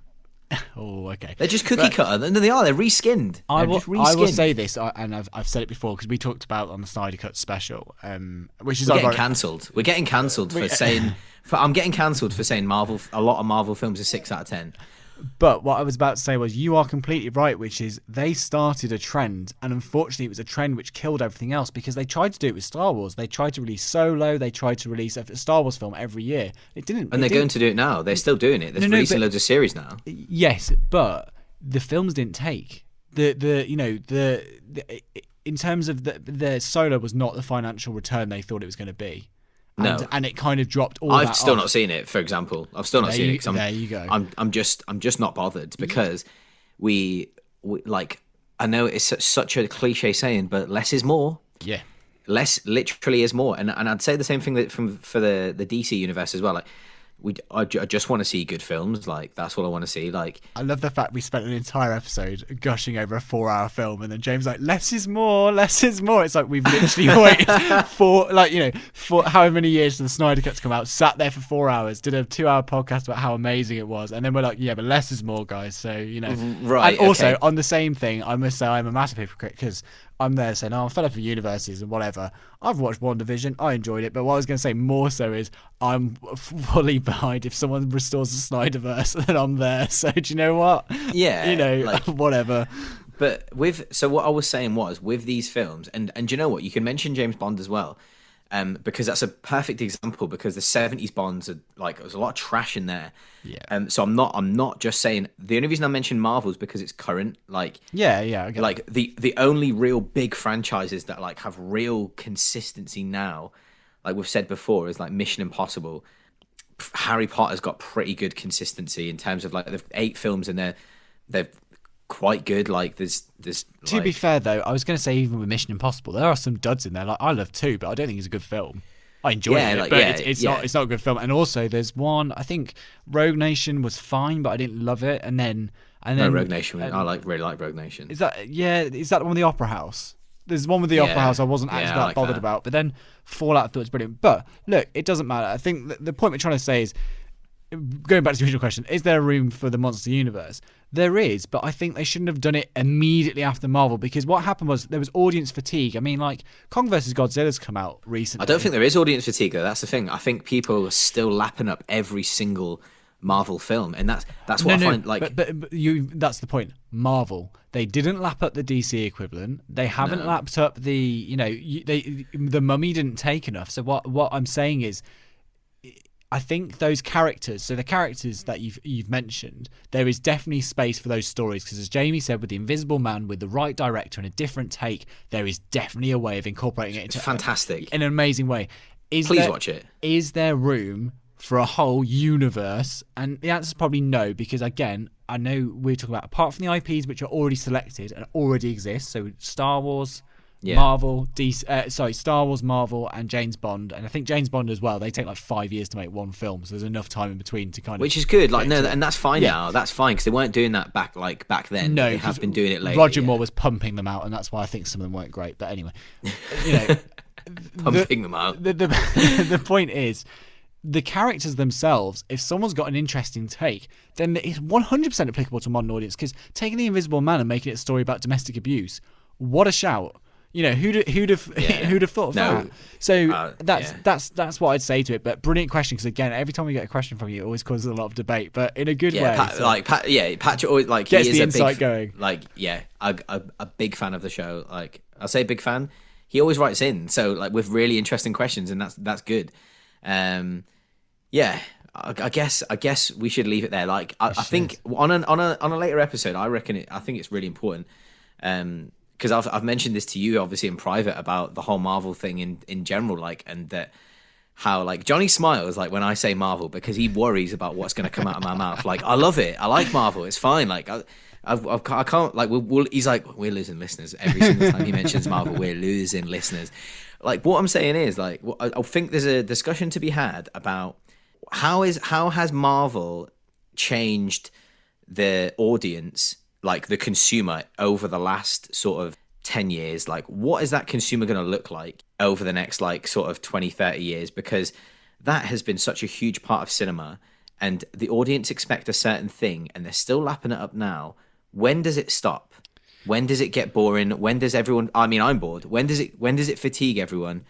Oh, okay. They're just cookie cutter. They're reskinned. I will say this, and I've said it before because we talked about on the Snyder Cut special, which is getting cancelled. We're getting cancelled for saying. I'm getting cancelled for saying Marvel. A lot of Marvel films are 6 out of 10. But what I was about to say was, you are completely right, which is they started a trend, and unfortunately it was a trend which killed everything else, because they tried to do it with Star Wars. They tried to release Solo, they tried to release a Star Wars film every year. It didn't. And they're going to do it now. They're still doing it. They're releasing loads of series now. Yes, but the films didn't take. In terms of the Solo was not the financial return they thought it was going to be. No. and it kind of dropped all I've that still off. not seen it, for example. I've still not seen it. There you go. I'm just not bothered because we like, I know it's such a cliche saying, but less is more. Yeah. Less literally is more. And I'd say the same thing that for the DC universe as well. Like, I just want to see good films. Like, that's what I want to see. Like, I love the fact we spent an entire episode gushing over a 4-hour film, and then James like, less is more, less is more. It's like we've literally waited for however many years for the Snyder Cut to come out, sat there for 4 hours, did a 2-hour podcast about how amazing it was, and then we're like, yeah, but less is more, guys. So, right. And also, okay. on the same thing, I must say I'm a massive hypocrite because I'm there saying, I'm fed up with universes and whatever. I've watched WandaVision, I enjoyed it, but what I was going to say more so is I'm fully behind if someone restores the Snyderverse, then I'm there. So do you know what? Yeah. Like, whatever. But so what I was saying was, with these films, and do you know what? You can mention James Bond as well, because that's a perfect example. Because the 70s Bonds are like, there's a lot of trash in there. Yeah. So I'm not just saying. The only reason I mention Marvel is because it's current. Like, yeah. I get like the only real big franchises that like have real consistency now, like we've said before, is like Mission Impossible. Harry Potter's got pretty good consistency in terms of like the 8 films, and they're quite good. Like there's to be fair though, I was going to say even with Mission Impossible, there are some duds in there. Like I love 2, but I don't think it's a good film. I enjoy it, but it's not a good film. And also, there's one, I think Rogue Nation was fine, but I didn't love it. And then Rogue Nation, I really like Rogue Nation. Is that the one with the Opera House? There's one with the Opera House I wasn't actually that bothered about, but then Fallout I thought was brilliant. But look, it doesn't matter. I think the point we're trying to say is, going back to the original question, is there room for the monster universe? There is, but I think they shouldn't have done it immediately after Marvel, because what happened was there was audience fatigue. I mean, like, Kong vs. Godzilla's come out recently. I don't think there is audience fatigue, though. That's the thing. I think people are still lapping up every single Marvel film, and that's what I find. Like, but that's the point. Marvel, they didn't lap up the DC equivalent. They haven't lapped up the the Mummy didn't take enough. So what I'm saying is, I think those characters, so the characters that you've mentioned, there is definitely space for those stories, because as Jamie said, with the Invisible Man, with the right director and a different take, there is definitely a way of incorporating it into fantastic in an amazing way. Please watch it. Is there room for a whole universe? And the answer is probably no, because again, I know we're talking about, apart from the IPs which are already selected and already exist, so Star Wars, Marvel, Star Wars, Marvel, and James Bond, and I think James Bond as well. They take like 5 years to make one film, so there's enough time in between to kind of. Which is good, like and that's fine now. That's fine, because they weren't doing that back then. No, they have been doing it later. Roger Moore was pumping them out, and that's why I think some of them weren't great. But anyway, pumping them out. The point is, the characters themselves, if someone's got an interesting take, then it's 100% applicable to a modern audience. Because taking the Invisible Man and making it a story about domestic abuse, what a shout! Who'd have thought of that? So that's what I'd say to it. But brilliant question, because again, every time we get a question from you, it always causes a lot of debate, but in a good way. Patrick always like gets he is the insight going. Like a big fan of the show. Like I say, big fan. He always writes in, so like with really interesting questions, and that's good. I guess we should leave it there. Like I think on a later episode, I think it's really important. Because I've mentioned this to you obviously in private about the whole Marvel thing in general, like, and that how like Johnny smiles like when I say Marvel, because he worries about what's going to come out of my mouth. Like, I love it, I like Marvel, it's fine. Like I can't like he's like, we're losing listeners every single time he mentions Marvel. We're losing listeners. Like, what I'm saying is, like, I think there's a discussion to be had about how has Marvel changed the audience, like the consumer, over the last sort of 10 years. Like, what is that consumer going to look like over the next like sort of 20-30 years? Because that has been such a huge part of cinema, and the audience expect a certain thing, and they're still lapping it up now. When does it stop? When does it get boring? When does everyone, I mean, I'm bored. When does it fatigue everyone?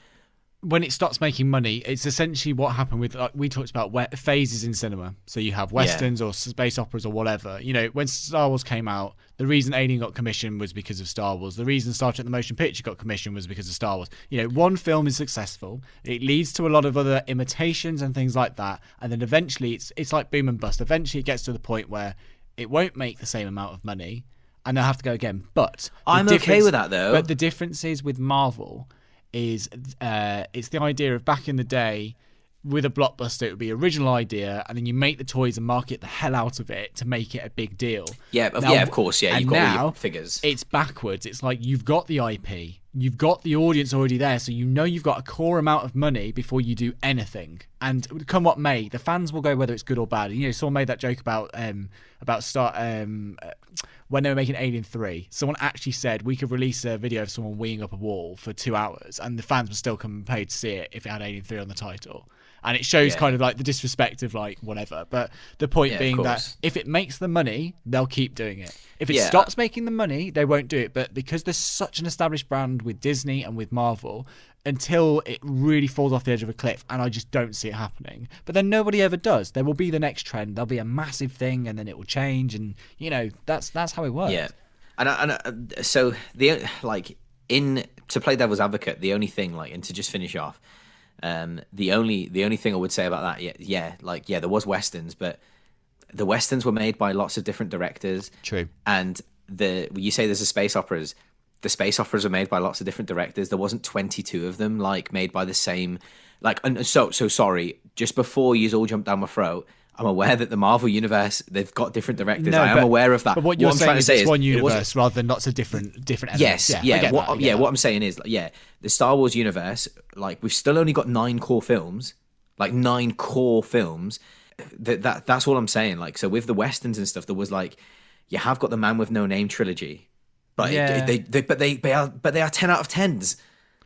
When it stops making money. It's essentially what happened with, like, we talked about phases in cinema. So you have westerns or space operas or whatever. When Star Wars came out, the reason Alien got commissioned was because of Star Wars. The reason Star Trek the Motion Picture got commissioned was because of Star Wars. One film is successful. It leads to a lot of other imitations and things like that. And then eventually it's like boom and bust. Eventually it gets to the point where it won't make the same amount of money, and they'll have to go again. But I'm okay with that, though. But the difference is with Marvel is it's the idea of back in the day with a blockbuster, it would be original idea, and then you make the toys and market the hell out of it to make it a big deal. Yeah, of course. Yeah, you've got all your figures. It's backwards. It's like you've got the IP, you've got the audience already there, so you know you've got a core amount of money before you do anything. And come what may, the fans will go whether it's good or bad. You know, someone made that joke about when they were making Alien 3, someone actually said we could release a video of someone weeing up a wall for 2 hours and the fans would still come and pay to see it if it had Alien 3 on the title. And it shows kind of like the disrespect of like whatever. But the point being that if it makes the money, they'll keep doing it. If it stops making the money, they won't do it. But because there's such an established brand with Disney and with Marvel, until it really falls off the edge of a cliff, and I just don't see it happening. But then nobody ever does. There will be the next trend. There'll be a massive thing, and then it will change. And you know that's how it works. Yeah, so the to play devil's advocate, the only thing and to just finish off. The only thing I would say about that, there was westerns, but the westerns were made by lots of different directors. True. And you say there's the space operas. The space operas were made by lots of different directors. There wasn't 22 of them made by the same. So sorry. Just before you all jump down my throat, I'm aware that the Marvel universe, they've got different directors. I am aware of that. But what you're saying is it's one universe rather than lots of different elements. Yes, what I'm saying is, the Star Wars universe, we've still only got 9 core films. 9 core films. That's all I'm saying. So with the westerns and stuff, there was you have got the Man with No Name trilogy, but they are 10 out of 10s.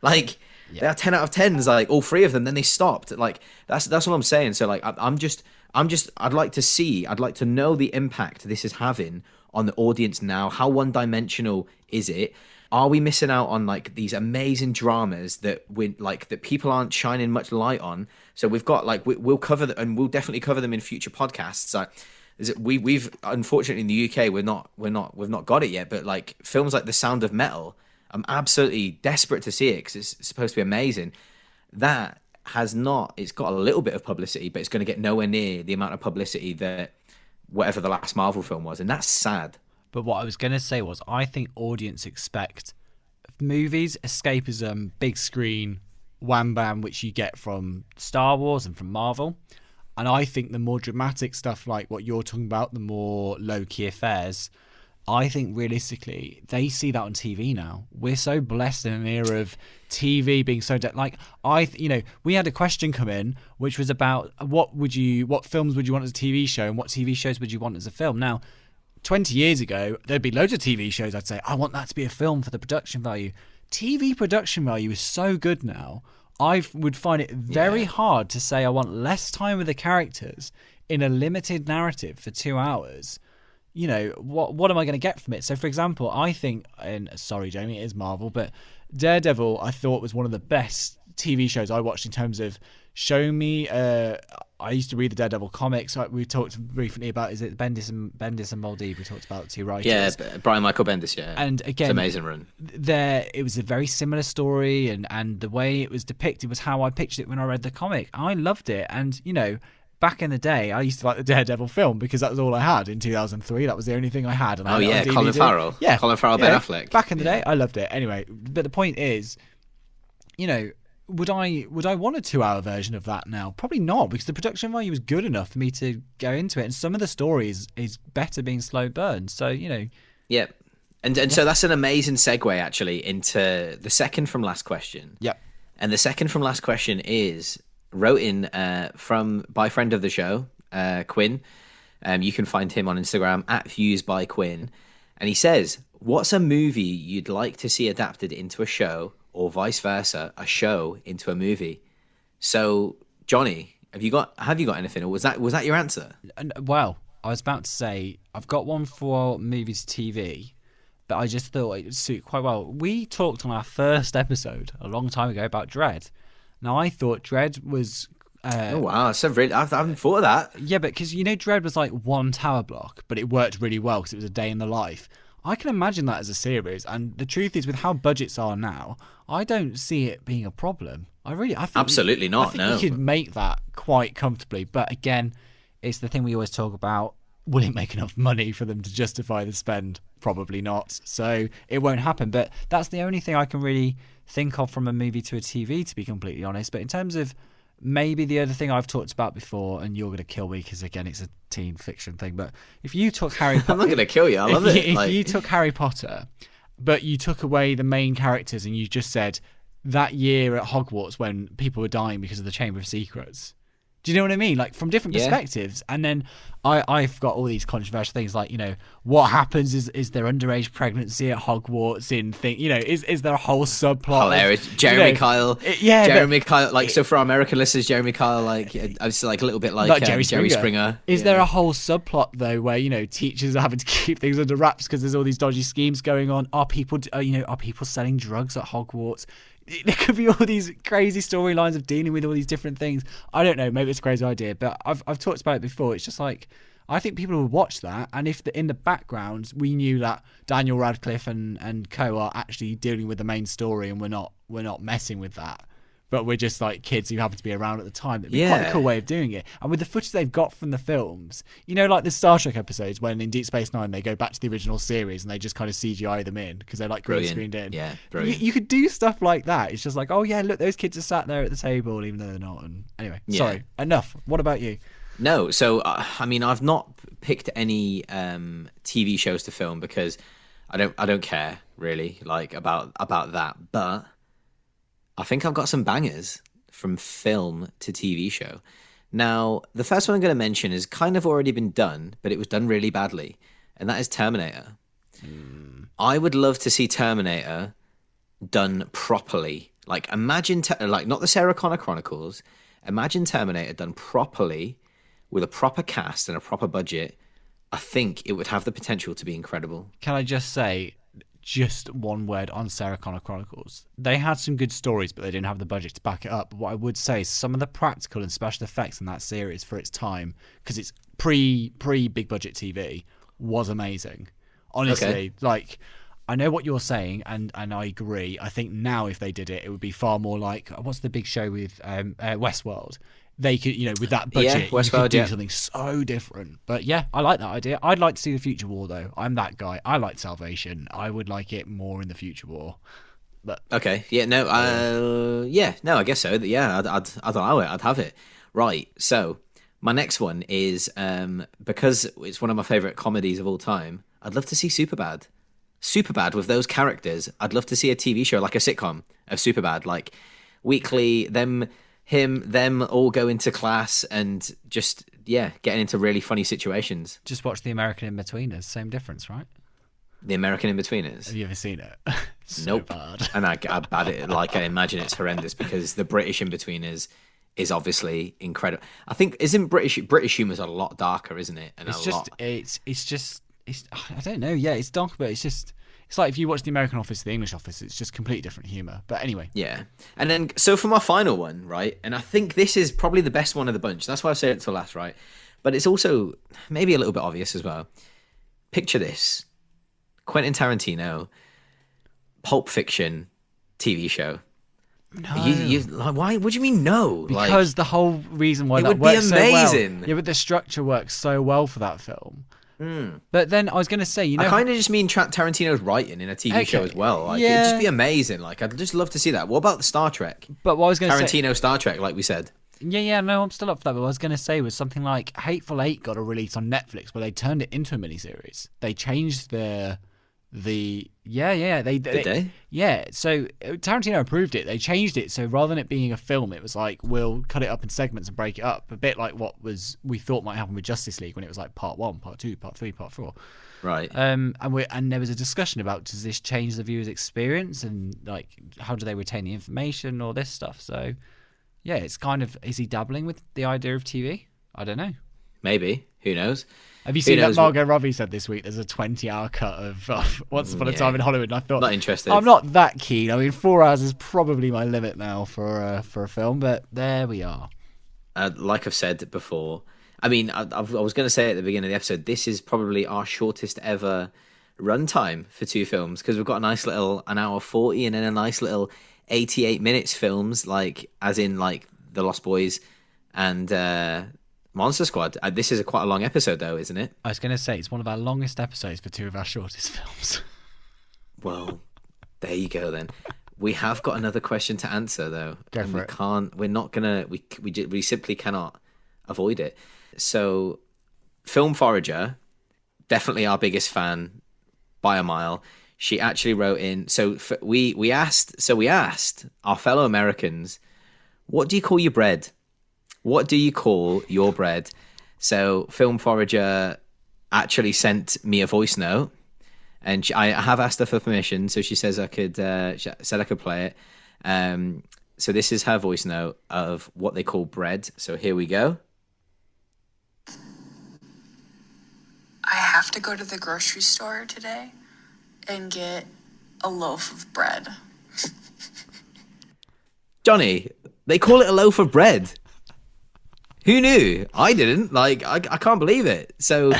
They are 10 out of 10s. All 3 of them. Then they stopped. That's what I'm saying. So I'd like to know the impact this is having on the audience now. How one-dimensional is it? Are we missing out on these amazing dramas that that people aren't shining much light on? So we've got we'll cover them, and we'll definitely cover them in future podcasts. We've unfortunately in the UK we've not got it yet. But films like The Sound of Metal, I'm absolutely desperate to see it because it's supposed to be amazing. It's got a little bit of publicity, but it's going to get nowhere near the amount of publicity that whatever the last Marvel film was, and that's sad. But what I was going to say was, I think audience expect movies, escapism, big screen, wham bam, which you get from Star Wars and from Marvel. And I think the more dramatic stuff, like what you're talking about, the more low-key affairs, I think realistically they see that on TV now. We're so blessed in an era of TV being so we had a question come in which was about what films would you want as a TV show and what TV shows would you want as a film. Now, 20 years ago there'd be loads of TV shows I'd say I want that to be a film for the production value. TV production value is so good now. I would find it very hard to say I want less time with the characters in a limited narrative for 2 hours. You know, what am I going to get from it? So, for example, I think, and sorry, Jamie, it is Marvel, but Daredevil, I thought was one of the best TV shows I watched in terms of showing me. I used to read the Daredevil comics. We talked briefly about, is it Bendis and Moldiv? We talked about 2 writers. Yeah, Brian Michael Bendis. Yeah, and again, it's an amazing run. It was a very similar story, and the way it was depicted was how I pictured it when I read the comic. I loved it, and back in the day, I used to like the Daredevil film because that was all I had in 2003. That was the only thing I had. And Colin Farrell. Yeah, Colin Farrell, Ben Affleck. Back in the day, I loved it. Anyway, but the point is, would I want a 2-hour version of that now? Probably not, because the production value was good enough for me to go into it, and some of the stories is better being slow burn. So Yeah, and so that's an amazing segue actually into the second from last question. Yep. And the second from last question is wrote in by friend of the show, Quinn. You can find him on Instagram @viewsbyquinn. And he says, what's a movie you'd like to see adapted into a show, or vice versa, a show into a movie? So, Johnny, have you got anything, or was that your answer? Well, I was about to say I've got one for movies TV, but I just thought it would suit quite well. We talked on our first episode a long time ago about Dredd. Now, I thought Dredd was... oh, wow. I haven't thought of that. Yeah, but because, Dredd was like one tower block, but it worked really well because it was a day in the life. I can imagine that as a series, and the truth is, with how budgets are now, I don't see it being a problem. I think absolutely not. I think you could make that quite comfortably, but again, it's the thing we always talk about. will it make enough money for them to justify the spend? Probably not. So it won't happen. But that's the only thing I can really think of from a movie to a TV, to be completely honest. But in terms of maybe the other thing I've talked about before, and you're going to kill me because, again, it's a teen fiction thing, but if you took Harry Potter... I'm not going to kill you. I love it. If you took Harry Potter, but you took away the main characters and you just said that year at Hogwarts when people were dying because of the Chamber of Secrets... Do you know what I mean? Like, from different perspectives. And then I've got all these controversial things like, what happens is there underage pregnancy at Hogwarts in thing, is there a whole subplot? Hilarious. Jeremy Kyle. Kyle. Like, so for our American listeners, Jeremy Kyle, like, I was like a little bit like Jerry Springer. Is there a whole subplot, though, where, teachers are having to keep things under wraps because there's all these dodgy schemes going on? Are people selling drugs at Hogwarts? There could be all these crazy storylines of dealing with all these different things. I don't know. Maybe it's a crazy idea, but I've talked about it before. It's just like, I think people would watch that, and if in the background we knew that Daniel Radcliffe and co are actually dealing with the main story, and we're not messing with that, but we're just like kids who happen to be around at the time. That'd be quite a cool way of doing it. And with the footage they've got from the films, like the Star Trek episodes when in Deep Space Nine they go back to the original series and they just kind of CGI them in because they're like green screened in. Yeah, brilliant. You could do stuff like that. It's just like, oh yeah, look, those kids are sat there at the table even though they're not. And anyway, sorry, enough. What about you? No, so I mean, I've not picked any TV shows to film because I don't care really like about that, but I think I've got some bangers from film to TV show. Now, the first one I'm going to mention has kind of already been done, but it was done really badly, and that is Terminator. I would love to see Terminator done properly. Like, imagine, not the Sarah Connor Chronicles, imagine Terminator done properly with a proper cast and a proper budget. I think it would have the potential to be incredible. Can I just say... just one word on Sarah Connor Chronicles. They had some good stories, but they didn't have the budget to back it up. But what I would say is some of the practical and special effects in that series for its time, because it's pre big budget TV, was amazing. Honestly, like, I know what you're saying, and I agree. I think now if they did it, it would be far more like, what's the big show with Westworld? They could, with that budget, you could do something so different. But yeah, I like that idea. I'd like to see the Future War, though. I'm that guy. I like Salvation. I would like it more in the Future War. But okay, yeah, no, I guess so. Yeah, I'd allow it. I'd have it. Right. So my next one is because it's one of my favorite comedies of all time. I'd love to see Superbad. Superbad with those characters. I'd love to see a TV show like a sitcom of Superbad, like weekly. Them all go into class and just getting into really funny situations. Just watch The American Inbetweeners. Same difference, right? The American Inbetweeners. Have you ever seen it? So nope. Bad. And I bad it. Like, I imagine it's horrendous because the British Inbetweeners is obviously incredible. I think British humor's a lot darker, isn't it? And it's I don't know. Yeah, it's dark, but it's like if you watch The American Office, The English Office, it's just completely different humour. But anyway. Yeah. And then, so for my final one, right, and I think this is probably the best one of the bunch. That's why I said it to last, right? But it's also maybe a little bit obvious as well. Picture this. Quentin Tarantino, Pulp Fiction TV show. No. Why? What do you mean no? Because the whole reason why that works so well. Yeah, but the structure works so well for that film. But then I was going to say, I kind of just mean Tarantino's writing in a TV show as well. Like, it'd just be amazing. Like, I'd just love to see that. What about the Star Trek? But what I was going to say, Tarantino Star Trek, like we said. Yeah, no, I'm still up for that. But what I was going to say was something like Hateful Eight got a release on Netflix where they turned it into a miniseries. They changed they Did they? Yeah, so Tarantino approved it. They changed it, so rather than it being a film, it was like, we'll cut it up in segments and break it up, a bit like what we thought might happen with Justice League when it was like part 1, part 2, part 3, part 4. Right. And there was a discussion about, does this change the viewer's experience, and like, how do they retain the information, all this stuff. So yeah, it's kind of, is he dabbling with the idea of TV? I don't know. Maybe. Who knows? Have you seen that Margot Robbie said this week there's a 20-hour cut of Once Upon a Time in Hollywood? And I thought, not interested. I'm not that keen. I mean, 4 hours is probably my limit now for a film, but there we are. Like I've said before, I mean, I was going to say at the beginning of the episode, this is probably our shortest ever runtime for two films, because we've got a nice little an hour 40 and then a nice little 88 minutes films, like as in like The Lost Boys and Monster Squad. This is quite a long episode, though, isn't it? I was going to say it's one of our longest episodes for two of our shortest films. Well, there you go then. We have got another question to answer, though. Go and for we it. can't. We're not gonna. We simply cannot avoid it. So, Film Forager, definitely our biggest fan by a mile. She actually wrote in. So we asked. So we asked our fellow Americans, what do you call your bread? What do you call your bread? So Film Forager actually sent me a voice note, and I have asked her for permission. So she says I could. She said I could play it. So this is her voice note of what they call bread. So here we go. I have to go to the grocery store today and get a loaf of bread. Johnny, they call it a loaf of bread. Who knew? I didn't. Like, I can't believe it. So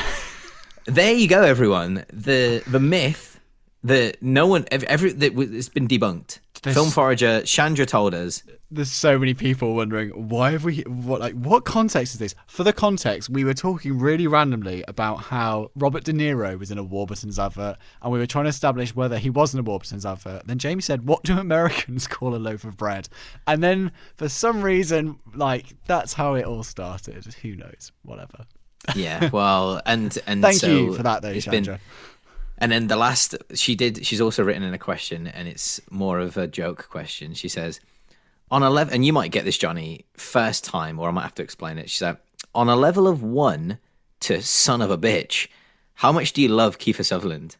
there you go, everyone. The myth that no one that it's been debunked. Film Forager, Chandra told us. There's so many people wondering why have we what context is this? For the context, we were talking really randomly about how Robert De Niro was in a Warburton's advert, and we were trying to establish whether he was in a Warburton's advert. Then Jamie said, "What do Americans call a loaf of bread?" And then for some reason, that's how it all started. Who knows? Whatever. Yeah. Well, and thank you for that, though, Chandra. And then the last she's also written in a question, and it's more of a joke question. She says, on a level, and you might get this, Johnny, first time, or I might have to explain it. She said, on a level of 1 to son of a bitch, how much do you love Kiefer Sutherland?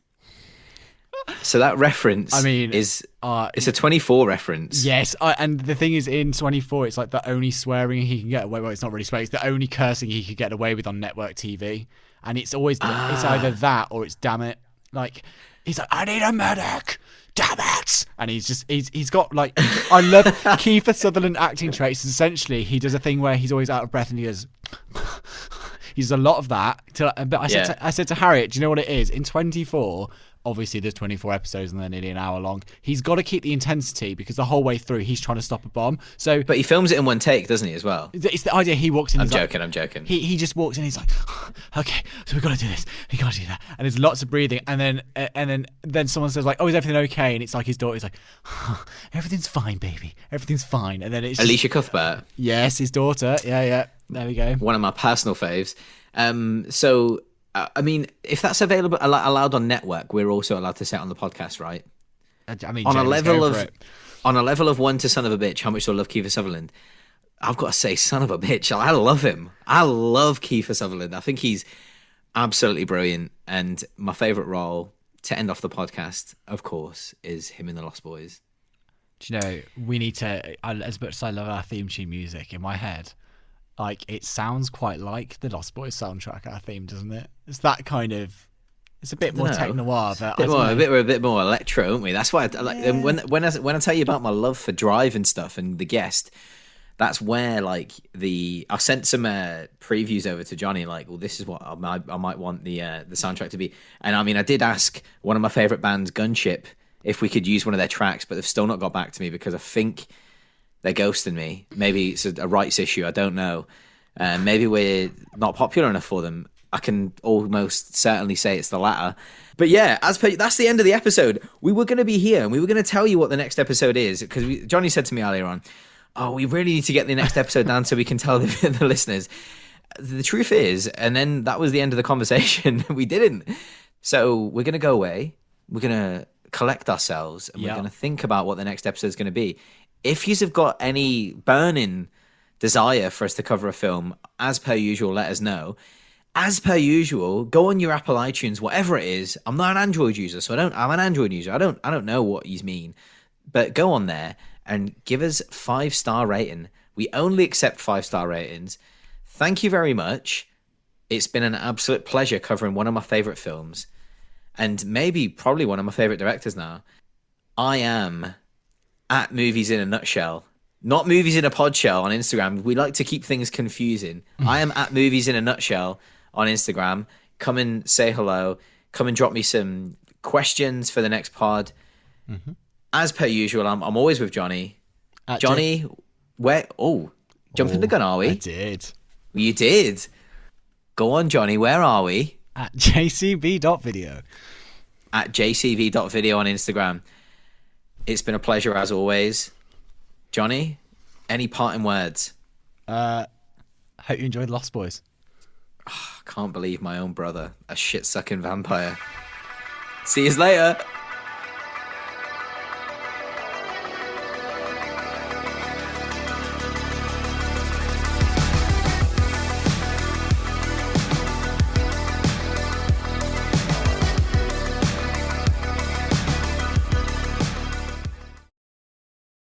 So that reference, it's a 24 reference. Yes, and the thing is, in 24, it's like the only swearing he can get away with. Well, it's not really swearing; it's the only cursing he could get away with on network TV, and it's always it's either that or it's damn it. Like, he's like, I need a medic, damn it, and he's got like, I love Kiefer Sutherland acting traits. Essentially, he does a thing where he's always out of breath and he goes. He does a lot of that. But I said to Harriet, do you know what it is? In 24, obviously there's 24 episodes and they're nearly an hour long. He's got to keep the intensity because the whole way through he's trying to stop a bomb. So, but he films it in one take, doesn't he, as well? It's the idea he walks in. I'm joking. He just walks in. He's like, okay, so we've got to do this. We got to do that. And there's lots of breathing. And then someone says like, oh, is everything okay? And it's like his daughter's like, everything's fine, baby. Everything's fine. And then it's Alicia Cuthbert. Yes, his daughter. Yeah. There we go. One of my personal faves. So, I mean, if that's available, allowed on network, we're also allowed to say it on the podcast, right? I mean, on a level of 1 to son of a bitch, how much do I love Kiefer Sutherland? I've got to say, son of a bitch. I love him. I love Kiefer Sutherland. I think he's absolutely brilliant. And my favorite role to end off the podcast, of course, is him in The Lost Boys. Do you know, we need to, as much as I love our theme tune music, in my head, like, it sounds quite like the Lost Boys soundtrack, our theme, doesn't it? It's that kind of, it's a bit more techno-noir, but a bit more electro, aren't we? That's why when I tell you about my love for Drive and stuff and The Guest, that's where like I sent some previews over to Johnny, like, well, this is what I might want the soundtrack to be. And I mean, I did ask one of my favorite bands, Gunship, if we could use one of their tracks, but they've still not got back to me because I think they're ghosting me. Maybe it's a rights issue. I don't know. Maybe we're not popular enough for them. I can almost certainly say it's the latter. But yeah, that's the end of the episode. We were going to be here and we were going to tell you what the next episode is because Johnny said to me earlier on, oh, we really need to get the next episode down so we can tell the listeners. The truth is, and then that was the end of the conversation. We didn't. So we're going to go away. We're going to collect ourselves and we're going to think about what the next episode is going to be. If you have got any burning desire for us to cover a film, as per usual, let us know. As per usual, go on your Apple iTunes, whatever it is. I'm not an Android user, so I'm an Android user. I don't know what you mean, but go on there and give us 5-star rating. We only accept 5-star ratings. Thank you very much. It's been an absolute pleasure covering one of my favorite films, and probably one of my favorite directors now. I am at Movies in a Nutshell. Not Movies in a Podshell on Instagram. We like to keep things confusing. I am at Movies in a Nutshell on Instagram. Come and say hello. Come and drop me some questions for the next pod. Mm-hmm. As per usual, I'm always with Johnny. Johnny, where? Oh, jumping the gun, are we? I did. You did. Go on, Johnny. Where are we? At jcb.video. At jcv.video on Instagram. It's been a pleasure as always. Johnny, any parting words? Hope you enjoyed Lost Boys. I can't believe my own brother, a shit-sucking vampire. See you later.